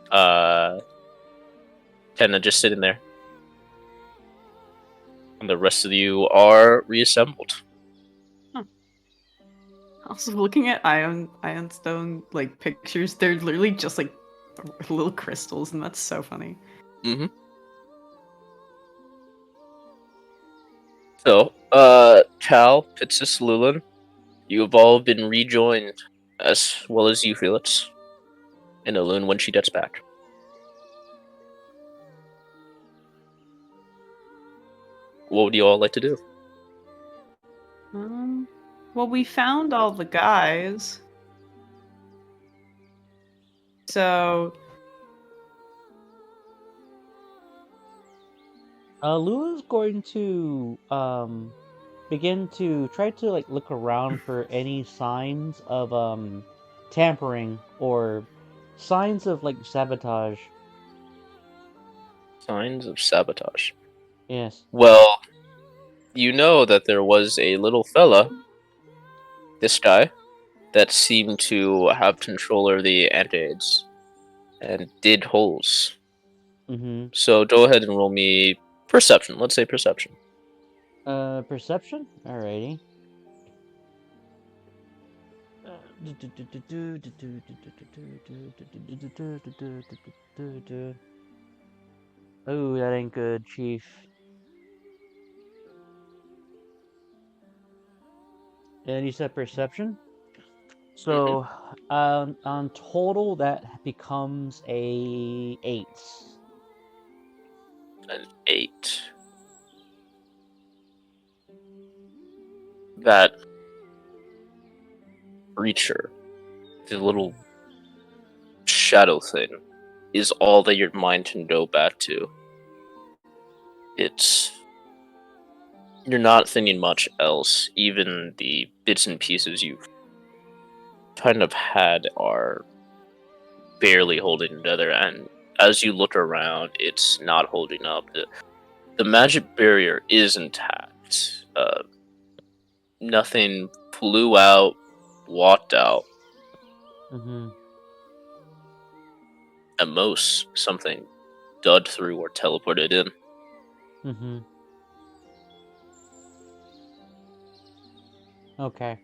kind of just sitting there. And the rest of you are reassembled. Also, looking at Ironstone like pictures, they're literally just like little crystals, and that's so funny. Mm-hmm. So, Cal, Pitsis, Lulin, you have all been rejoined, as well as you, Felix, and Lulin when she gets back. What would you all like to do? Well, we found all the guys, so Lula's going to begin to try to like look around for any signs of tampering or signs of like sabotage. Signs of sabotage. Yes. Well, you know that there was a little fella, this guy, that seemed to have control over the anti-aids and did holes. Mm-hmm. So go ahead and roll me perception. Let's say perception. Perception? Alrighty. Oh, that ain't good, Chief. And you said perception? So, on total, that becomes a 8. An 8. That creature, the little shadow thing, is all that your mind can go back to. You're not thinking much else. Even the bits and pieces you've kind of had are barely holding together, and as you look around, it's not holding up. The magic barrier is intact. Nothing flew out, walked out. Mm-hmm. At most, something dug through or teleported in. Mm-hmm. Okay.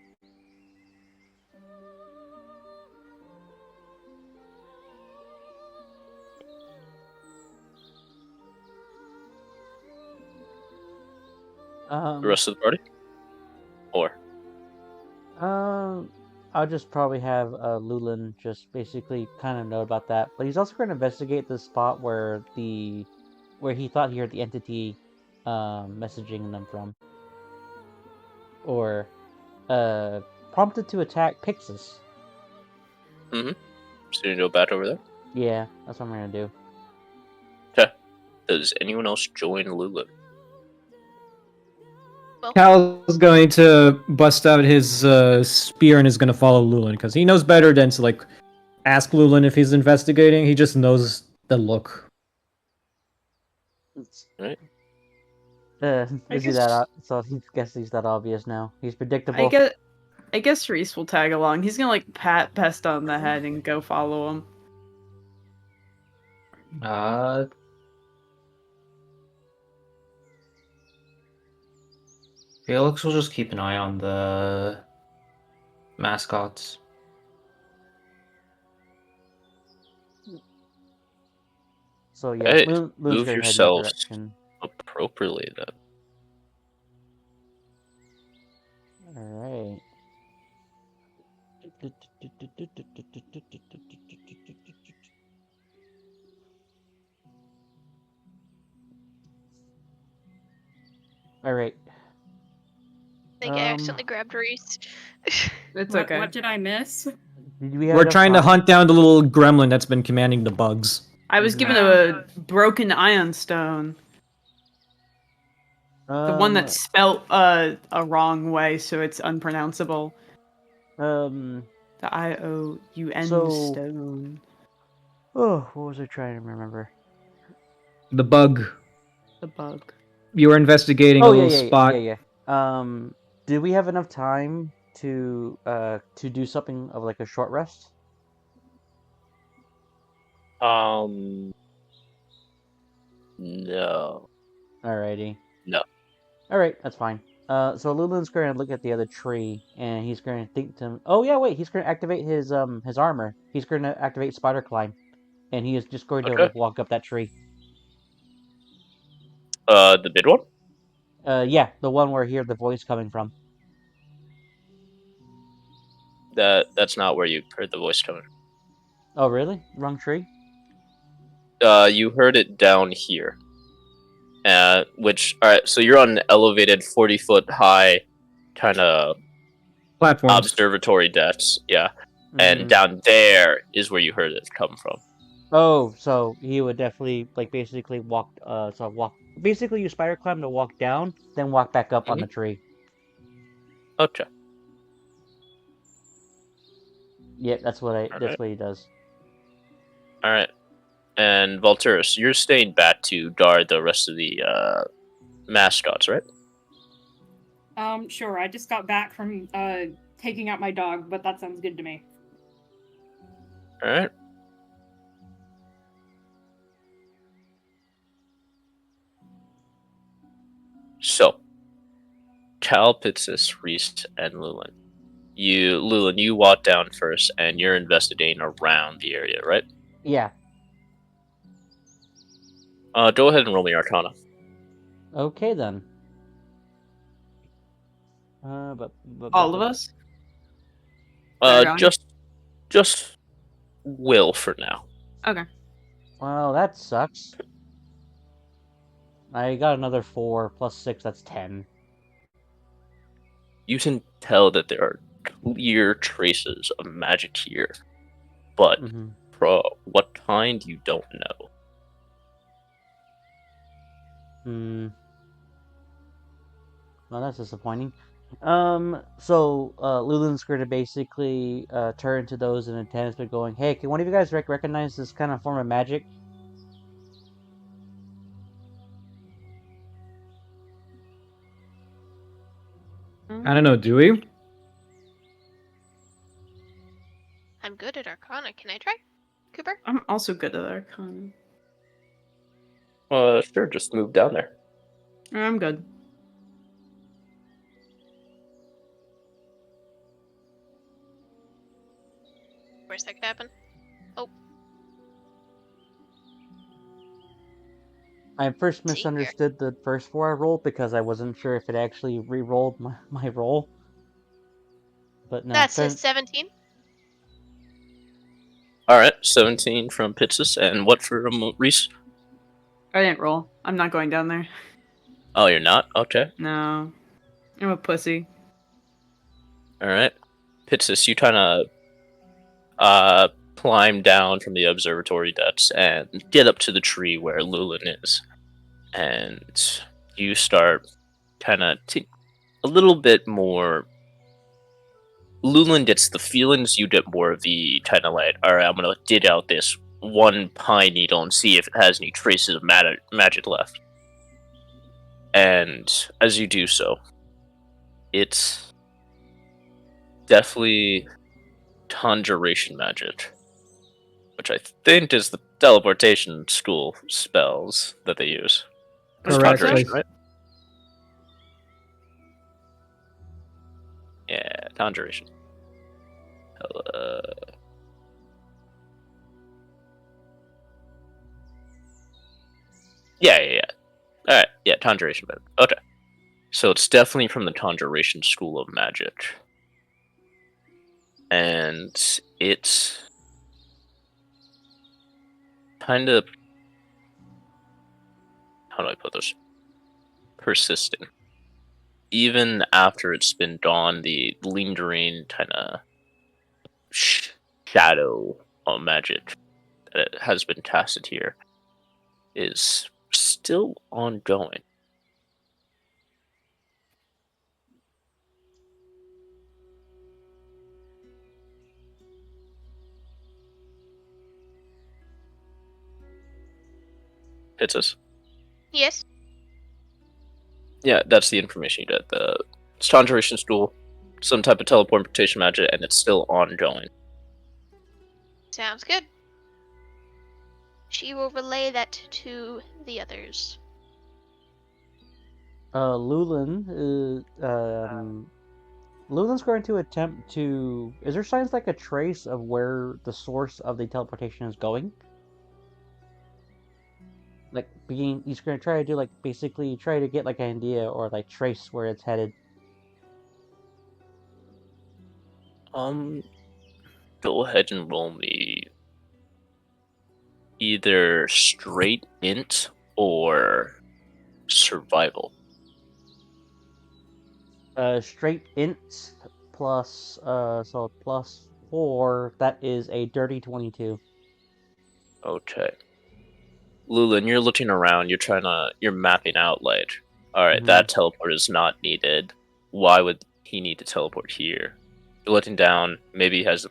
The rest of the party? Or? I'll just probably have Lulin just basically kind of know about that, but he's also going to investigate the spot where he thought he heard the entity messaging them from, or prompted to attack Pixis. Mm-hmm. So you go back over there? Yeah, that's what I'm going to do. Okay. Does anyone else join Lulu? Cal's going to bust out his spear and is going to follow Lulin because he knows better than to like ask Lulin if he's investigating. He just knows the look. Right. Is he that? So he guess he's that obvious now. He's predictable. I guess Reese will tag along. He's gonna like pat Pest on the head and go follow him. Felix will just keep an eye on the mascots. So yeah, Hey, Lulin's move gonna head in that yourselves direction. appropriately then. All right. All right. I think I accidentally grabbed Reese. It's What, okay. what did I miss? Did we have We're enough trying to time? hunt down the little gremlin that's been commanding the bugs. I was given Oh. a broken ion stone. The one that's spelt a wrong way, so it's unpronounceable. The IOUN So- stone. Oh, what was I trying to remember? The bug. The bug. You were investigating a little spot. Yeah. Do we have enough time to do something of like a short rest? No. Alrighty. No. Alright, that's fine. So Lulin's gonna look at the other tree, and he's gonna think to him, oh yeah, wait, he's gonna activate his armor. He's gonna activate Spider Climb, and he is just going to Okay. like walk up that tree. The big one? Yeah, the one where I hear the voice coming from. That's not where you heard the voice coming. Oh really? Wrong tree? You heard it down here. Alright, so you're on an elevated 40-foot high kind of Platforms. observatory decks, yeah. And Mhm. down there is where you heard it come from. Oh, so he would definitely like basically basically use Spider Climb to walk down, then walk back up on the tree. Okay. Yep, that's what Alright. he does. Alright. And Volturus, you're staying back to guard the rest of the mascots, right? Sure. I just got back from taking out my dog, but that sounds good to me. Alright. So, Cal, Pitsis, Reese, and Lulin. Lulin, you walk down first, and you're investigating around the area, right? Yeah. Go ahead and roll me Arcana. Okay then. All of us? Fair Just Will for now. Okay. Well, that sucks. I got another 4 plus 6. That's 10. You can tell that there are clear traces of magic here, but Mm-hmm. what kind you don't know. Hmm. Well, that's disappointing. So Lulin's going to basically turn to those in attendance, but going, "Hey, can one of you guys recognize this kind of form of magic?" I don't know, do we? I'm good at Arcana. Can I try? Cooper? I'm also good at Arcana. Sure, just move down there. I'm good. Where's that could happen? Oh, I first see here. misunderstood the first 4 I rolled because I wasn't sure if it actually re-rolled my roll. But no, That's a 17. Alright, 17 from Pitsus, and what for Reese? I didn't roll. I'm not going down there. Oh, you're not? Okay. No. I'm a pussy. Alright. Pitsus, you kind of climb down from the observatory decks and get up to the tree where Lulin is. And you start kind of a little bit more. Lulin gets the feelings, you get more of the kind of like, alright, I'm gonna dig out this one pine needle and see if it has any traces of magic left. And as you do so, it's definitely conjuration magic, which I think is the teleportation school spells that they use. It's Correct. conjuration, right? Yeah, conjuration. Yeah. Alright, yeah, conjuration magic. Okay. So it's definitely from the conjuration school of magic. And it's kind of, how do I put this? Persistent. Even after it's been gone, the lingering kind of shadow of magic that has been casted here is still ongoing. Hits us. Yes. Yeah, that's the information you get. The conjuration school, some type of teleportation magic, and it's still ongoing. Sounds good. She will relay that to the others. Lulin, Lulin's going to attempt to. Is there signs like a trace of where the source of the teleportation is going? Like he's going to try to do like basically try to get like an idea or like trace where it's headed. Go ahead and roll me either straight int or survival. Straight int plus so +4. That is a dirty 22. Okay. Lulin, you're looking around, you're mapping out like, alright, that teleport is not needed. Why would he need to teleport here? You're looking down, maybe he has a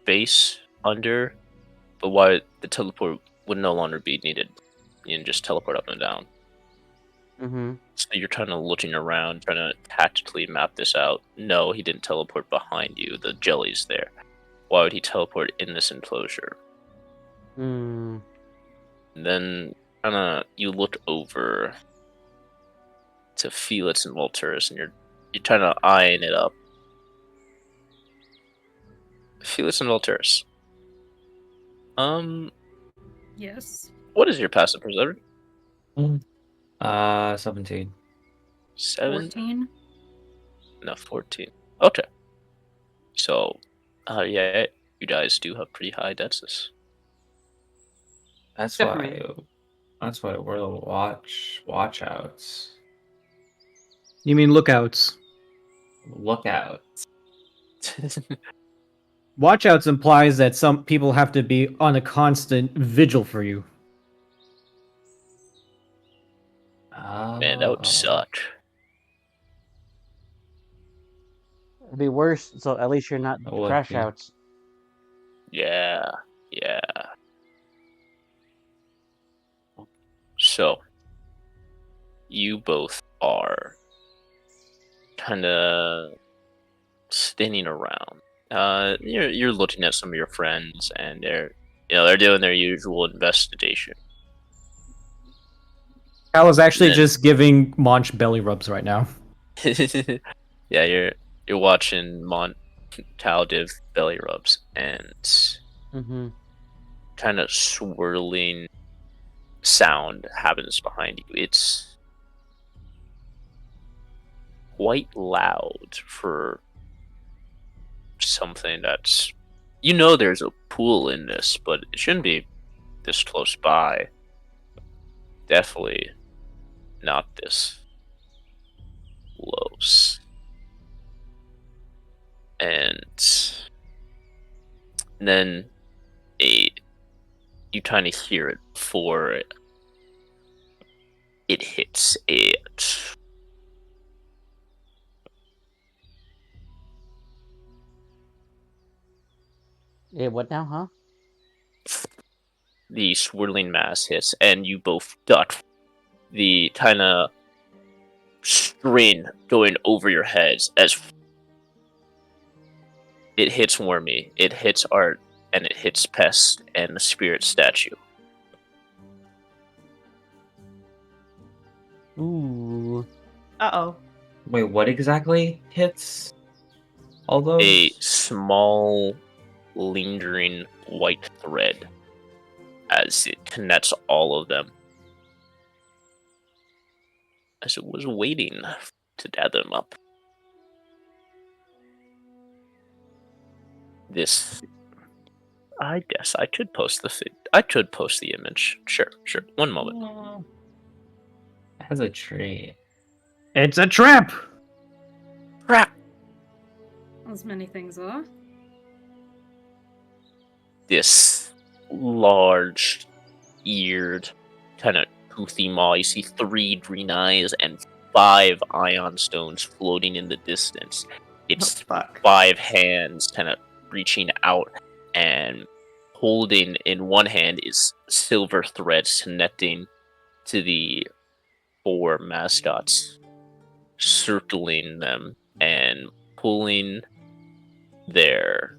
base under, but why the teleport would no longer be needed. You can just teleport up and down. So you're kind of looking around, trying to tactically map this out. No, he didn't teleport behind you. The jelly's there. Why would he teleport in this enclosure? And then you look over to Felix and Volturus, and you're kind of eyeing it up. Felix and Volturus. Yes. What is your passive perception? 17. 7? 14. No, 14. Okay. So, yeah, you guys do have pretty high dexes. That's Definitely. why we're the watchouts. You mean lookouts? Lookouts. Watchouts implies that some people have to be on a constant vigil for you. Man, that would suck. It'd be worse, so at least you're not It would crash be. outs. Yeah, yeah. So, you both are kind of standing around. You're looking at some of your friends, and they're doing their usual investigation. Cal is actually Then- just giving Monch belly rubs right now. Yeah, you're watching Taldiv belly rubs, and Mm-hmm. kind of swirling sound happens behind you. It's quite loud for something that's there's a pool in this, but it shouldn't be this close by. Definitely not this close. And then you kind of hear it before it hits it. Yeah, what now, huh? The swirling mass hits, and you both duck. The kind of string going over your heads as it hits Wormy, it hits Art, and it hits Pest and the spirit statue. Ooh. Uh-oh. Wait, what exactly hits all A those? small, lingering white thread as it connects all of them. As it was waiting to gather them up. This, I guess I could post the image. Sure. 1 moment. As a tree. It's a trap! Crap! As many things are. This large, eared, kind of toothy maw. You see 3 green eyes and 5 ion stones floating in the distance. It's fuck. 5 hands kind of reaching out, and holding in one hand is silver threads connecting to the 4 mascots, circling them and pulling their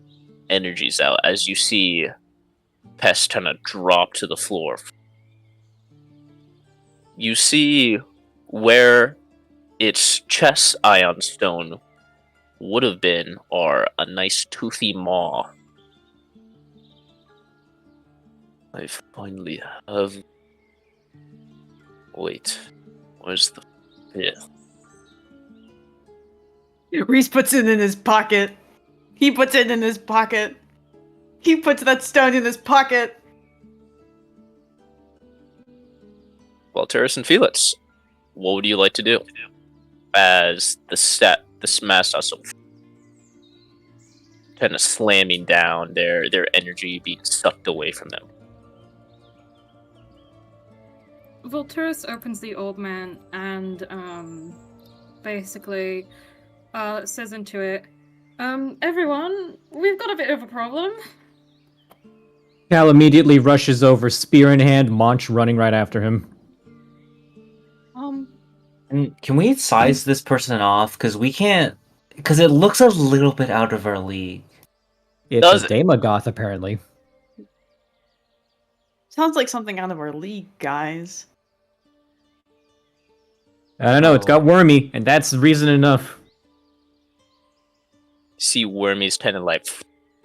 energies out as you see Pest kind of drop to the floor. You see where its chest ion stone would have been are a nice toothy maw. I finally have. Wait, where's the 5th? Reese puts it in his pocket. He puts it in his pocket. He puts that stone in his pocket. Well, Terrace and Felix, what would you like to do? As the smash also kind of slamming down, their energy being sucked away from them. Volturus opens the old man and basically says into it, everyone, we've got a bit of a problem. Cal immediately rushes over, spear in hand, Monch running right after him. And can we size this person off? Because we can't. Because it looks a little bit out of our league. It's Does a it? Daemogoth, apparently. Sounds like something out of our league, guys. I don't know, it's Oh. got Wormy, and that's reason enough. See Wormy's kind of like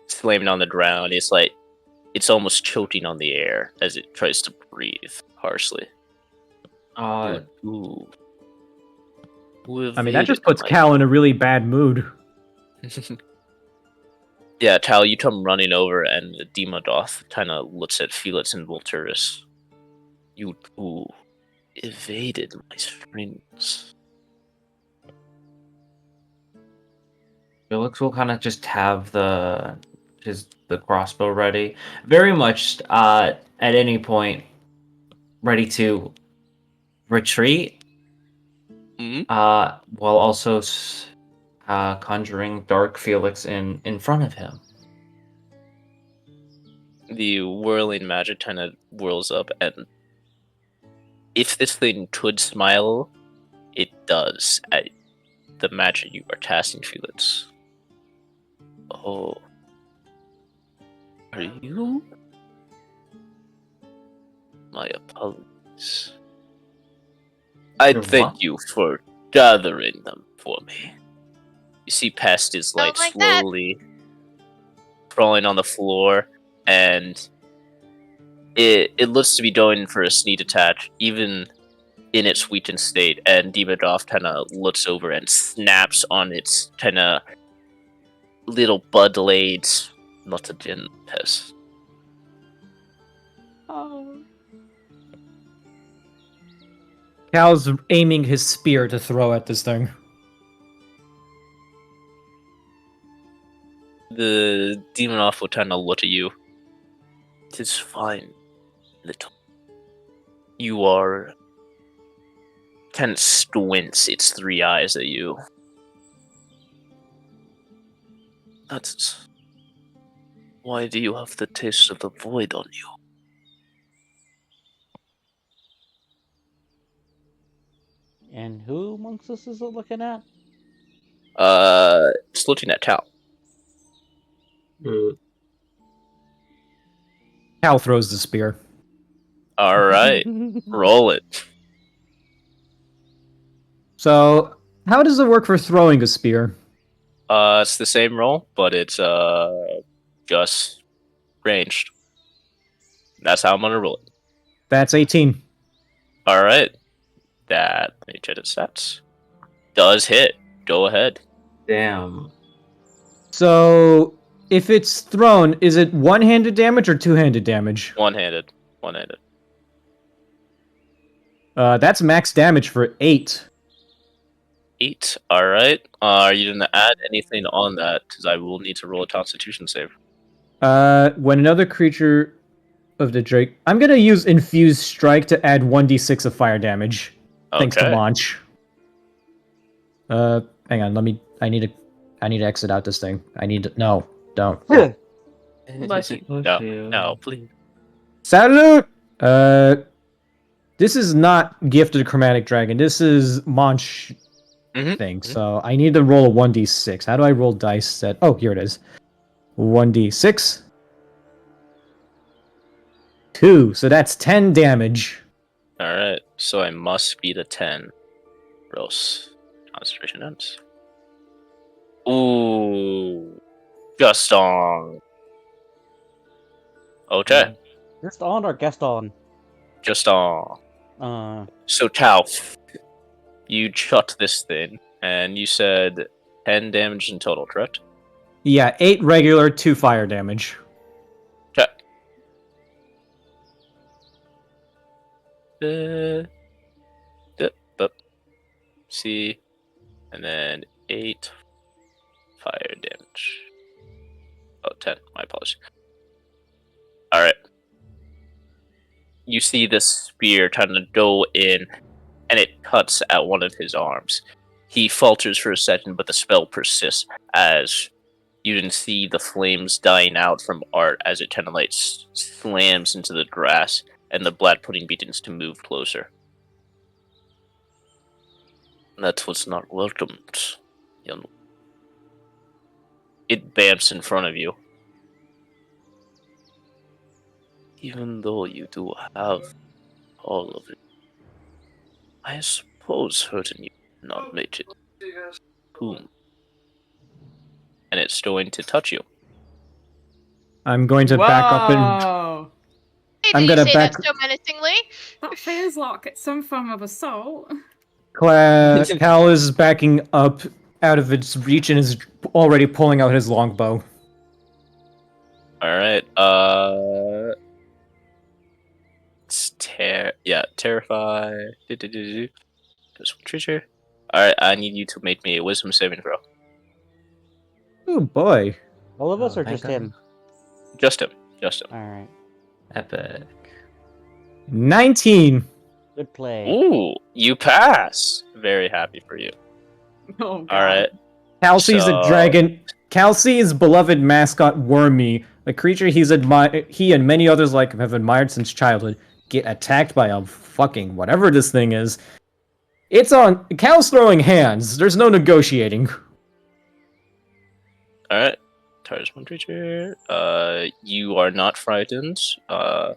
slamming on the ground. It's almost choking on the air as it tries to breathe harshly. Ooh. I mean, that just puts Cal in a really bad mood. Yeah, Tal, you come running over, and the Demodoth kind of looks at Felix and Volturus. You two evaded my strings. Felix will kind of just have the crossbow ready, very much at any point ready to retreat, Mhm. while also conjuring Dark Felix in front of him. The whirling magic kind of whirls up, and if this thing could smile, it does at the magic you are casting, Felix. Oh, are you? My apologies. I Your thank what? you for gathering them for me. You see past his Don't light like that. slowly crawling on the floor, and it looks to be going for a sneak attack, even in its weakened state, and Demodov kind of looks over and snaps on its kind of little bud blades. Not a gin pest. Oh. Cal's aiming his spear to throw at this thing. The Demonov will kind of look at you. It is fine, little. You are kind of squints its three eyes at you. That's why do you have the taste of the void on you? And who amongst us is it looking at? It's looking at Cal. Cal throws the spear. All right, roll it. So, how does it work for throwing a spear? It's the same roll, but it's just ranged. That's how I'm gonna roll it. That's 18. All right, that let me check its stats. Does hit. Go ahead. Damn. So, if it's thrown, is it one-handed damage or two-handed damage? One-handed. One-handed. That's max damage for 8. 8. All right. Are you gonna add anything on that? Because I will need to roll a Constitution save. When another creature of the Drake... I'm gonna use Infused Strike to add 1d6 of fire damage. Thanks to Okay. launch. Hang on, I need to exit out this thing. No, don't. Bless you. No, please. Salute! This is not Gifted Chromatic Dragon. This is Monch thing. So I need to roll a 1d6. How do I roll dice that... Oh, here it is. 1d6. 2. So that's 10 damage. All right. So I must beat a 10. Or else concentration ends. Ooh. Gaston. Okay. Just on or Gaston? Gaston. So Tau, you shot this thing, and you said 10 damage in total, correct? Yeah, 8 regular, 2 fire damage. Okay. See, and then 8 fire damage. Oh, 10. My apologies. Alright. You see this spear trying to go in, and it cuts at one of his arms. He falters for a second, but the spell persists as you can see the flames dying out from Art as it kind of like slams into the grass, and the blood pudding begins to move closer. That was not welcomed, young. It bamps in front of you. Even though you do have all of it, I suppose hurting you would not make it. Whom? And it's going to touch you. I'm going to back up and... Whoa. Hey, I'm did you gonna say back- that so menacingly? That feels like it's some form of assault. Cal is backing up out of its reach and is already pulling out his longbow. Alright, it's terrify. Just one creature. Alright, I need you to make me a wisdom saving throw. Oh boy. All of us Oh, or thank just God. him? Just him. Just him. All right. Epic. 19. Good play. Ooh, you pass. Very happy for you. Oh god. All right. Cal sees a So- dragon. Cal sees beloved mascot Wormy, a creature he and many others like him have admired since childhood, get attacked by a fucking whatever this thing is. It's on. Cal's throwing hands. There's no negotiating. All right. Target's one creature. You are not frightened. On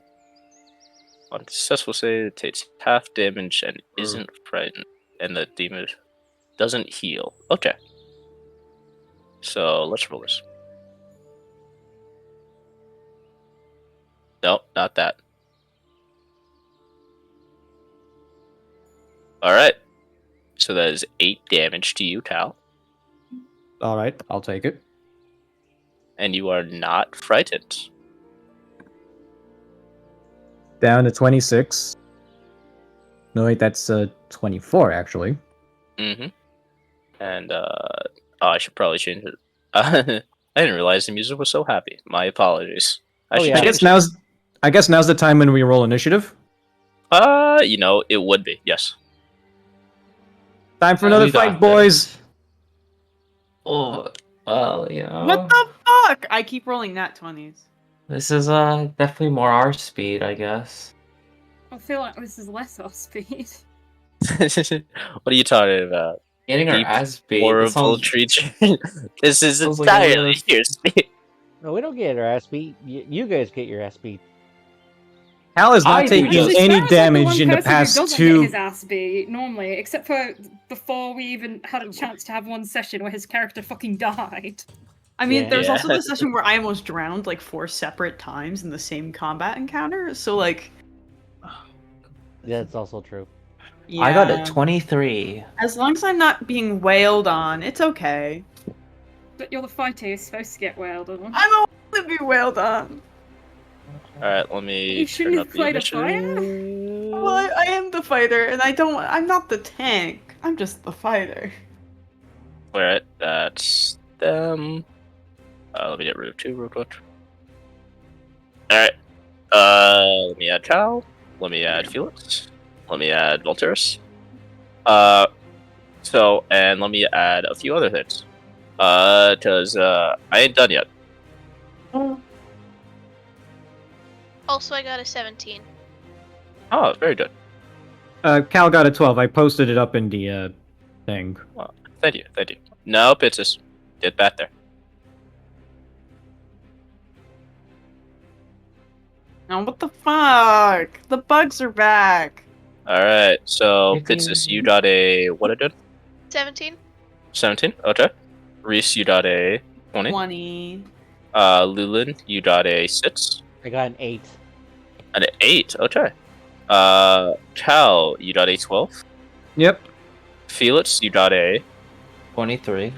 successful save, it takes half damage and isn't frightened, and the demon doesn't heal. Okay. So let's roll this. No, not that. Alright. So that is 8 damage to you, Cal. Alright, I'll take it. And you are not frightened. Down to 26. No, wait, that's 24, actually. Mm-hmm. And, I should probably change it. I didn't realize the music was so happy. My apologies. I Oh, should yeah. change I guess now's the time when we roll initiative. it would be, yes. Time for another We got fight, boys. this. Oh, well, What the fuck? I keep rolling nat 20s. This is definitely more our speed, I guess. I feel like this is less our speed. What are you talking about? Getting our Deep, ass beat. That Horrible sounds, creature. This is sounds like a entirely little- your speed. No, we don't get our ass beat. You guys get your ass beat. Cal is I not do taking just- any Sarah's like damage the in one the person who past doesn't get 2. his ass beat normally, except for before we even had a chance to have one session where his character fucking died. I mean, Yeah. there's also Yeah. the session where I almost drowned like 4 separate times in the same combat encounter. So like, That's also true. yeah. I got a 23. As long as I'm not being wailed on, it's okay. But you're the fighter, you're supposed to get wailed on. I don't want to be wailed on. Alright, let me You shouldn't turn have up the played a fighter? initiative. Well, I am the fighter, and I'm not the tank. I'm just the fighter. Alright, that's them. Let me get rid of 2 real quick. Alright. Let me add Cal. Let me add Felix. Let me add Volturus. And let me add a few other things. Cause, I ain't done yet. Also, I got a 17. Oh, very good. Cal got a 12. I posted it up in the thing. Thank you, thank you. Nope, it's just get back there. Oh, what the fuck? The bugs are back. Alright, so You can- Pitsis, you got a what again? 17? 17? Okay. Reese, you got a 20. 20. Lulin, you got a 6. I got an 8. And an 8, okay. Cal, you got a 12. Yep. Felix, you got a 23.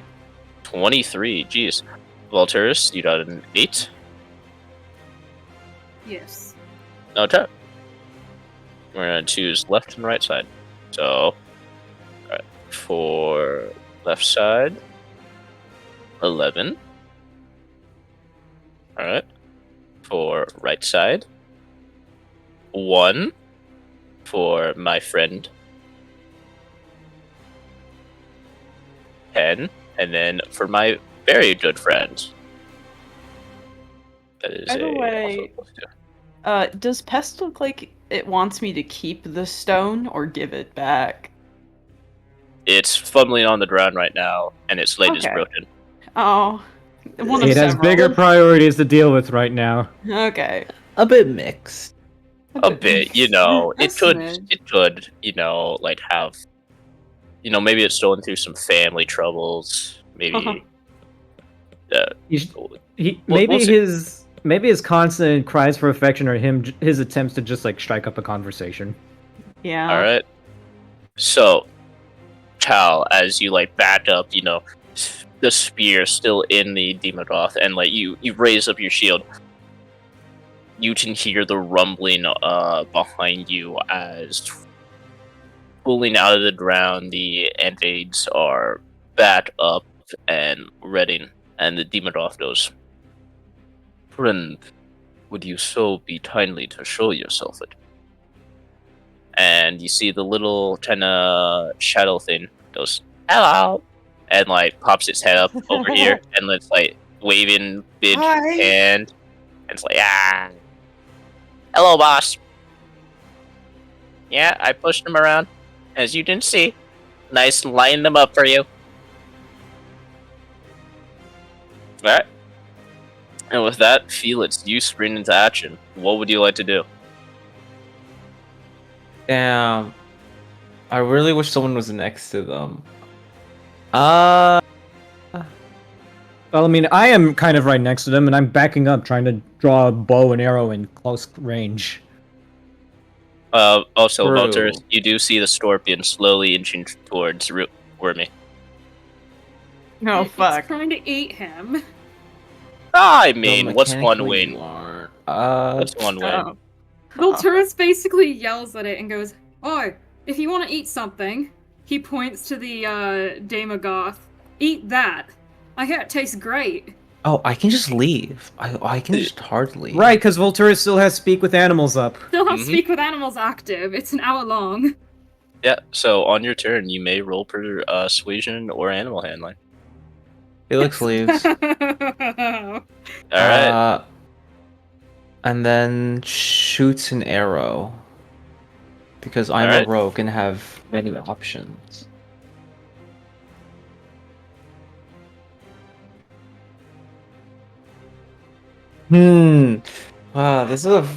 23, jeez. Volturus, you got an 8. Yes. Okay. We're gonna choose left and right side. So, alright. For left side, 11. Alright. For right side, 1. For my friend, 10. And then for my very good friend, that is By the a way- also +2. Does Pest look like it wants me to keep the stone or give it back? It's fumbling on the ground right now, and its leg is Okay. broken. Oh, one of It has several. bigger priorities to deal with right now. Okay. A bit mixed. A bit, you know. A It could, smidge. you know, like have, you know, maybe it's going through some family troubles. Maybe. Maybe we'll see. maybe his constant cries for affection or his attempts to just like strike up a conversation. Yeah. All right. So, Cal, as you like back up, you know, the spear still in the Demogoth, and like you raise up your shield. You can hear the rumbling behind you as pulling out of the ground. The invades are back up and ready And the Demodoff goes, "Friend, would you so be kindly to show yourself it?" And you see the little kind of shadow thing goes, "Hello," and like pops its head up over here, and it's like waving big Hi. hand, and it's like, "Ah, hello, boss." Yeah, I pushed him around, as you can see. Nice, line them up for you. Alright. And with that, Felix, you spring into action. What would you like to do? Damn. I really wish someone was next to them. Uh, Well, I mean, I am kind of right next to them, and I'm backing up, trying to draw a bow and arrow in close range. Also, True. Walter, you do see the scorpion slowly inching towards Wormy. Oh It's fuck. trying to eat him. I no, mean, what's one mechanically win? you aren't. What's one win? Oh. Volturus basically yells at it and goes, "Oh, if you want to eat something," he points to the Damogoth. "Eat that. I hear it tastes great." Oh, I can just leave. I can just hard leave. Right, because Volturus still has Speak with Animals up. Still have Mhm. Speak with Animals active. It's an hour long. Yeah, so on your turn, you may roll persuasion or animal handling. Felix leaves. Alright. And then shoots an arrow. Because I'm Alright. a rogue and have many options. Wow, this is a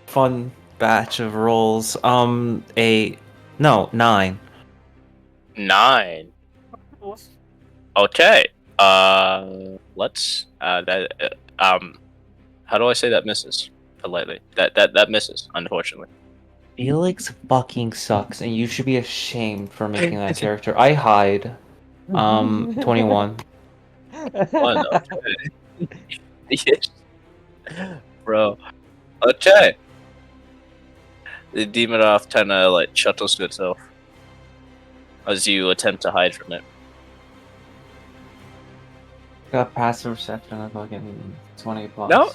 fun batch of rolls. 9. 9. Okay. Let's how do I say that misses politely? That misses, unfortunately. Felix fucking sucks, and you should be ashamed for making that character. I hide. 21. One, okay. Yes. Bro. Okay. The Demonoff kinda like chuckles to itself as you attempt to hide from it. Got passive perception of fucking 20 plus. No.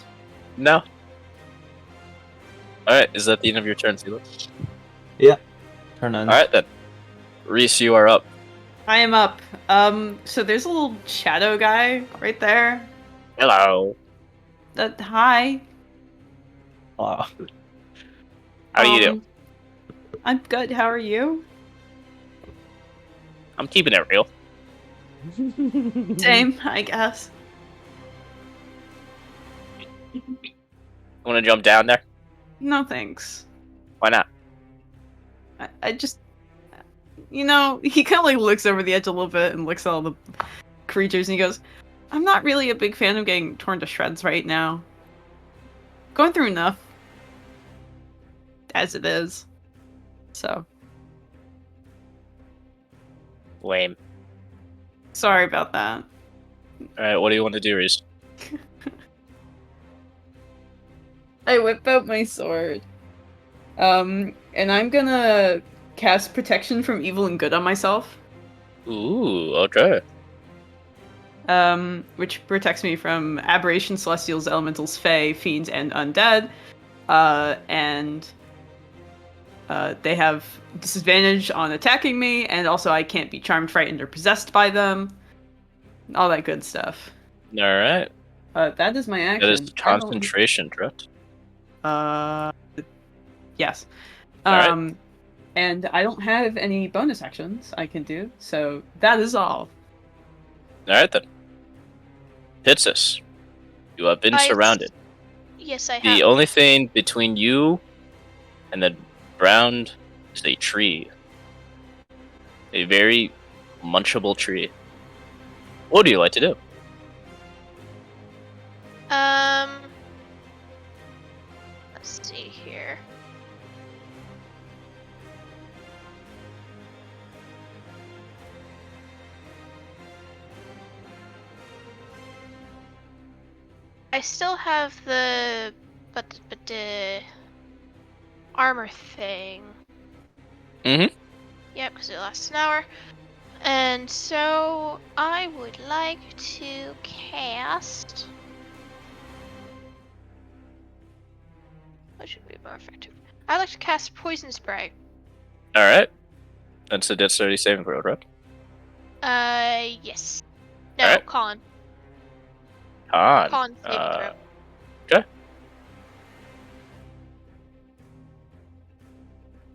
No. Alright, is that the end of your turn, Felix? Turn on. Alright then. Reese, you are up. I am up. So there's a little shadow guy right there. Hello. Hi. Hello. How you doing? I'm good. How are you? I'm keeping it real. Same, I guess. Wanna jump down there? No thanks. Why not? I just, he kind of like looks over the edge a little bit and looks at all the creatures and he goes, "I'm not really a big fan of getting torn to shreds right now. Going through enough as it is. So, Lame. sorry about that." Alright, what do you want to do, Reese? I whip out my sword. And I'm gonna cast protection from evil and good on myself. Ooh, okay. Which protects me from aberrations, celestials, elementals, fae, fiends, and undead. They have disadvantage on attacking me, and also I can't be charmed, frightened, or possessed by them. All that good stuff. Alright. That is my action. That is concentration, correct? Yes. Alright. And I don't have any bonus actions I can do, so that is all. Alright then. Pitsus, you have been surrounded. Yes, I have. The only thing between you and the ground is a tree. A very munchable tree. What do you like to do? Let's see here. I still have the armor thing. Mhm. Yep, because it lasts an hour. And so I would like to cast. What should be more effective? I'd like to cast Poison Spray. Alright. That's a dexterity saving throw, right? Yes. No, Alright. con. Con. Con saving throw. Okay.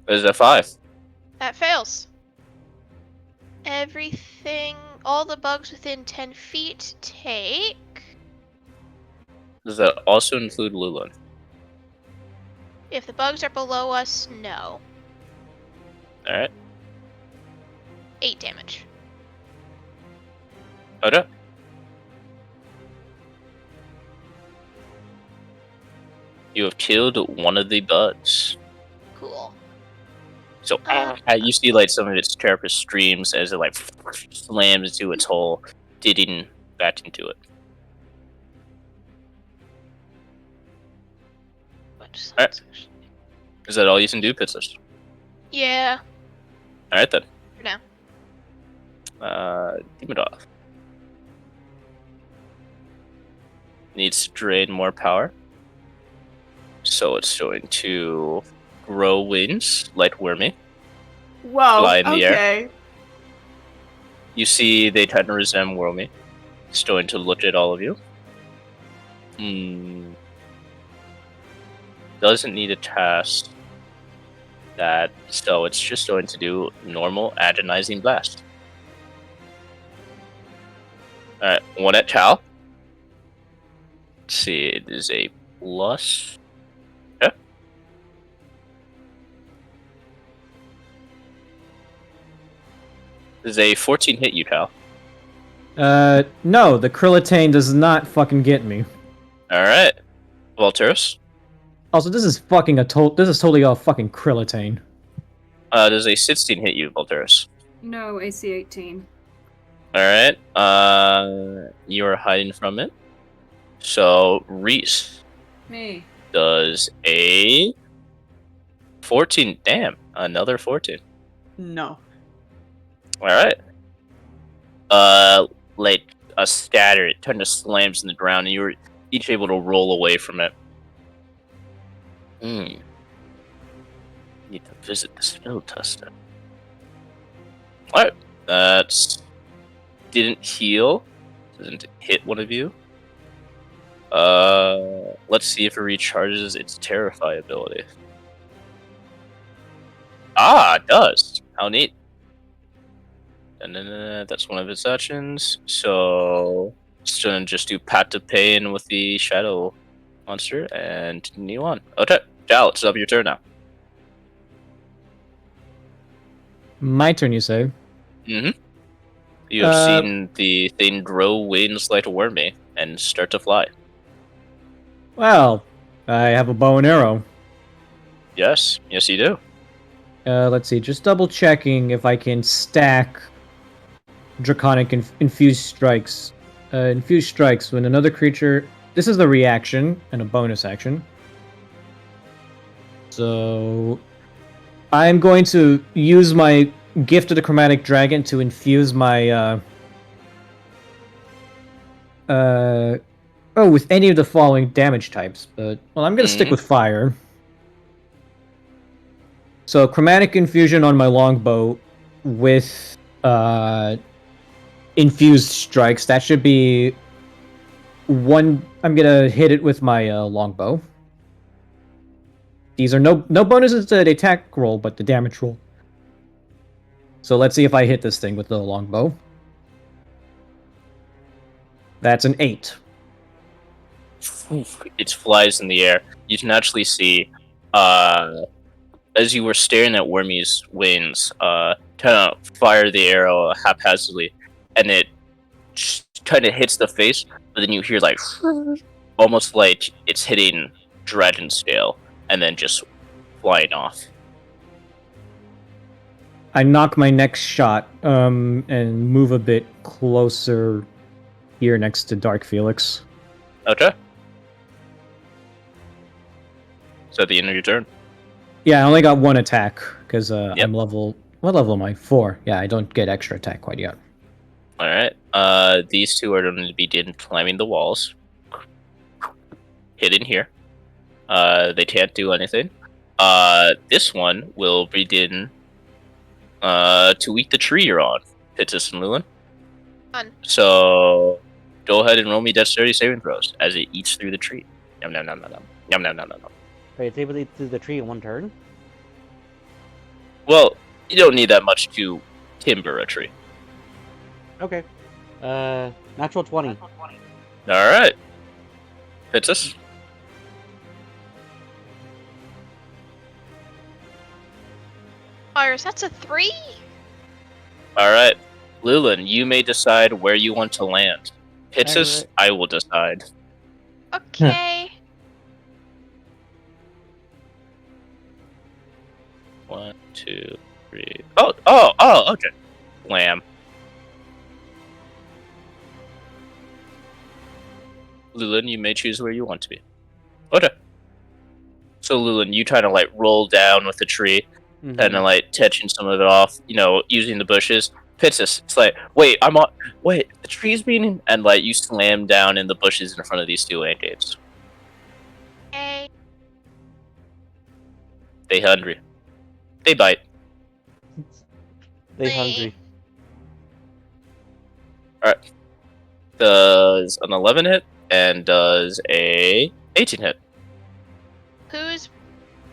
Is a 5. That fails. Everything, all the bugs within 10 feet take. Does that also include Lulun? If the bugs are below us, no. Alright. 8 damage. Okay. You have killed one of the bugs. Cool. So you see like some of its carapace streams as it like slams into its hole, digging back into it. Alright. Is that all you can do, Pizzas? Yeah, Alright then. for now. Demodov. Needs to drain more power. So it's going to grow wings like Wormy. Whoa. Fly in the air. Okay. You see they tend to resemble Wormy. It's going to look at all of you. Doesn't need a task. That, so it's just going to do normal agonizing blast. Alright, one at Chow. Let's see, it is a plus. Yeah. Does a 14 hit you, Chow? No, the Krillitane does not fucking get me. Alright. Volturus? Also, this is fucking this is totally a fucking Krillitane. Does a 16 hit you, Volturus? No, AC 18. Alright. You are hiding from it. So, Reese Me. does a 14. Damn, another 14. No. Alright. Like a scatter, it kind of slams in the ground, and you were each able to roll away from it. Need to visit the spell tester. Alright. That's didn't heal. Doesn't hit one of you. Let's see if it recharges its Terrify ability. Ah, it does. How neat. And then that's one of its actions. So it's gonna just do Pat to Pain with the Shadow monster and continue on. Okay, Jal, it's up your turn now. My turn, you say? Mm-hmm. You have seen the thing grow wings like a wormy and start to fly. Well, I have a bow and arrow. Yes, yes you do. Let's see, just double checking if I can stack Draconic Infused Strikes. Infused Strikes when another creature... This is the reaction and a bonus action. So... I'm going to use my Gift of the Chromatic Dragon to infuse my... with any of the following damage types. But, well, I'm going to stick with fire. So, Chromatic Infusion on my longbow with Infused Strikes. That should be one... I'm going to hit it with my longbow. These are no bonuses to the attack roll, but the damage roll. So let's see if I hit this thing with the longbow. That's an 8. It flies in the air. You can actually see, as you were staring at Wormy's wings, kind of fire the arrow haphazardly, and it kind of hits the face, but then you hear like, almost like it's hitting dragon scale, and then just flying off. I knock my next shot, and move a bit closer here next to Dark Felix. Okay. Is that the end of your turn? Yeah, I only got one attack, because I'm level What level am I? 4. Yeah, I don't get extra attack quite yet. All right. These two are going to begin climbing the walls. Hidden here. They can't do anything. This one will begin to eat the tree you're on, Pitzus and Lulin. Fun. So go ahead and roll me dexterity saving throws as it eats through the tree. Yum nom nom nom nom. Yum nom nom nom nom. Wait, it's able to eat through the tree in one turn? Well, you don't need that much to timber a tree. Okay. Natural 20. All right. Pitzus. Iris, that's a 3? All right. Lulin, you may decide where you want to land. Pitzus, Alright. I will decide. Okay. 1, 2, 3. Oh, okay. Lamb. Lulin, you may choose where you want to be. Okay. So Lulin, you try to like roll down with the tree, Mhm. kind of like touching some of it off, using the bushes. Pitzus, it's like, wait, the tree's being, and like you slam down in the bushes in front of these two gates. Okay. They hungry. They bite. They hungry. Does an 11 hit and does a 18 hit.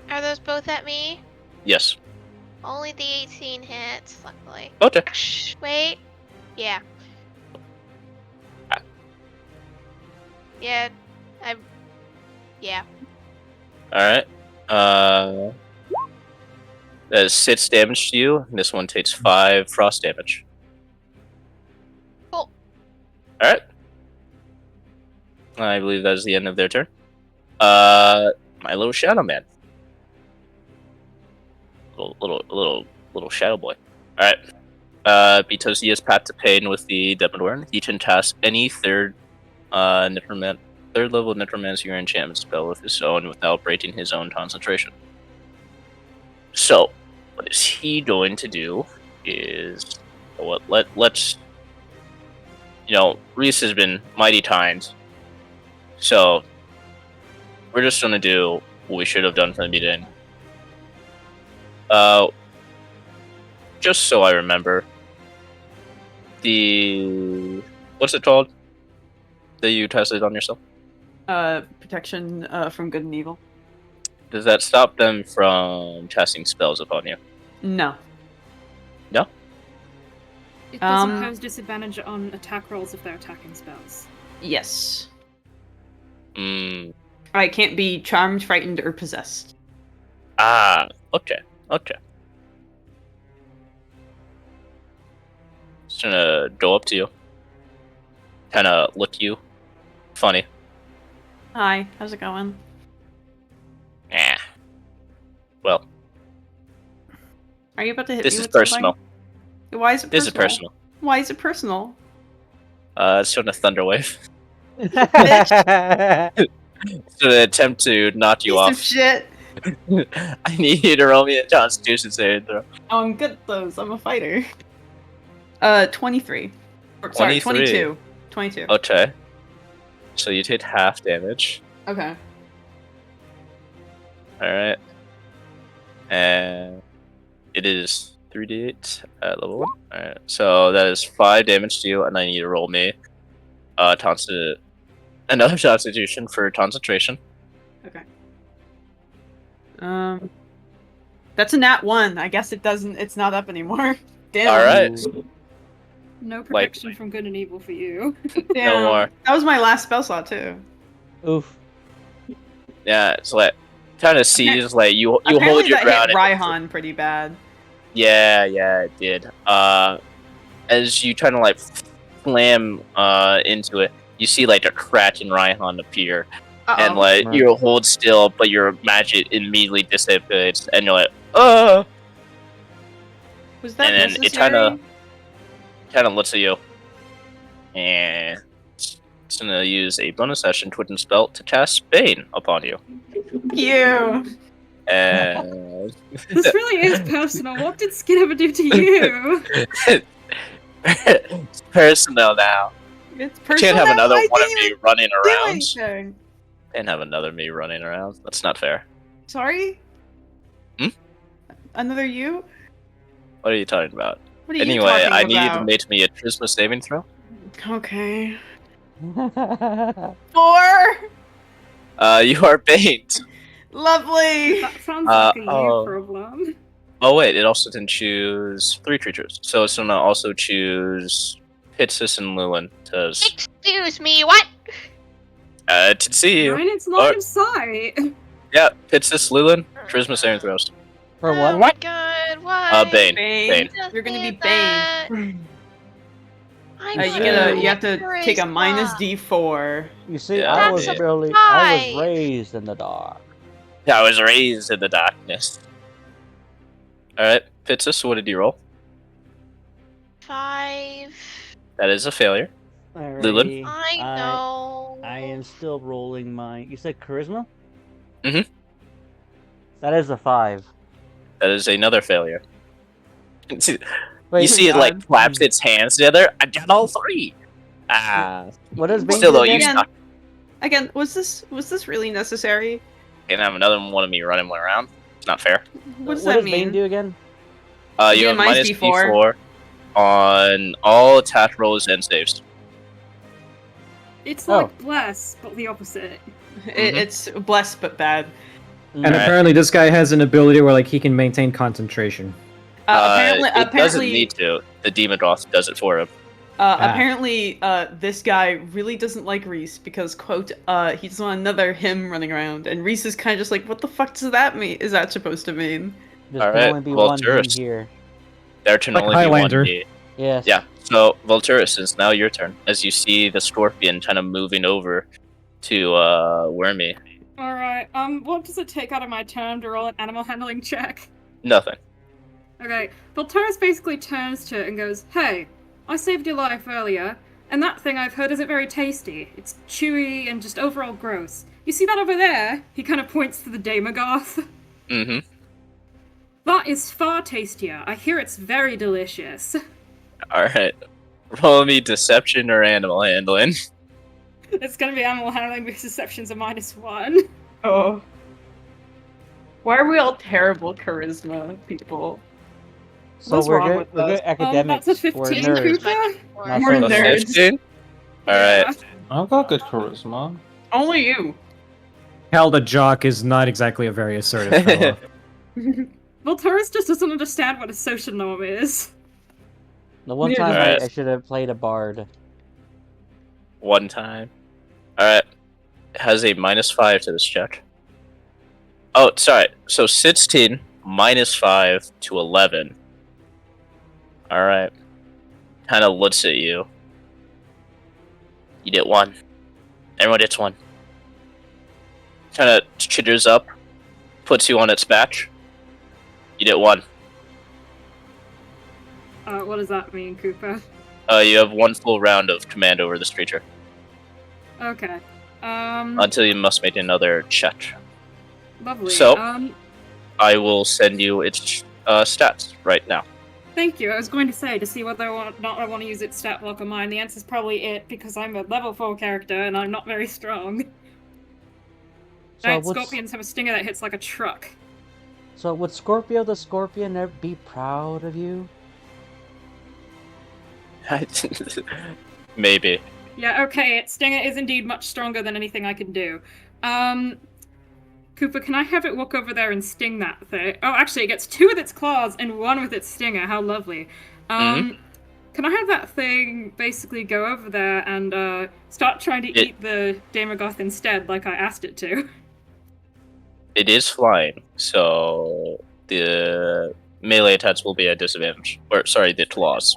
Are those both at me? Yes. Only the 18 hits, luckily. Okay. Wait. Yeah. Yeah. Yeah. Alright. That is 6 damage to you. This one takes 5 frost damage. Cool. Alright. I believe that is the end of their turn. My little shadow man. Little shadow boy. Alright. Because he has Path to Pain with the Demodorn, he can cast any third level necromancy or enchantment spell with his own without breaking his own concentration. So, what is he going to do is let's Reese has been mighty kind. So we're just gonna do what we should have done from the beginning. Just so I remember. What's it called? That you tested on yourself? Protection from good and evil. Does that stop them from casting spells upon you? No. No? It doesn't Um, pose disadvantage on attack rolls if they're attacking spells. Yes. Mm. I can't be charmed, frightened, or possessed. Ah, okay. Just gonna go up to you. Kinda look you. Funny. Hi, how's it going? Eh. Well, Are you about to hit this me is with something? personal. Why is it personal? This is personal. Why is it personal? It's showing a thunder wave. Bitch. It's gonna attempt to knock you Piece off. of shit. I need you to roll me a Constitution saving throw. Oh, I'm good at those. I'm a fighter. 23. Sorry, 22. 22. Okay. So you take half damage. Okay. Alright. And it is 3d8 at level 1. Alright. So that is 5 damage to you, and I need to roll me another Constitution for concentration. Okay. That's a nat 1. I guess it's not up anymore. Damn. Alright. No protection from good and evil for you. Damn. No more. That was my last spell slot too. Oof. Yeah, it's like kind of sees like you Apparently hold your that ground. hit Raihan pretty bad. Yeah, it did. As you try to like slam into it, you see like a crack in Raihan appear, and like Right. you hold still, but your magic immediately dissipates, and you're like, oh. Was that And then it necessary? kind of looks at you, and it's gonna use a bonus action Twitch spell to cast Bane upon you. You. And This really is personal. What did Skin ever do to you? it's personal now. It's I personal. can't have another I one of didn't me even running do around. anything. Can't have another me running around. That's not fair. Sorry? Hmm? Another you? What are you talking about? What are you Anyway, talking I need you to about? make me a charisma saving throw. Okay. That's 4! You are Bane. Lovely! That sounds like a you oh. problem. Oh wait, it also didn't choose 3 creatures, so it's gonna also choose Pitsis and Lewin to Excuse me, what? to see you. Ryan, it's line Or- of sight. Yeah, Pitsis, Lewin, charisma saving throws. For Oh what? my god, why? Bane. Bane. Just You're gonna be did Bane. that. I'm You not gotta, good you have at to take a minus charisma. D4. You see, Yeah, I was That's a I was 5. raised in the dark. I was raised in the darkness. Alright, Pitsis, what did you roll? 5. That is a failure. Alrighty. I know. I am still rolling my. You said charisma? Mhm. That is a 5. That is another failure. Wait, You see it like God. claps its hands together. I got all 3. what does Bane Still do though, you again? suck. Again, was this really necessary? Can't have another one of me running around. It's not fair. What does what that does Bane mean? do again? You Yeah, have mine's minus D4. D4 on all attack rolls and saves. It's Oh. like bless, but the opposite. It's blessed but bad. And Alright. apparently this guy has an ability where like he can maintain concentration. Apparently, it doesn't need to. The Demon Goth does it for him. apparently, this guy really doesn't like Reese because, quote, he doesn't want another him running around. And Reese is kind of just like, what the fuck does that mean? Is that supposed to mean? There's Alright, only be well, one him tourist. here. There can Like only be Highlander. one D. Yes. Yeah, so Volturus, it's now your turn. As you see the Scorpion kind of moving over to Wormy. Alright, what does it take out of my turn to roll an animal handling check? Nothing. Okay, Volturus basically turns to it and goes, "Hey, I saved your life earlier, and that thing I've heard isn't very tasty. It's chewy and just overall gross. You see that over there?" He kind of points to the Daemagoth. Mm-hmm. "That is far tastier. I hear it's very delicious." Alright. Roll me deception or animal handling. It's gonna be animal handling because deception's a -1. Oh. Why are we all terrible charisma people? So What's we're wrong good. with We're good us? academics. That's a We're 15, nerds. Cooper? Not We're so much. nerds. 15? Alright. I've got good charisma. Only you. Hell, the jock is not exactly a very assertive fellow. Volturus just doesn't understand what a social norm is. The one Yeah. time Alright. I should have played a bard. One time. Alright. It has a -5 to this check. Oh, sorry. So 16 -5 to 11. Alright. Kind of looks at you. You get 1. Everyone gets 1. Kind of chitters up. Puts you on its back. You get 1. What does that mean, Cooper? You have 1 full round of command over this creature. Okay. Until you must make another check. Lovely. So- I will send you its stats right now. Thank you. I was going to say, to see whether or not I want to use its stat block on mine, the answer's probably it, because I'm a level 4 character and I'm not very strong. So Right, what's- Scorpions have a stinger that hits like a truck. So would Scorpio the Scorpion ever be proud of you? Maybe. Yeah, okay, its stinger is indeed much stronger than anything I can do. Cooper, can I have it walk over there and sting that thing? Oh, actually, it gets 2 with its claws and 1 with its stinger. How lovely. Can I have that thing basically go over there and start trying to eat the Daemagoth instead, like I asked it to? It is flying, so the melee attacks will be a disadvantage. Or, sorry, the claws.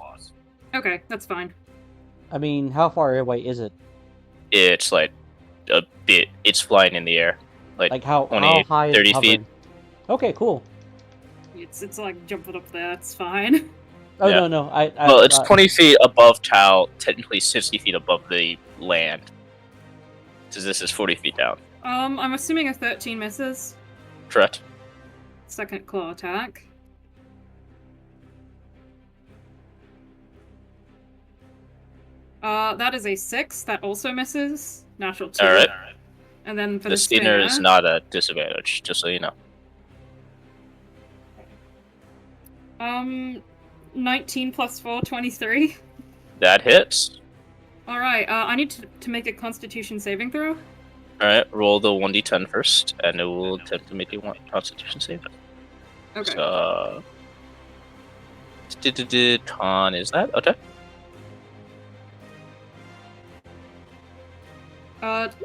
Okay, that's fine. I mean, how far away is it? It's like a bit. It's flying in the air. Like how 20, high is 30 it feet. hovering? Okay, cool. It's like jumping up there, it's fine. Oh Yeah. no, I Well, it's thought- 20 feet above Tau, technically 60 feet above the land. So this is 40 feet down. I'm assuming a 13 misses. Correct. second claw attack. That is a 6. That also misses. Natural 2. Alright. And then for The the Stinger stinger, is not a disadvantage, just so you know. 19 plus 4, 23. That hits. Alright, I need to make a Constitution saving throw. Alright, roll the 1d10 first, and it will attempt to make a Constitution save. Okay. So... Con is that? Okay.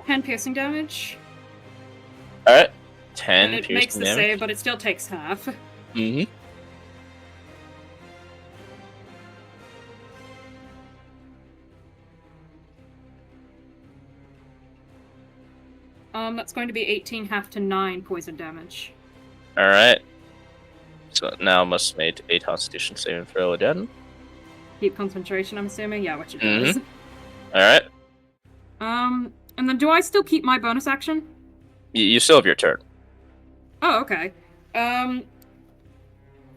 10 piercing damage. Alright. 10 And it piercing makes the damage. save, but it still takes half. Mm-hmm. That's going to be 18 half to 9 poison damage. Alright. So now must make a Constitution saving throw again. Keep concentration, I'm assuming? Yeah, which it does. Alright. And then do I still keep my bonus action? You still have your turn. Oh, okay.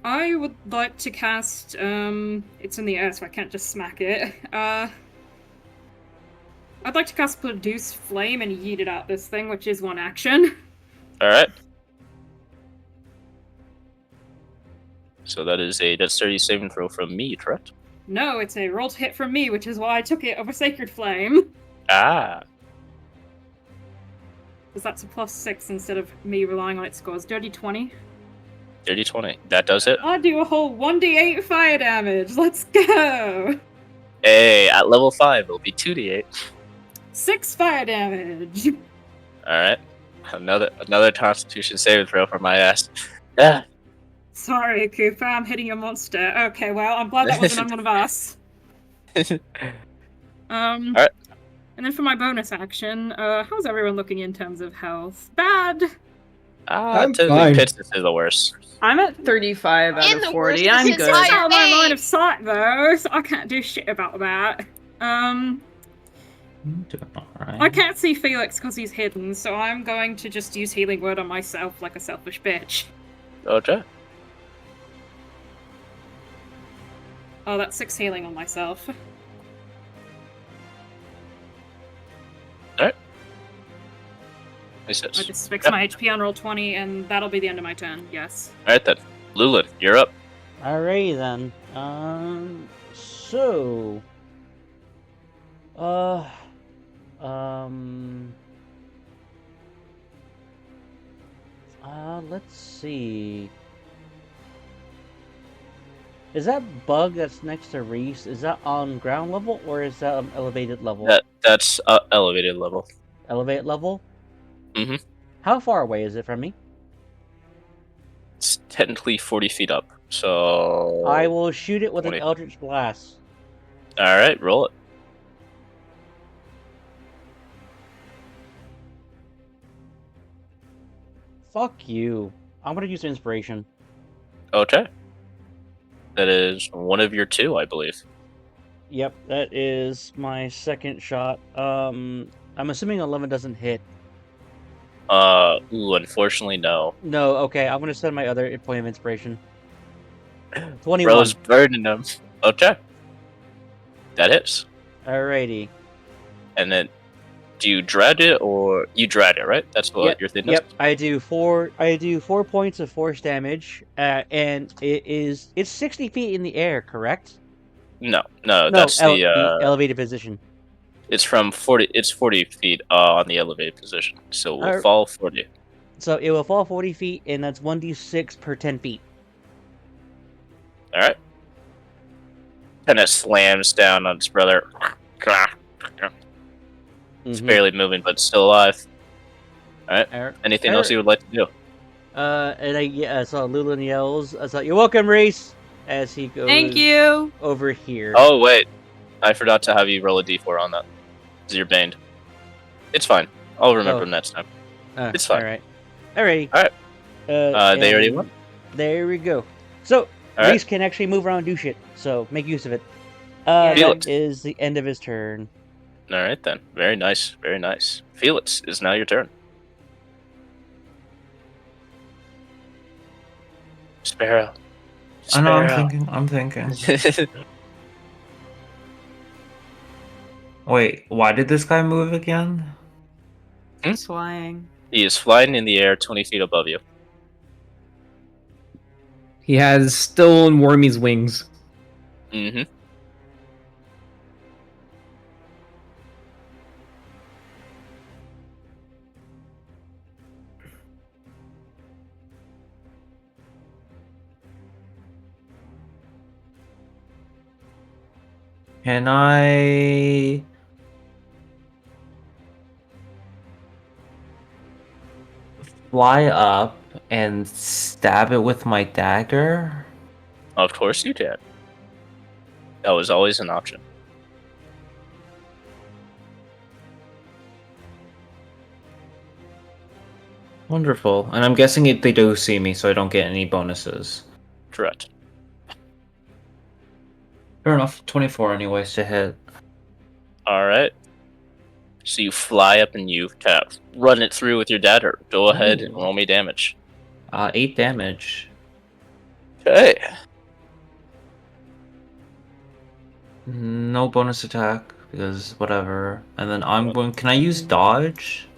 I would like to cast, it's in the air, so I can't just smack it. I'd like to cast Produce Flame and yeet it out this thing, which is one action. Alright. So that is a dexterity saving throw from me, correct? No, it's a roll to hit from me, which is why I took it over Sacred Flame. Ah. Because that's a +6 instead of me relying on its scores. Dirty 20. Dirty 20. That does it. I do a whole 1d8 fire damage. Let's go! Hey, at level 5, it'll be 2d8. 6 fire damage. Alright. Another Constitution saving throw for my ass. Ah. Sorry, Cooper, I'm hitting a monster. Okay, well, I'm glad that wasn't on one of us. Alright. And then for my bonus action, how's everyone looking in terms of health? Bad! I'm Typically fine. Pitts is the worst. I'm at 35 out In of the 40. worst I'm is good. his It's out of my Hey! line of sight, though, so I can't do shit about that. I can't see Felix because he's hidden, so I'm going to just use Healing Word on myself like a selfish bitch. Okay. Oh, that's 6 healing on myself. Alright. I just fix my HP on roll 20, and that'll be the end of my turn, yes. Alright then. Lulith, you're up. Alrighty then. So. Let's see. Is that bug that's next to Reese, is that on ground level or is that elevated level? That's elevated level. Elevated level? Mm-hmm. How far away is it from me? It's technically 40 feet up, so... I will shoot it with 20. an Eldritch Blast. Alright, roll it. Fuck you. I'm gonna use Inspiration. Okay. That is one of your 2, I believe. Yep, that is my second shot. I'm assuming 11 doesn't hit. Unfortunately, no. No, okay, I'm gonna send my other point of inspiration. 21. Bro's burning them. Okay. That hits. Alrighty. And then, do you dread it or you dread it, right? That's what your thing is. Yep, I do 4 points of force damage, and it's 60 feet in the air, correct? No, that's the elevated position. It's from 40. It's 40 feet on the elevated position, so we'll fall 40. So it will fall 40 feet, and that's 1d6 per 10 feet. All right. Kind of slams down on his brother. It's barely moving, but still alive. All right. Anything else you would like to do? So Lulin yells, "You're welcome, Reese!" As he goes. Thank you. Over here. Oh wait, I forgot to have you roll a d4 on that. 'Cause you're baned. It's fine. I'll remember next time. It's fine. All right. Alrighty. All right. They already won. There we go. So All right. Reese can actually move around and do shit. So make use of it. Felix. That is the end of his turn. All right then. Very nice. Very nice. Felix, is now your turn. Sparrow. I know. Sparrow. I'm thinking. Wait, why did this guy move again? He's flying. He is flying in the air 20 feet above you. He has stolen Wormy's wings. Mm-hmm. Can I fly up and stab it with my dagger? Of course you can. That was always an option. Wonderful. And I'm guessing they do see me, so I don't get any bonuses. Correct. Fair enough. 24 anyways to hit. Alright. So you fly up and you kind of run it through with your dagger. Go ahead and Ooh. roll me damage. 8 damage. Okay. No bonus attack, because whatever. And then I'm going... Can I use dodge?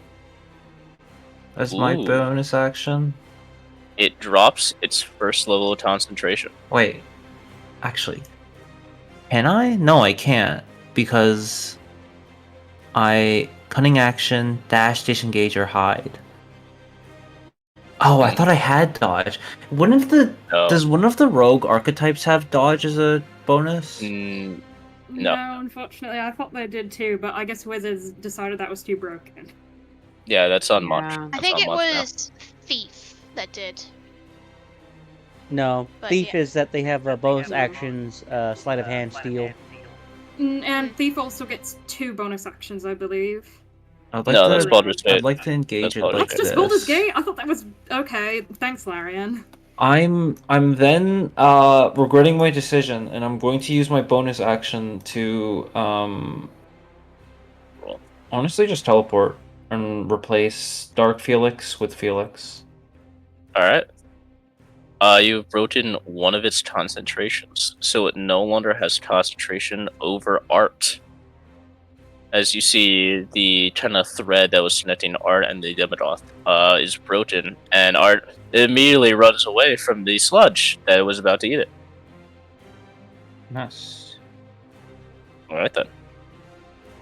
As my Ooh. bonus action? It drops its first level of concentration. Wait. Actually. Can I? No, I can't. Because... Cunning action, dash, disengage, or hide. Oh, I thought I had dodge. Wouldn't the... No. Does one of the rogue archetypes have dodge as a bonus? No. No, unfortunately, I thought they did too, but I guess Wizards decided that was too broken. Yeah, that's on Yeah. Munch. I That's think on it Munch now. was Thief that did. No, But thief yeah. is that they have bonus actions, sleight of hand, steal. And Thief also gets 2 bonus actions, I believe. I'd like No, to, that's Baldur's Gate. I'd like to engage That's it Baldur's like That's just this. Baldur's Gate? I thought that was... Okay, thanks, Larian. I'm then regretting my decision, and I'm going to use my bonus action to honestly just teleport and replace Dark Felix with Felix. Alright. You've broken one of its concentrations, so it no longer has concentration over art. As you see, the kind of thread that was connecting Art and the Deminoth is broken, and Art immediately runs away from the sludge that was about to eat it. Nice. Alright then.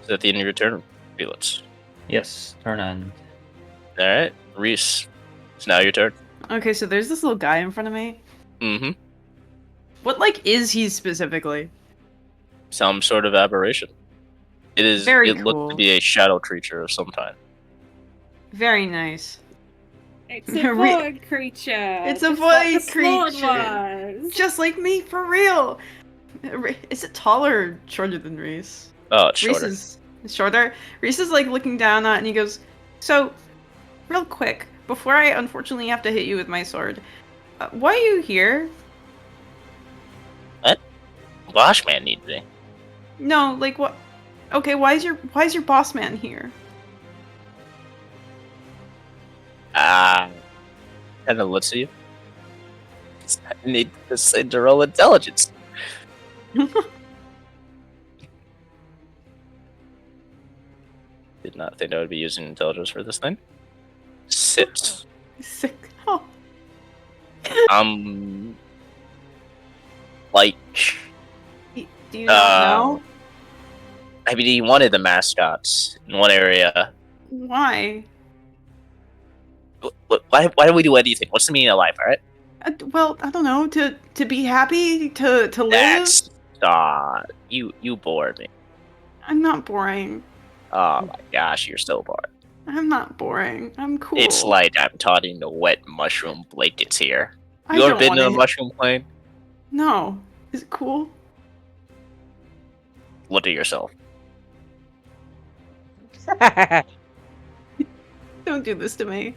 Is that the end of your turn, Felix? Yes, turn end. Alright, Reese. It's now your turn. Okay, so there's this little guy in front of me. Mm-hmm. What, like, is he specifically? Some sort of aberration. It is. Very it looked cool. to be a shadow creature of some kind. Very nice. It's a void creature! It's a just like void the Slord creature. was. Just like me, for real! Is it taller or shorter than Reese? Oh, it's shorter. Reese is shorter. Reese is like looking down at it and he goes, "So, real quick, before I unfortunately have to hit you with my sword, why are you here?" Boss man needs me. No, like what? Okay, why is your boss man here? Kind of looks at you. I need to roll intelligence. Did not think I would be using intelligence for this thing. Sit. Sick. Oh. Like, Do you not know? I mean, he wanted the mascots in one area. Why? Why do we do anything? What's the meaning of life, alright? Well, I don't know. To be happy, to live. That's you bored me. I'm not boring. Oh my gosh, you're so bored. I'm not boring. I'm cool. It's like I'm tossing the wet mushroom blankets here. I You ever don't been to a wanna- mushroom plain? No. Is it cool? Look at yourself. Don't do this to me.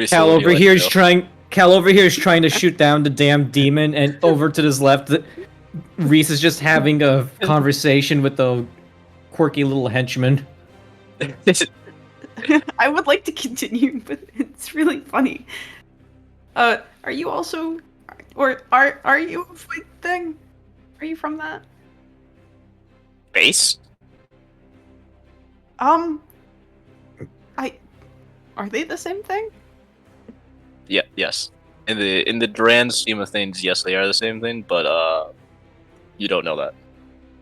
Cal over here is trying to shoot down the damn demon, and over to his left, Reese is just having a conversation with the quirky little henchman. I would like to continue, but it's really funny. Are you also, or are you a fight thing? Are you from that? Base? Are they the same thing? Yeah, yes. In the grand scheme of things, yes, they are the same thing, but you don't know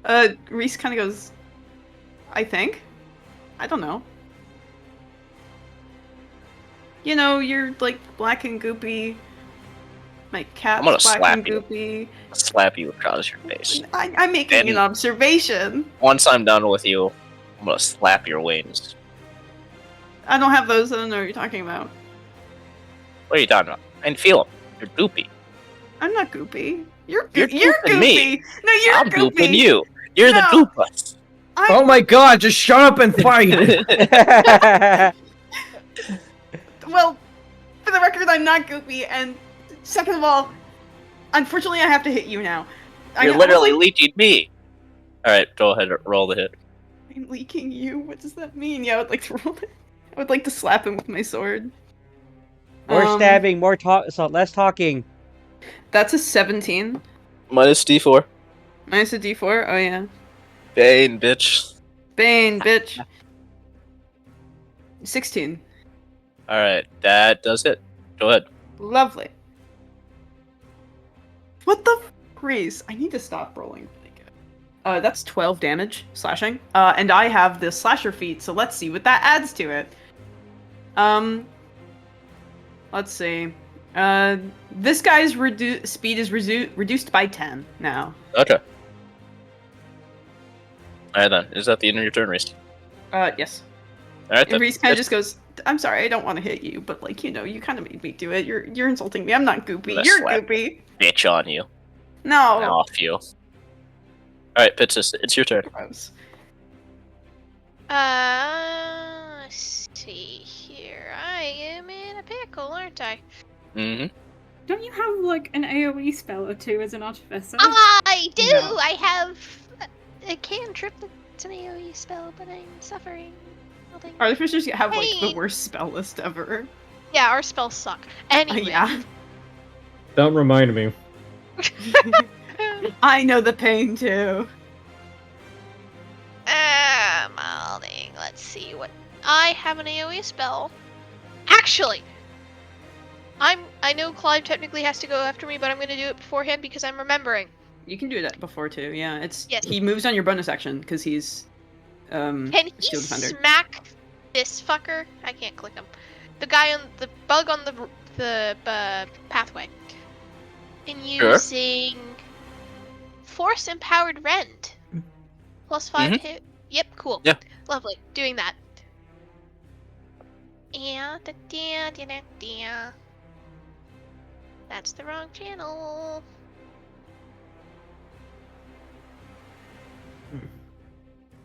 that. Reese kind of goes, I think. I don't know. You know, you're like black and goopy. My I'm gonna cat's black slap and you. goopy. Slap you across your face. I'm making an And- observation. Once I'm done with you, I'm gonna slap your wings. I don't have those. I don't know what you're talking about. What are you talking about? I can feel them. You're goopy. I'm not goopy. You're You're goopy. gooping me. No, you're I'm goopy. gooping you. You're the No. goopus. Oh my god, just shut up and fight! Well, for the record, I'm not goopy, and second of all, unfortunately, I have to hit you now. You're literally leeching me. Alright, go ahead, roll the hit. I'm leaking you? What does that mean? Yeah, I would like to roll it. I would like to slap him with my sword. More stabbing, more talk, so less talking. That's a 17. Minus D4. Minus a D4? Oh, yeah. Bane, bitch. Bane, bitch. 16. Alright, that does it. Go ahead. Lovely. What the f***, Reese? I need to stop rolling. That's 12 damage, slashing. And I have the slasher feat, so let's see what that adds to it. Let's see. This guy's speed is reduced by 10 now. Okay. Alright then, is that the end of your turn, Reese? Yes. Alright And then. Reese kind of just goes, I'm sorry, I don't want to hit you, but like, you know, you kind of made me do it. You're insulting me. I'm not goopy. Let's You're slap goopy. Bitch on you. No. Off you. Alright, Pitsis, it's your turn. Gross. Let's see here. I am in a pickle, aren't I? Mm-hmm. Don't you have like an AoE spell or two as an artificer? I do! No. I have a cantrip that's an AoE spell, but I'm suffering. Nothing. Artificers have like the Pain. worst spell list ever. Yeah, our spells suck. Anyway. Yeah. Don't remind me. I know the pain too. Malding. Let's see what I have an AoE spell. Actually, I know Clive technically has to go after me, but I'm gonna do it beforehand because I'm remembering. You can do that before too. Yeah, it's Yes. he moves on your bonus action because he's Can he Steel Defender. smack this fucker? I can't click him. The guy on the bug on the pathway. And Sure. using Force Empowered Rend. Plus 5 hit. Yep, cool. Yeah. Lovely. Doing that. And da. That's the wrong channel.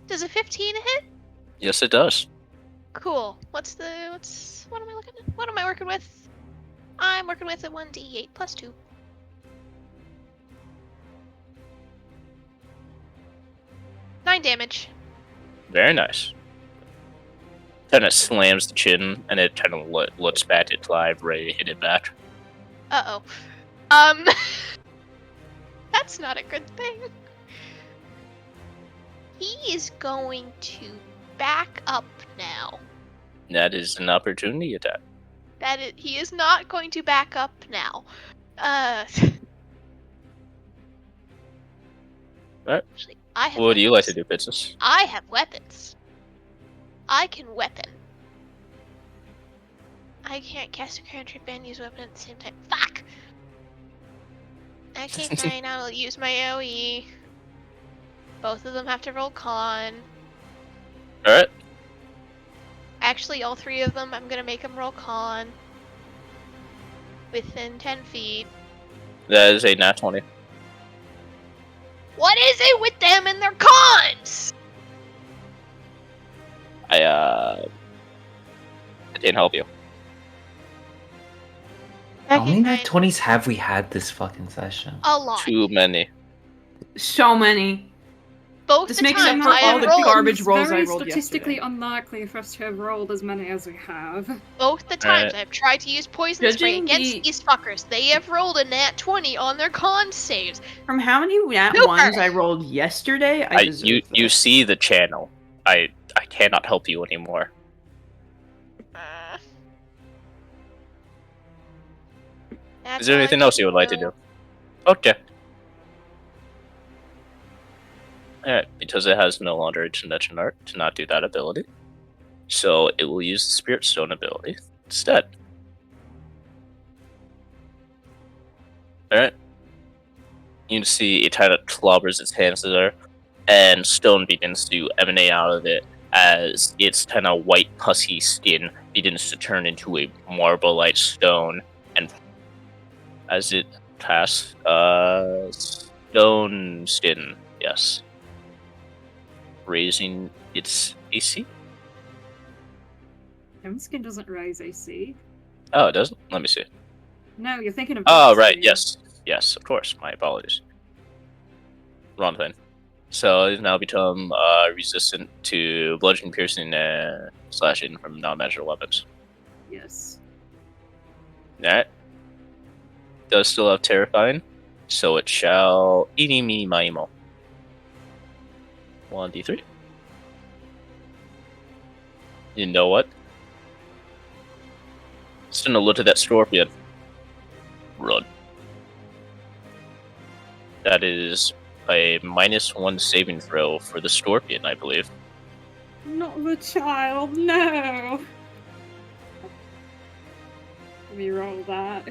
Does a 15 hit? Yes, it does. Cool. What am I looking at? What am I working with? I'm working with a 1d8 plus 2. Nine damage. Very nice. Kind of slams the chin, and it kind of looks back at Clive, ready to hit it back. Uh-oh. That's not a good thing. He is going to back up now. That is an opportunity attack. He is not going to back up now. Alright. Actually, I have What do you like to weapons. do, Pitsis? I have weapons. I can weapon. I can't cast a cantrip and use weapon at the same time. Fuck! Okay, fine, I'll use my AoE. Both of them have to roll con. Alright. Actually, all three of them, I'm gonna make them roll con. Within 10 feet. That is a nat 20. What is it with them and their cons? I can't help you. How many Okay, nat fine. 20s have we had this fucking session? A lot. Too many. so many. Both This the makes up times for I all have the rolled, garbage rolls I very rolled statistically yesterday. unlikely for us to have rolled as many as we have. both the times I have tried to use poison spray Judging against the- these fuckers, they have rolled a nat 20 on their con saves. From how many nat Super. ones I rolled yesterday, I deserve you that. see the channel. I cannot help you anymore. Uh, Is that's there all I anything else you would like to know. do? Okay. Alright, because it has no longer a Dimension Art to not do that ability. So it will use the Spirit Stone ability instead. Alright. You can see it kind of clobbers its hands there, and stone begins to emanate out of it as its kind of white pussy skin begins to turn into a marble-like stone, and as it casts stone skin, yes, raising its AC. Stone skin doesn't raise AC. Oh, it doesn't? Let me see. No, you're thinking of. Oh, Dark right, Skin. yes. Yes, of course. My apologies. Wrong thing. So it's now become resistant to bludgeoning, piercing, and slashing from non-magical weapons. Yes. Alright. Does still have terrifying, so it shall eeny meeny miny mo. 1d3. You know what? It's gonna look at that scorpion. Run. That is a -1 saving throw for the scorpion, I believe. Not the child, no! Let me roll that.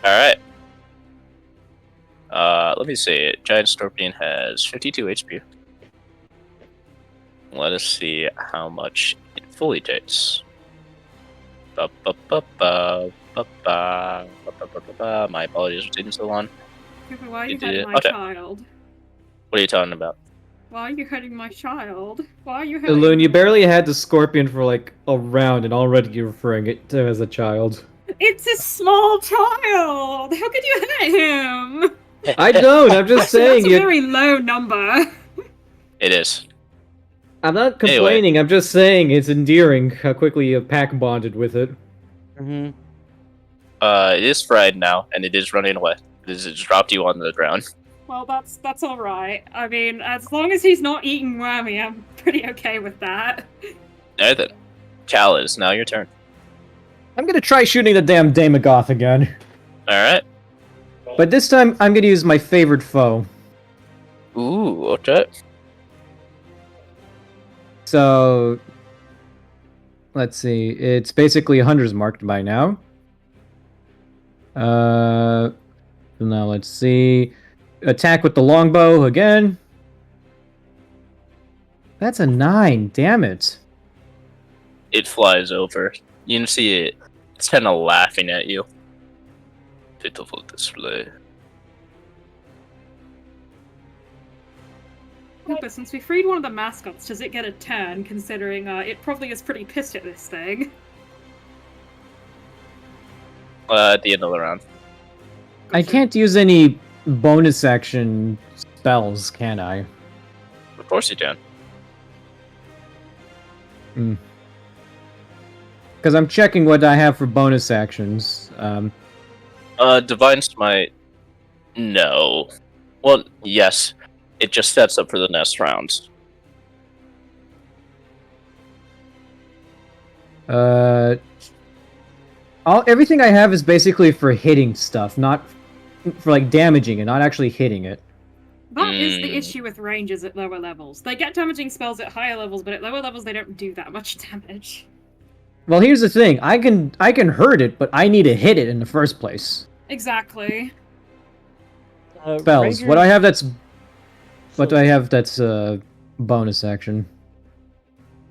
Alright. Let me see. Giant Scorpion has 52 HP. Let us see how much it fully takes. My apologies for taking so long. Cooper, why are you You did hurting it. my Okay. child? What are you talking about? Why are you hurting my child? Why are you hurting Loon, you my- barely had the scorpion for like a round, and already you're referring it to as a child. It's a small child! How could you hurt him? I don't. I'm just saying. That's a very low number. It is. I'm not complaining. I'm just saying it's endearing how quickly you pack bonded with it. Mm-hmm. It is fried now, and it is running away. It has dropped you on the ground. Well, that's alright. I mean, as long as he's not eating Wormy, I'm pretty okay with that. Alright then. Cal, it's now your turn. I'm gonna try shooting the damn Daemogoth again. Alright. But this time, I'm gonna use my favorite foe. Ooh, okay. So... let's see. It's basically a Hunter's Mark by now. Now let's see. Attack with the longbow again. That's a 9. Damn it. It flies over. You can see it. It's kind of laughing at you. Pitiful display. Cooper, since we freed one of the mascots, does it get a turn, considering it probably is pretty pissed at this thing? At the end of the round. I can't use any bonus action spells, can I? Of course you can. Because I'm checking what I have for bonus actions. Divine Smite. No. Well, yes. It just sets up for the next round. Everything I have is basically for hitting stuff, not for like damaging it, not actually hitting it. That is the issue with ranges at lower levels. They get damaging spells at higher levels, but at lower levels they don't do that much damage. Well, here's the thing: I can hurt it, but I need to hit it in the first place. Exactly. Spells. What I have that's bonus action.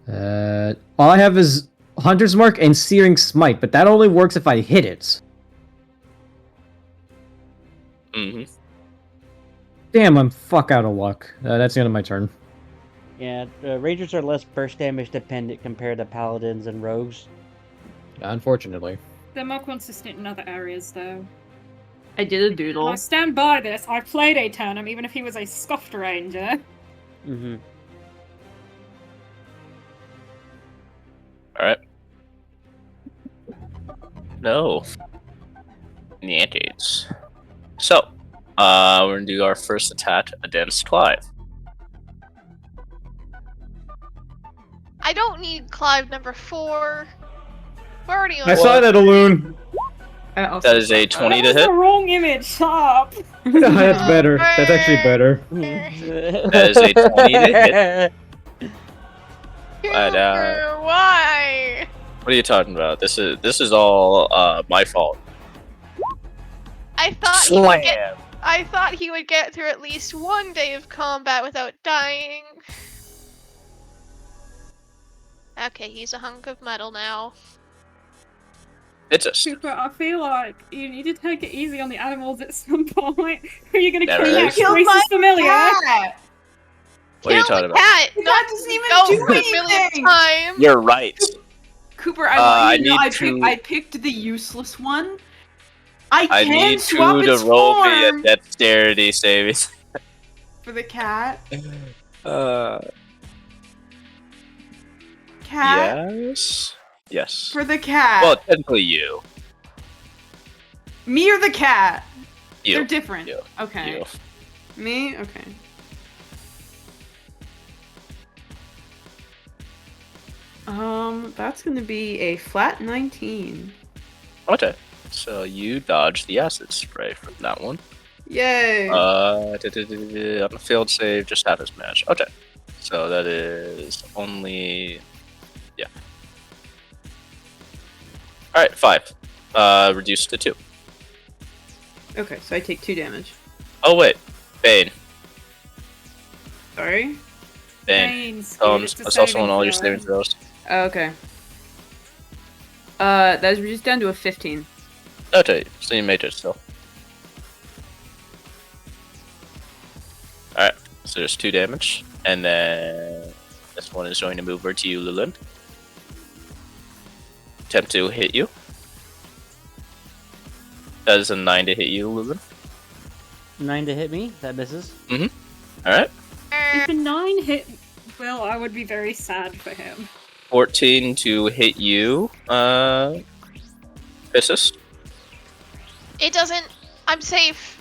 All I have is Hunter's Mark and Searing Smite, but that only works if I hit it. Mm-hmm. Damn, I'm fuck out of luck. That's the end of my turn. Yeah, Rangers are less burst damage dependent compared to Paladins and Rogues. Unfortunately. They're more consistent in other areas, though. I did a doodle. I stand by this. I played a Turnham, even if he was a scuffed ranger. Mm-hmm. All right. No. Neantides. So, we're gonna do our first attack against Clive. I don't need Clive number 4. We're already on. I saw that, Aloon. I also That is a thought 20 That to was hit. the wrong image. Stop. That's better. That's actually better. That is a 20 to hit. But, Cooper, why? what are you talking about? This is all my fault. I thought he would get through at least one day of combat without dying. Okay, he's a hunk of metal now. It's a Cooper, I feel like you need to take it easy on the animals at some point. Are you gonna Never kill is. that Killed Reese's my familiar? cat! What are you Kill talking the about? cat, The not cat doesn't even go do for the millionth anything! time. You're right. Cooper, I want you to know I need I picked the useless one. I I can need swap you to its roll me a form dexterity saving. for the cat. Uh, Cat yes. Yes. for the cat. Well, technically you. Me or the cat? You. They're different. You. Okay. You. Me? Okay. That's gonna be a flat 19. Okay. So you dodge the acid spray from that one. Yay! On a failed save, just half as match. Okay. So that is only. Yeah. Alright, 5. Reduced to 2. Okay, so I take 2 damage. Oh, wait. Bane. Sorry? Bane's That's also on all your saving throws. Oh, okay. That is reduced down to a 15. Okay, so you made it still. Alright, so there's 2 damage. And then this one is going to move over to you, Luland. Attempt to hit you. That is a 9 to hit you, Luland. 9 to hit me. That misses. Alright. If a 9 hit Will, I would be very sad for him. 14 to hit you, Pissus. It doesn't. I'm safe.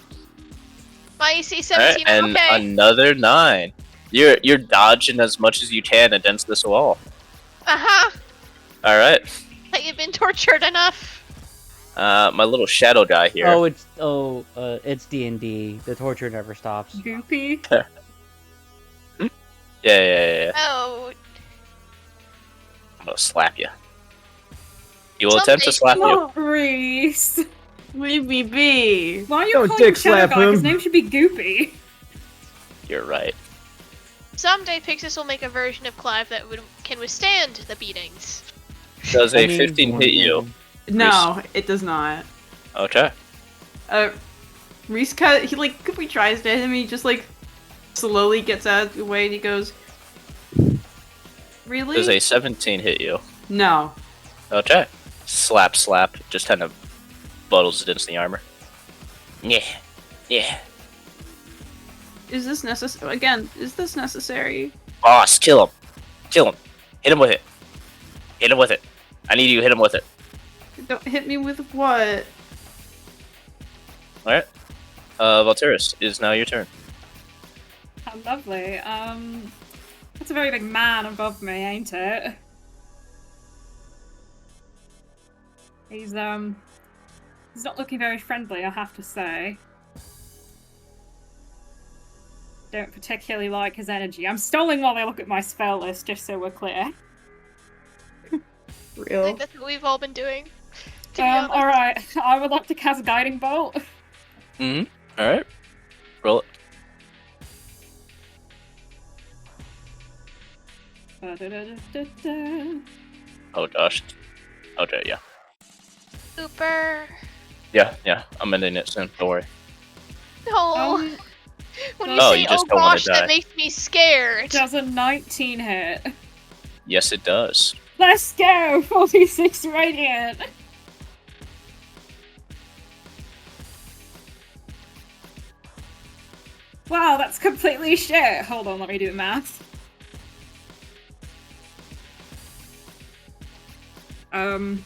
My AC Alright, 17. I'm and okay. another 9. You're dodging as much as you can against this wall. Alright. That you've been tortured enough. My little shadow guy here. It's D&D. The torture never stops. Goopy. Yeah. Oh, I'm gonna slap you. He will attempt to slap you. Not Reese. Leave me be. Why are you Don't calling him dick Shadow slap Guy? him. His name should be Goopy. You're right. someday Pixis will make a version of Clive that can withstand the beatings. Does I a mean, 15 hit you? No, it does not. Okay. Reese he tries to hit him, he just slowly gets out of the way and he goes, really? Does a 17 hit you? No. Okay. Slap. Just kind of buttles against the armor. Yeah. Is this necessary? Again, is this necessary? Boss, kill him. Hit him with it. I need you to hit him with it. Don't hit me with what? Alright. Valteris, it is now your turn. Oh, lovely. That's a very big man above me, ain't it? He's not looking very friendly, I have to say. Don't particularly like his energy. I'm stalling while I look at my spell list, just so we're clear. I Real? think that's what we've all been doing. To be honest. Alright. I would like to cast Guiding Bolt. Alright. Roll it. Oh gosh. Okay, yeah. Super. Yeah. I'm ending it soon. Don't worry. No. When you Oh, say, you just oh don't wanna gosh, die. that makes me scared. Does a 19 hit? Yes, it does. Let's go! 46 radiant! Wow, that's completely shit. Hold on, let me do the math. 10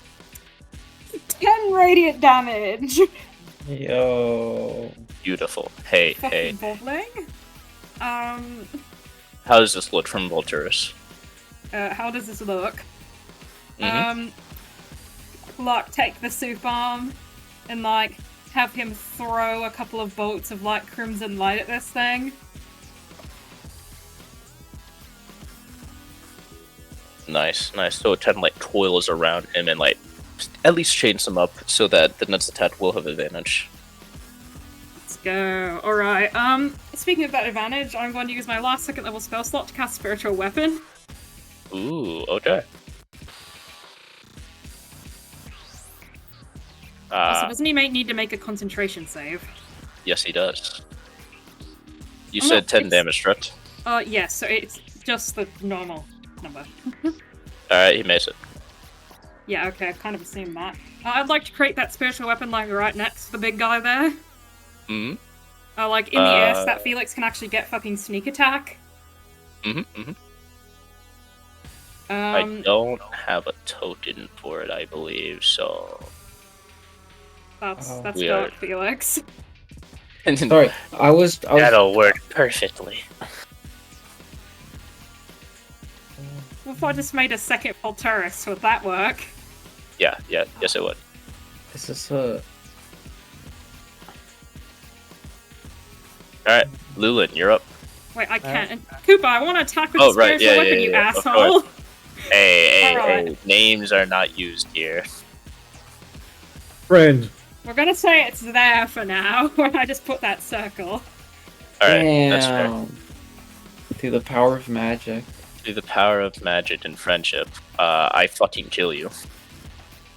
radiant damage. Yo. Beautiful. Hey, hey. Fucking bubbling. How does this look from Volturus? How does this look? Mhm. Like, take the soup arm and, like, have him throw a couple of bolts of, like, crimson light at this thing. Nice, nice. So it kind of like coils around him and like at least chains him up so that the next attack will have advantage. Let's go. Alright, speaking of that advantage, I'm going to use my last second level spell slot to cast Spiritual Weapon. Ooh, okay. Also, doesn't he need to make a concentration save? Yes, he does. You I'm said not- 10 it's- damage, correct? Yes, so it's just the normal number. Alright, he makes it. Yeah, okay, I've kind of assumed that. I'd like to create that spiritual weapon, like, right next to the big guy there. Mm-hmm. Like, in the air, so that Felix can actually get fucking sneak attack. Mm-hmm. I don't have a token for it, I believe, so... That's we dark, are- Felix. Sorry, I was. That'll work perfectly. What if I just made a second Volturus? Would that work? Yeah, yes it would. Is this a? Alright, Lulin, you're up. Wait, I can't. And Koopa, I want to attack with Oh, the right, spiritual yeah, weapon, yeah, you yeah, of asshole! course. Hey, Alright. names are not used here. Friend. We're gonna say it's there for now, when I just put that circle. Alright, that's fair. Damn. Through the power of magic. Through the power of magic and friendship, I fucking kill you.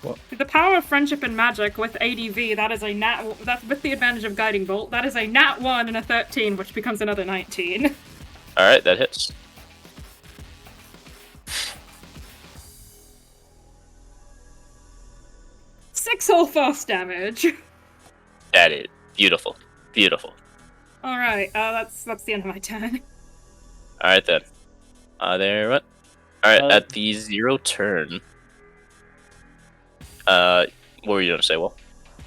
With the power of friendship and magic with ADV, that is a that's with the advantage of Guiding Bolt, that is a nat 1 and a 13, which becomes another 19. Alright, that hits. Six whole force damage. That is beautiful. Beautiful. Alright, that's the end of my turn. Alright then. There what? Alright, Uh, at the 0 turn. What were you gonna say, Will?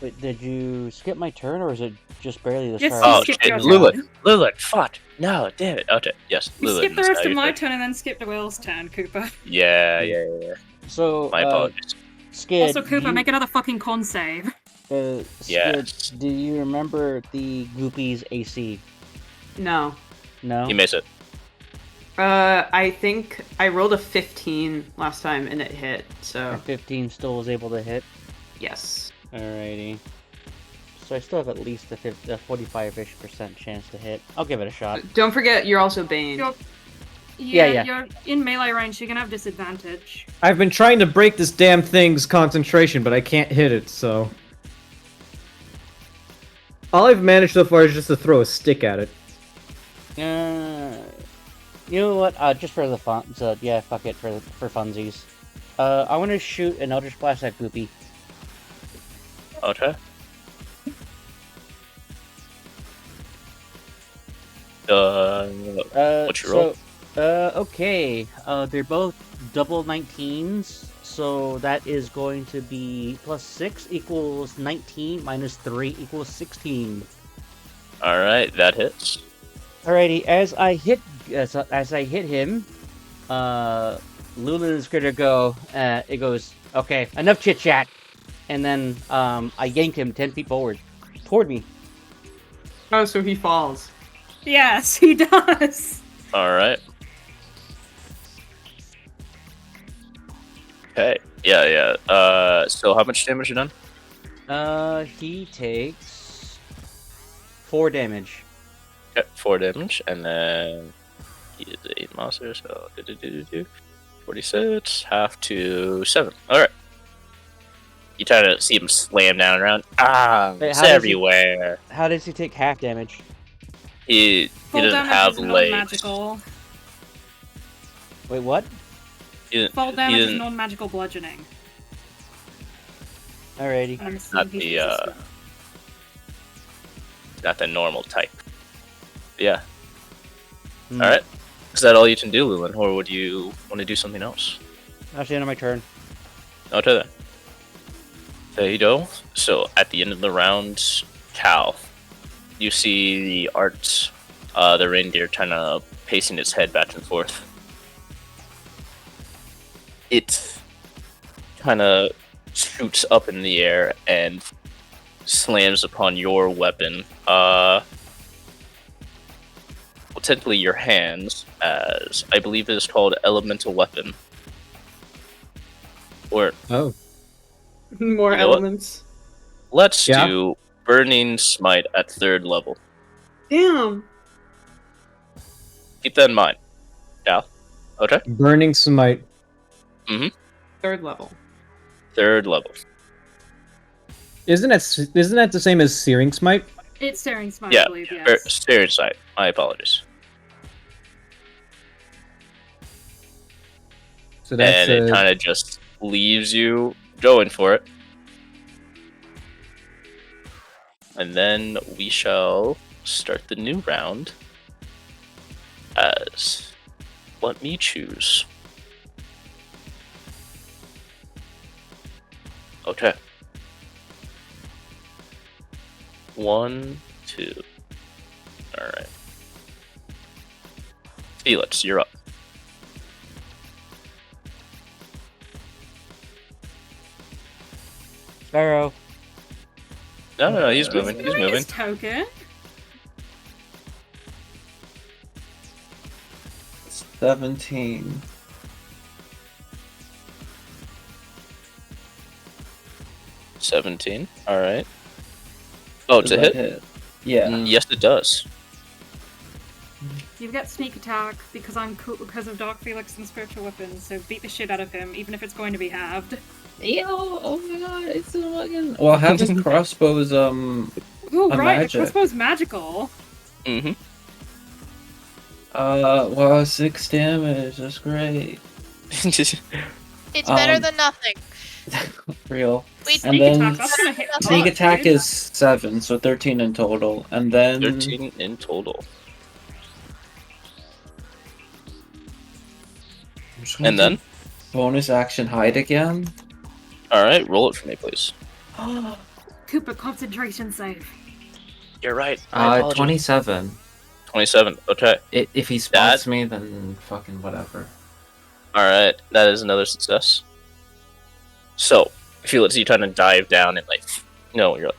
Wait, did you skip my turn, or is it just barely the Yes, start? you Oh skipped shit, your turn. Lulin, fuck. No, damn it. Okay, yes, You Lulin. skip the rest now of my you're turn and then skip to Will's turn, Koopa. Yeah. So, My apologies. Skid, Also, Koopa, make another fucking con save. Skid, Yes. do you remember the Goopy's AC? No. No? He makes it. I think I rolled a 15 last time and it hit, so Or 15 still was able to hit? yes. Alrighty. So I still have at least a 45-ish% chance to hit. I'll give it a shot. Don't forget, you're also Bane. Yeah. You're in melee range, you're gonna have disadvantage. I've been trying to break this damn thing's concentration, but I can't hit it, so... All I've managed so far is just to throw a stick at it. You know what? Just for the fun, so yeah, fuck it, for funsies. I want to shoot an Eldritch Blast at Goopy. Okay. What's your roll? Okay. They're both double 19s, so that is going to be +6 equals 19 minus 3 equals 16. Alright, that hits. Alrighty, as I hit him, Lulin is gonna go. It goes, okay, enough chit chat, and then I yank him 10 feet forward, toward me. Oh, so he falls. Yes, he does! Alright. Okay. Yeah. So how much damage you done? He takes 4 damage. Okay, 4 damage, and then he is 8 monster, so 46, half to 7. Alright. You try to see him slam down around. Wait, It's how does he- everywhere. How does he take half damage? He Full doesn't damage have is legs. non-magical. Wait, what? Full He damage is didn't- non-magical bludgeoning. Alrighty. I'm assuming Not he's the resistant. not the normal type. Yeah. Hmm. All right. Is that all you can do, Lulin, or would you want to do something else? Actually, end of my turn. Okay then. There you go. So at the end of the round, Cal, you see the art, the reindeer kind of pacing its head back and forth. It kind of shoots up in the air and slams upon your weapon. Technically your hands, as I believe it is called elemental weapon. Or Oh. More You know what? elements. let's Yeah. do Burning Smite at 3rd level. Damn. Keep that in mind. Cal. Okay. Burning Smite. 3rd level. 3rd level. Isn't that the same as Searing Smite? It's Staring Smite, Yeah, I believe, yes. Spirit Sight. My apologies. So that's And it kind of just leaves you going for it. And then we shall start the new round as let me choose. Okay. 1, 2. Alright. Felix, you're up. Sparrow. No, he's moving. He's Doing moving. his token. 17. 17. Alright. Oh, it's Does a that hit? Yeah. Yes, it does. You've got sneak attack because I'm cool because of Dark Felix and spiritual weapons, so beat the shit out of him, even if it's going to be halved. Yo, oh my god, it's so fucking. Well, having crossbows, Oh, A right, magic. the crossbow's magical. Mm-hmm. well, 6 damage, that's great. It's better than nothing. Real. We And Sneak then attack, that's gonna hit Sneak hard, attack dude. is 7, so 13 in total. And then 13 in total. I'm just gonna And do then? bonus action hide again. Alright, roll it for me, please. Koopa concentration save. You're right. My apologies. 27. 27. Okay. If he spots me, then fucking whatever. Alright, that is another success. So, Felix, you kind of dive down and you're like,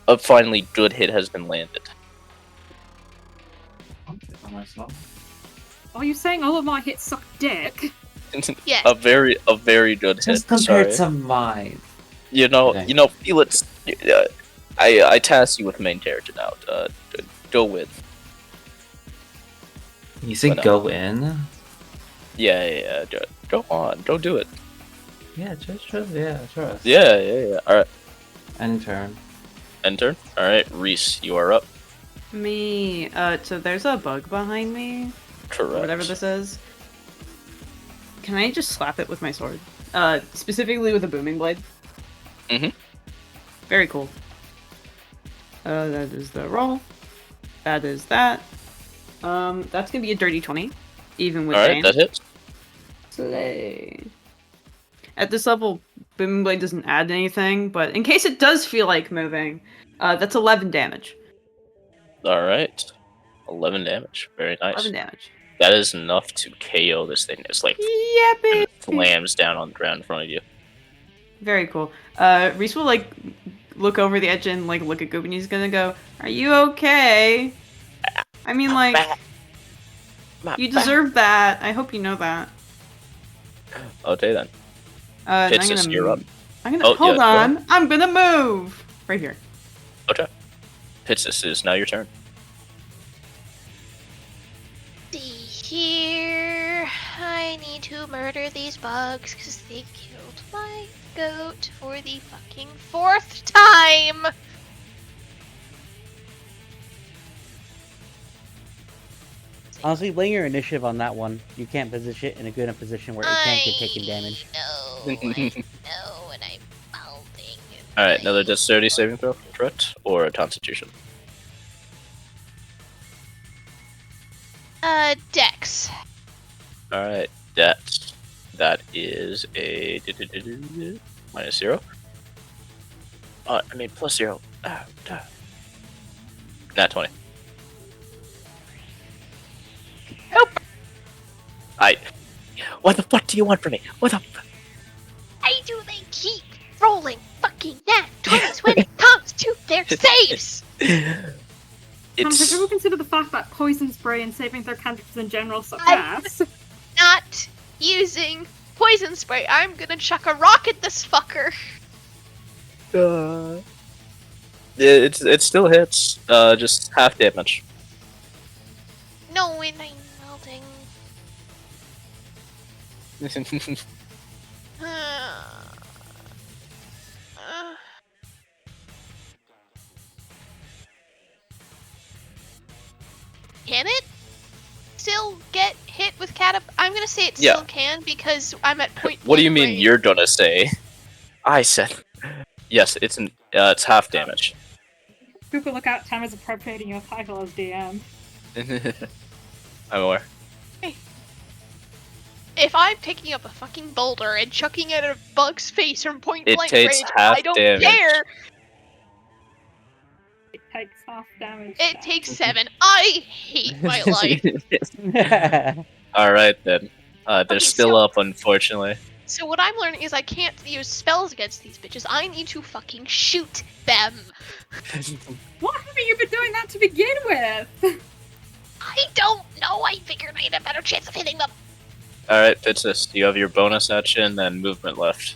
a finally good hit has been landed. Are you saying all of my hits suck dick? Yes. a very good hit. Just compared Sorry. to mine. You know, Felix, I task you with main character now. Go with. You say go in? Yeah. Go on, go do it. Yeah, trust. Yeah. Alright, End turn. enter. Alright, Reese, you are up. Me. So there's a bug behind me. Correct. Whatever this is. Can I just slap it with my sword? Specifically with a booming blade. Mhm. Very cool. That is the roll. That is that. That's gonna be a dirty 20, even with Alright, that hits. Slay. At this level, booming blade doesn't add anything, but in case it does feel like moving, that's 11 damage. Alright. 11 damage. Very nice. 11 damage. That is enough to KO this thing. It's like Yippee! slams down on the ground in front of you. Very cool. Reese will look over the edge and look at Goopy and he's gonna go, "Are you okay?" I mean, you deserve that. I hope you know that. Okay then. And Pitsus, you're up. I'm gonna Oh, hold yeah, go on. I'm gonna move right here. Okay. Pitsus, is now your turn. See here. I need to murder these bugs because they killed my goat for the fucking 4th time. Honestly, blame your initiative on that one. You can't position it in a good enough position where it can't get taken damage. No, and I'm balding. Alright, another dexterity saving throw, correct? Or a constitution? Dex. Alright, that is a -0. +0. Nat 20. Nope. What the fuck do you want from me? What the Why do they keep rolling fucking nat 20s when it comes to their saves? Have you It's ever considered the fact that poison spray and saving their candidates in general suck I- ass? Not using poison spray. I'm gonna chuck a rock at this fucker. it still hits. Just half damage. No, when I'm melting. Can it still get hit with I'm gonna say it Yeah. still can because I'm at point. What do you blank mean range. you're gonna say? I said yes. It's half damage. People look out, Tam is appropriating your title as DM. I'm aware. If I'm picking up a fucking boulder and chucking it at a bug's face from point It blank takes range, half I don't damage. care. It takes half damage. It takes 7. I hate my life. Alright then. They're Okay, still so- up, unfortunately. So what I'm learning is I can't use spells against these bitches. I need to fucking shoot them. What haven't you been doing that to begin with? I don't know. I figured I had a better chance of hitting them. Alright, Pitsis, you have your bonus action and movement left.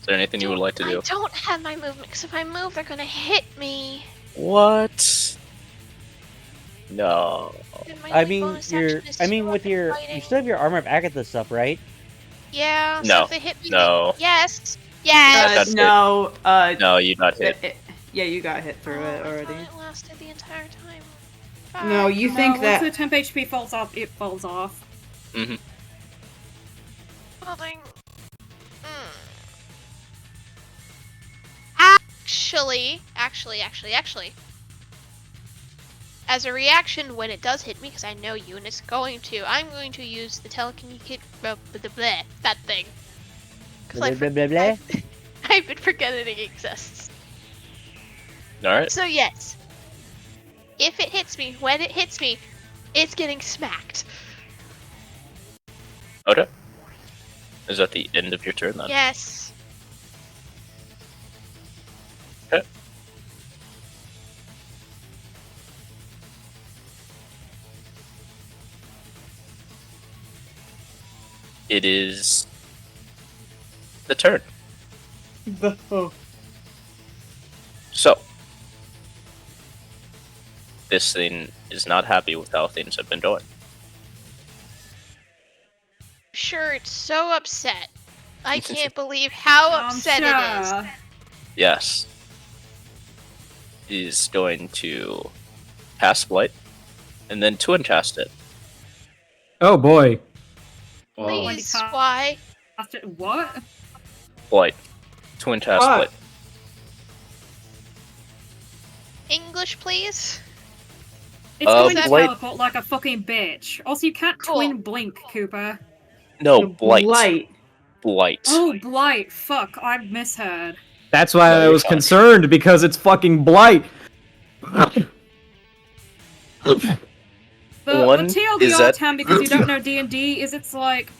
Is there anything you would like to do? I don't have my movement because if I move, they're gonna hit me. What? No. And my I only mean, bonus your. action is I to mean, go with up and your. fighting. You still have your armor of Agatha stuff, right? Yeah. So No. if they hit me, No. Yes. Yes. That's it. No. No, you got hit. Yeah, you got hit through it Oh, I already. thought it lasted the entire time. No, you think no, that. once the temp HP falls off, it falls off. Mm-hmm. Well, then... Actually. As a reaction, when it does hit me, because I know you and it's going to, I'm going to use the telekinetic... that thing. Because Blah, blah, blah, blah. I've been forgetting it exists. Alright. So yes, if it hits me, when it hits me, it's getting smacked. Okay. Is that the end of your turn then? Yes. Okay. It is the turn. So, this thing is not happy with how things have been going. Sure, it's so upset. I can't believe how upset it is. Sure. Yes. Is going to cast Blight, and then twin cast it. Oh boy. Whoa. Please, Whoa. why? After what? Blight. Twin cast What? Blight. English, please? It's going Blight- to teleport like a fucking bitch. Also, you can't Cool. twin blink, Cooper. No, Blight. Blight. Blight. Oh, Blight. Fuck, I misheard. That's why No, I you're was fine. concerned, because it's fucking Blight. The One TLDR is that- Tam, because you don't know D&D, is it's like...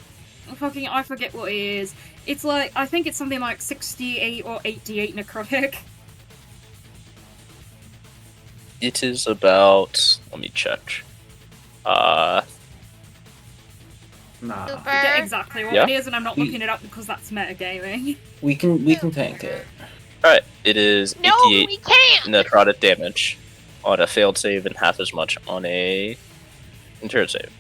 Fucking, I forget what it is. It's like, I think it's something like 68 or 88 necrotic. It is about. Let me check. Nah. I Super. forget exactly what Yeah. it is, and I'm not looking it up because that's metagaming. We can tank it. Alright, it is No, 88 we can't! necrotic damage on a failed save and half as much on a turn save.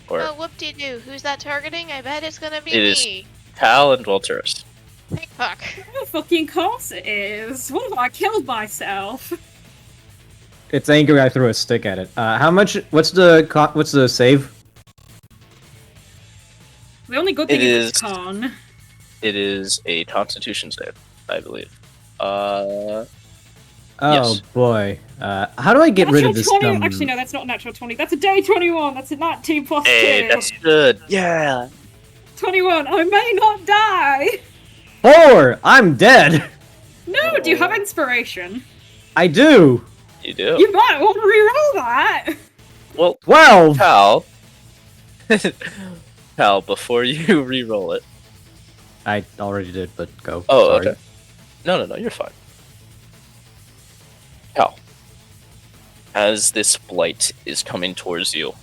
Or Oh, whoop-de-doo. Who's that targeting? I bet it's gonna be It is- me. Cal and Walturus. Thank fuck. Oh, fucking course it is. What if I killed myself? It's angry I threw a stick at it. How much? What's the save? The only good thing It is is- it's con. It is a Constitution save, I believe. Oh Yes. boy. How do I get rid of this 20. dumb... Actually, no, that's not natural 20. That's a day 21. That's a 19 plus 2. Hey, that's good. Yeah. 21. I may not die. 4! I'm dead! No, do you have inspiration? I do! You do. You might want to reroll that. Well, 12! Cal. Cal, before you re-roll it. I already did, but go. Oh, Sorry. okay. No, you're fine. Cal, as this blight is coming towards you,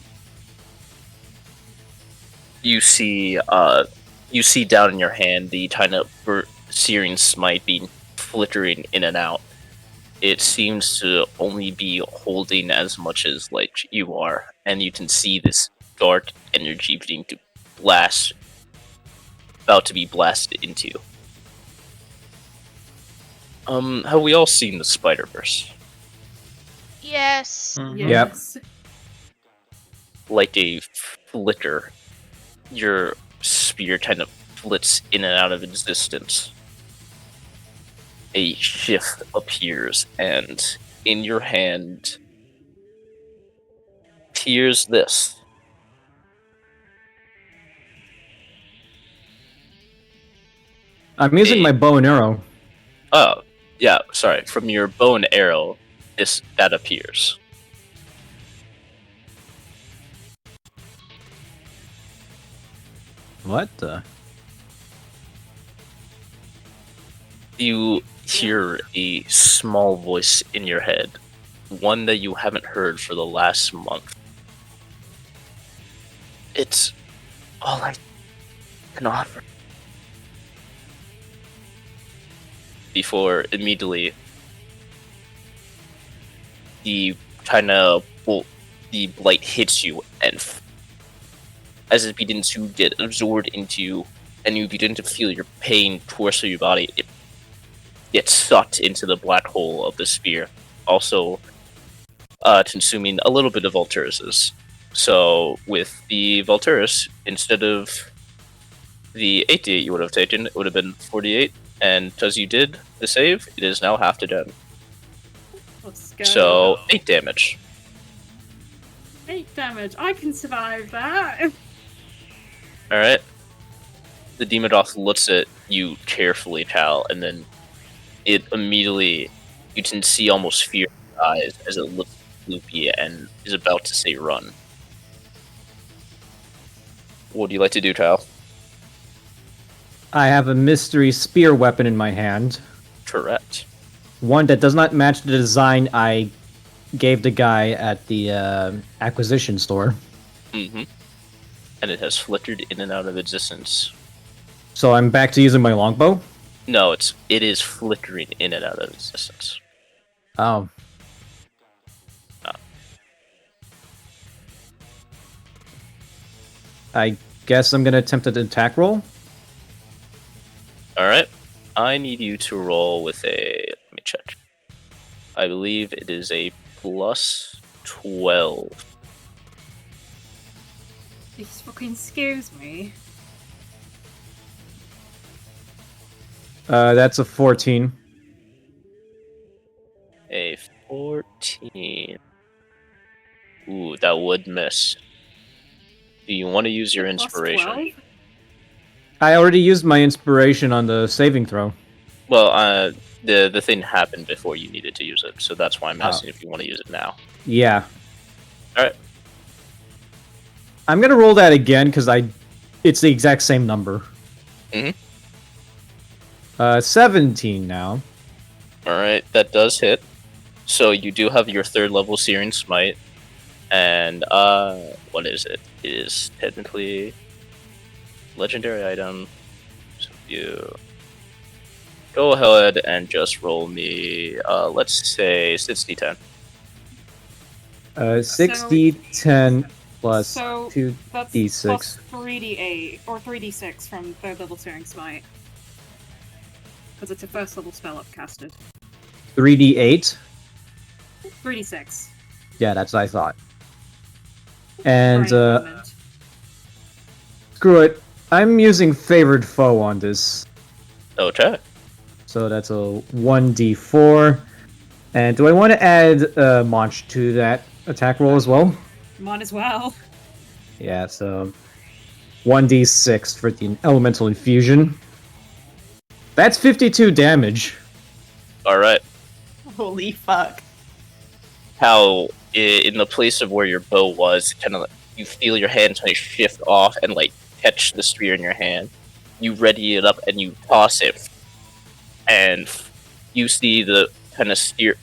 you see down in your hand the tiny searing smite being flickering in and out. It seems to only be holding as much as like you are, and you can see this dark energy being about to be blasted into. Have we all seen the Spider-Verse? Yes. Yes. Like a flicker, your spear kind of flits in and out of existence. A shift appears, and in your hand appears this. I'm using my bow and arrow. Oh, yeah, sorry. From your bow and arrow, that appears. What the? You hear a small voice in your head, one that you haven't heard for the last month. It's all I can offer. Before immediately the blight hits you, and as it begins to get absorbed into you, and you begin to feel your pain course through your body, it gets sucked into the black hole of the spear, also consuming a little bit of Volturus's. So with the Volturus, instead of the 88 you would have taken, it would have been 48, and because you did the save, it is now half to dead. Let's go. So 8 damage. 8 damage. I can survive that. Alright. The Demodoth looks at you carefully, Cal, and then it immediately, you can see almost fear in its eyes as it looks at Goopy and is about to say run. What would you like to do, Cal? I have a mystery spear weapon in my hand. Correct. One that does not match the design I gave the guy at the acquisition store. Mm-hmm. And it has flickered in and out of existence. So I'm back to using my longbow? No, it is flickering in and out of existence. Oh. I guess I'm gonna attempt an attack roll. Alright. I need you to roll with a... Let me check. I believe it is a plus 12. Please fucking excuse me. That's a 14. A 14. Ooh, that would miss. Do you want to use your Plus inspiration? 12? I already used my inspiration on the saving throw. Well, the thing happened before you needed to use it, so that's why I'm asking if you want to use it now. Yeah. Alright. I'm gonna roll that again, because it's the exact same number. Mhm. 17 now. Alright, that does hit. So you do have your 3rd level Searing Smite. And, what is it? It is technically legendary item. So you go ahead and just roll me, let's say 60-10. 60-10 plus So 2d6. that's plus 3d8 or 3d6 from 3rd level Searing Smite. Because it's a 1st level spell upcasted. 3d8? 3d6. Yeah, that's what I thought. And, Right, moment. screw it. I'm using Favored Foe on this. Okay. So that's a 1d4. And do I want to add Monch to that attack roll as well? Might as well. Yeah, so 1d6 for the elemental infusion. That's 52 damage. All right. Holy fuck. How in the place of where your bow was, kind of you feel your hand kind of shift off and like catch the spear in your hand. You ready it up and you toss it, and you see the kind of spear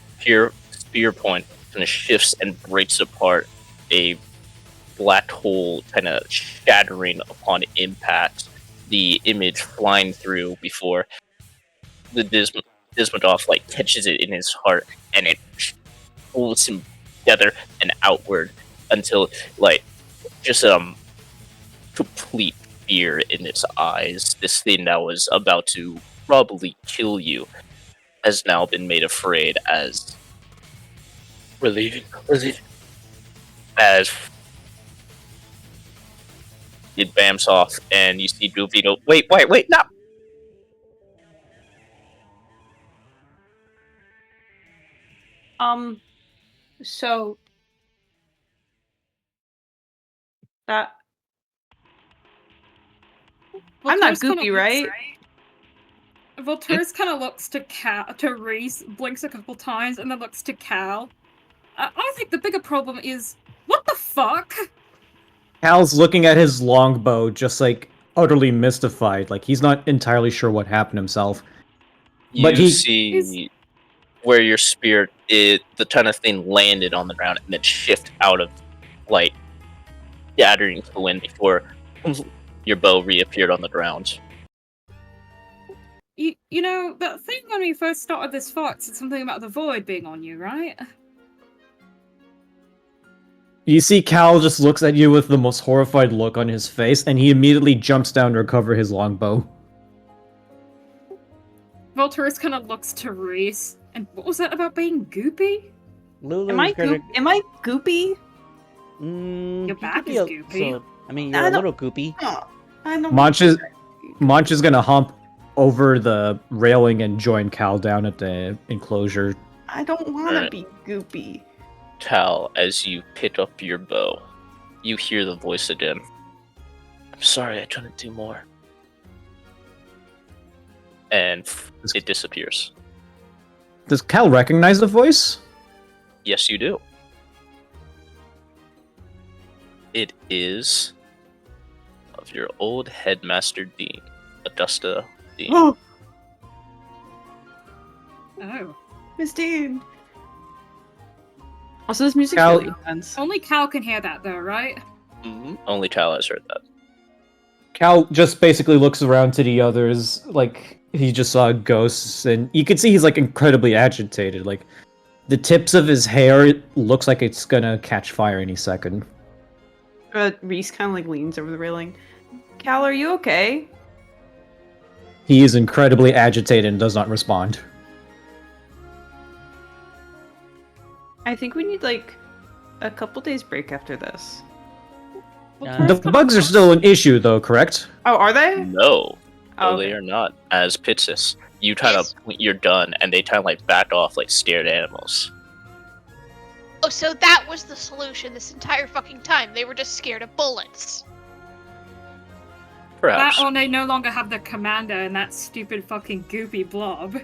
point kind of shifts and breaks apart, a black hole kind of shattering upon impact. The image flying through before the Dismodoff like catches it in his heart, and it pulls him together and outward until like just complete fear in its eyes. This thing that was about to probably kill you has now been made afraid as we're leaving. As it bams off, and you see Goopy go, wait, no! So that I'm not Goopy, right? Volturus kind of looks to Reese, blinks a couple times, and then looks to Cal. I think the bigger problem is, what the fuck? Cal's looking at his longbow, just like utterly mystified. Like he's not entirely sure what happened himself. But You see where your spear, the ton of thing landed on the ground and then shift out of light, scattering to the wind before your bow reappeared on the ground. You know, that thing when we first started this fight said something about the void being on you, right? You see Cal just looks at you with the most horrified look on his face, and he immediately jumps down to recover his longbow. Volturus kind of looks to Reese. And what was that about being Goopy? Am I Goopy? Your back is Goopy. So, I mean, you're a little Goopy. I don't Monch is gonna hump over the railing and join Cal down at the enclosure. I don't want to be Goopy. Cal, as you pick up your bow, you hear the voice again. I'm sorry, I couldn't do more. And it disappears. Does Cal recognize the voice? Yes, you do. It is of your old headmaster Dean, Augusta Dean. Oh, Oh. Miss Dean. Also, this music's Cal- really intense. Only Cal can hear that, though, right? Mm-hmm. Only Cal has heard that. Cal just basically looks around to the others, like he just saw ghosts, and you can see he's like incredibly agitated. Like the tips of his hair looks like it's gonna catch fire any second. Reese kind of like leans over the railing. Cal, are you okay? He is incredibly agitated and does not respond. I think we need like a couple days break after this. The bugs are still an issue, though, correct? Oh, are they? No. Oh, No, they are not. As Pitsis, you kind of, you're done, and they kind of like back off like scared animals. Oh, so that was the solution this entire fucking time. They were just scared of bullets. Perhaps. That or they no longer have the commander and that stupid fucking Goopy blob.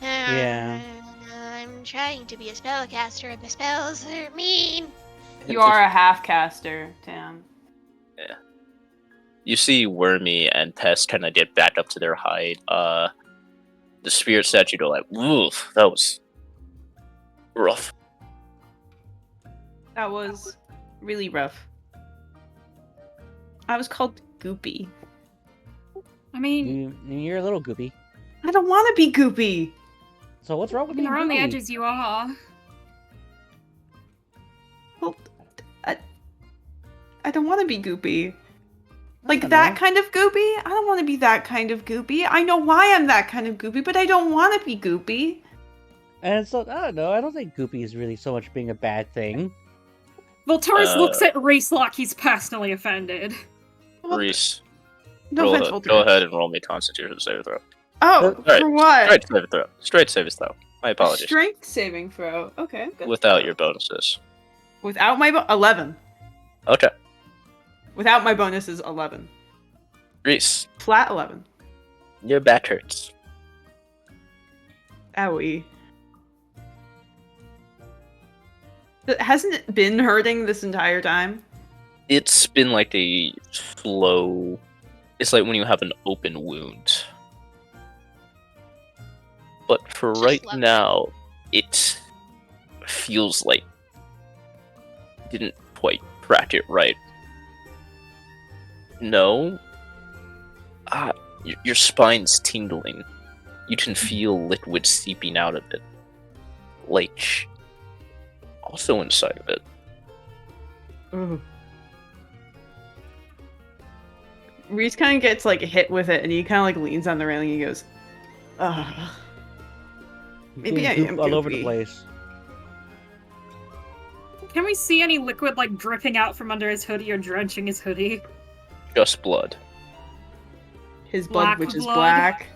Yeah. I'm trying to be a spellcaster and the spells are mean. You are a half caster, Tam. Yeah. You see Wormy and Tess kind of get back up to their height. The spirit statue go like, "Woof, that was rough." That was really rough. I was called Goopy. I mean, You're a little Goopy. I don't want to be Goopy. So what's wrong with being around the Goopy? edges you are. Well, I don't want to be Goopy. Like don't that know. kind of Goopy? I don't want to be that kind of Goopy. I know why I'm that kind of Goopy, but I don't want to be Goopy. And so, I don't know. I don't think Goopy is really so much being a bad thing. Volturus looks at Reese like he's personally offended. Reese, No offense, go Volturus. ahead and roll me Constitution saving throw. Oh, Alright, for what? Straight saving throw. My A apologies. strength saving throw. Okay. Good. Without your bonuses. Without my 11. Okay. Without my bonuses, 11. Reese, Flat 11. your back hurts. Owie. Hasn't it been hurting this entire time? It's been like a slow. It's like when you have an open wound. But for Just right love it. now, it feels like didn't quite crack it right. No. Your spine's tingling. You can feel liquid seeping out of it. Like, also inside of it. Ooh. Reese kind of gets like hit with it, and he kind of like leans on the railing. And he goes, "Ugh." Maybe I Getting am goop all over the goopy. place. Can we see any liquid like dripping out from under his hoodie or drenching his hoodie? Just blood. His blood, Black which is blood. black.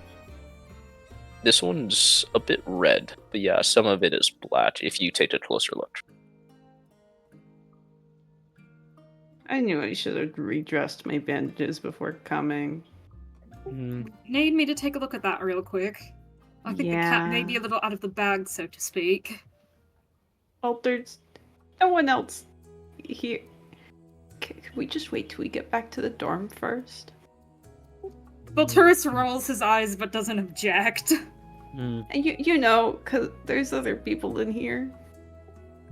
This one's a bit red, but yeah, some of it is black if you take a closer look. I knew I should have redressed my bandages before coming. Need me to take a look at that real quick. I think the cat may Yeah. be a little out of the bag, so to speak. Oh, there's no one else here. Can we just wait till we get back to the dorm first? Volturus rolls his eyes but doesn't object. And you know, because there's other people in here.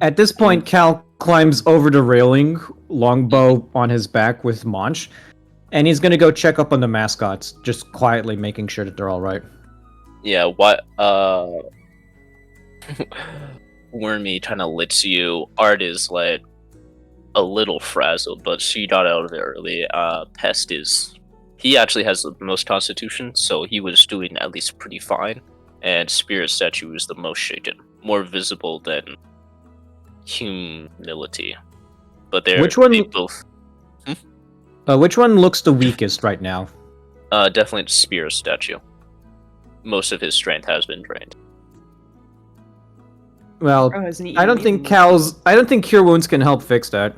At this point, Cal climbs over the railing, longbow on his back with Monch, and he's gonna go check up on the mascots, just quietly making sure that they're all right. Yeah, what, Wormy kind of lets you. Art is, like, a little frazzled, but she got out of it early. Pest is... He actually has the most constitution, so he was doing at least pretty fine. And Spirit Statue is the most shaken. More visible than humility. But they're Which one- they both... Which one looks the weakest right now? Definitely the Spirit Statue. Most of his strength has been drained. Well, Oh, hasn't he I don't eaten think anything? I don't think Cure Wounds can help fix that.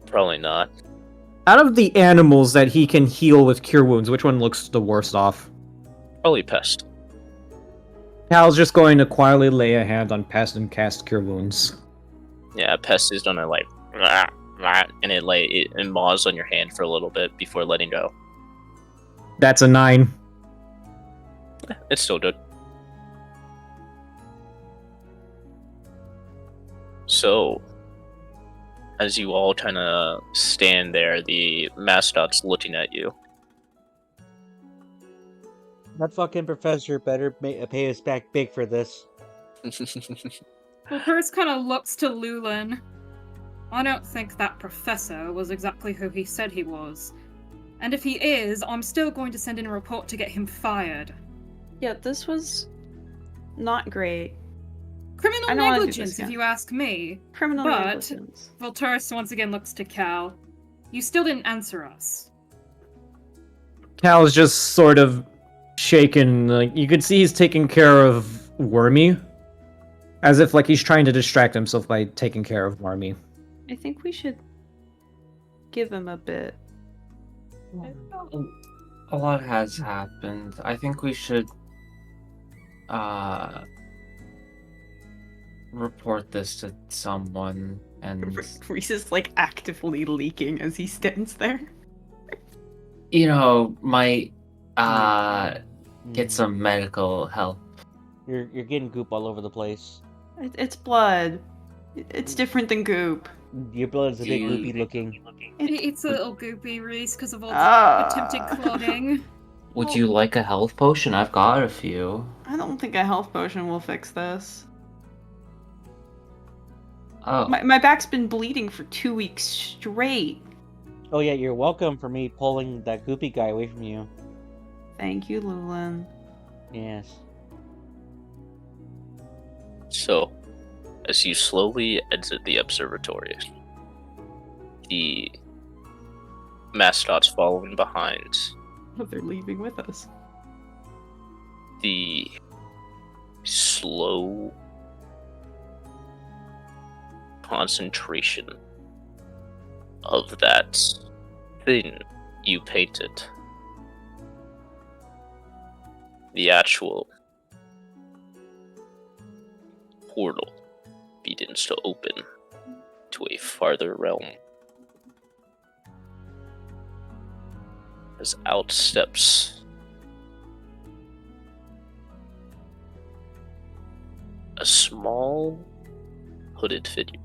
Probably not. Out of the animals that he can heal with Cure Wounds, which one looks the worst off? Probably Pest. Cal's just going to quietly lay a hand on Pest and cast Cure Wounds. Yeah, Pest is gonna like, "Rah, rah," and it maws on your hand for a little bit before letting go. That's a 9. It's still good. So, as you all kind of stand there, the mascot's looking at you. That fucking professor better pay us back big for this. Volturus kind of looks to Lulin. I don't think that professor was exactly who he said he was. And if he is, I'm still going to send in a report to get him fired. Yeah, this was not great. Criminal I don't wanna do negligence, this if again. you ask me. Criminal But- negligence. Volturus once again looks to Cal. You still didn't answer us. Cal's just sort of shaken. Like, you could see he's taking care of Wormy. As if like he's trying to distract himself by taking care of Wormy. I think we should give him a bit. A lot has happened. I think we should report this to someone and Reese is like actively leaking as he stands there. might get some medical help. You're getting goop all over the place. It's blood. It's different than goop. Your blood's a bit You- goopy looking. It's a little goopy, Reese, because of all the Ah. attempted cloning. Would you like a health potion? I've got a few. I don't think a health potion will fix this. Oh, My back's been bleeding for 2 weeks straight. Oh yeah, you're welcome for me pulling that goopy guy away from you. Thank you, Lulin. Yes. So, as you slowly exit the observatory, the mascot's following behind, Oh, they're leaving with us. The slow concentration of that thing you painted. The actual portal begins to open to a farther realm. As out steps a small hooded figure.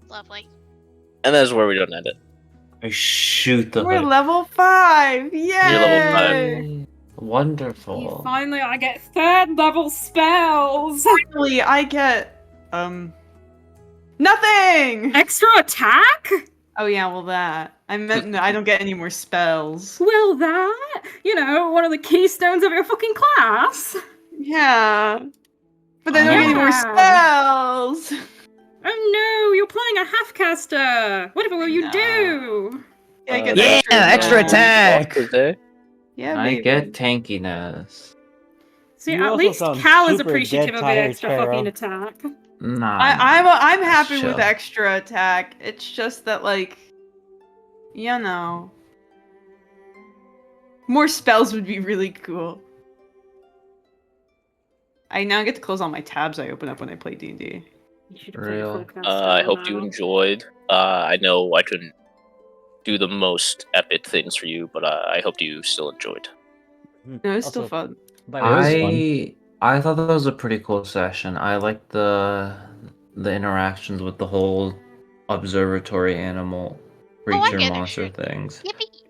Lovely. And that's where we don't end it. I shoot the We're hood. level 5! Yay! You're level 5. You Wonderful. finally, I get 3rd level spells! Finally, I get, nothing! Extra attack? Oh yeah, well that. I meant no, I don't get any more spells. Well, that, one of the keystones of your fucking class. Yeah. But I don't get any more Yeah. spells! Oh no, you're playing a half-caster. Whatever will you Nah. do? Yeah, I get Yeah, extra spells. attack! Yeah, I baby. get tankiness. See, You at also least sound Cal is super appreciative dead of the tired, extra Pharaoh. fucking attack. Nah. I'm happy Chill. with extra attack. It's just that more spells would be really cool. I now get to close all my tabs I open up when I play D&D. You should have played a Real. full caster I hope you now. enjoyed. I know I couldn't do the most epic things for you, but I hope you still enjoyed. No, it's still Also, fun. by It was the way, fun. I thought that was a pretty cool session. I liked the interactions with the whole observatory animal I like creature it, monster actually. things. Yippee!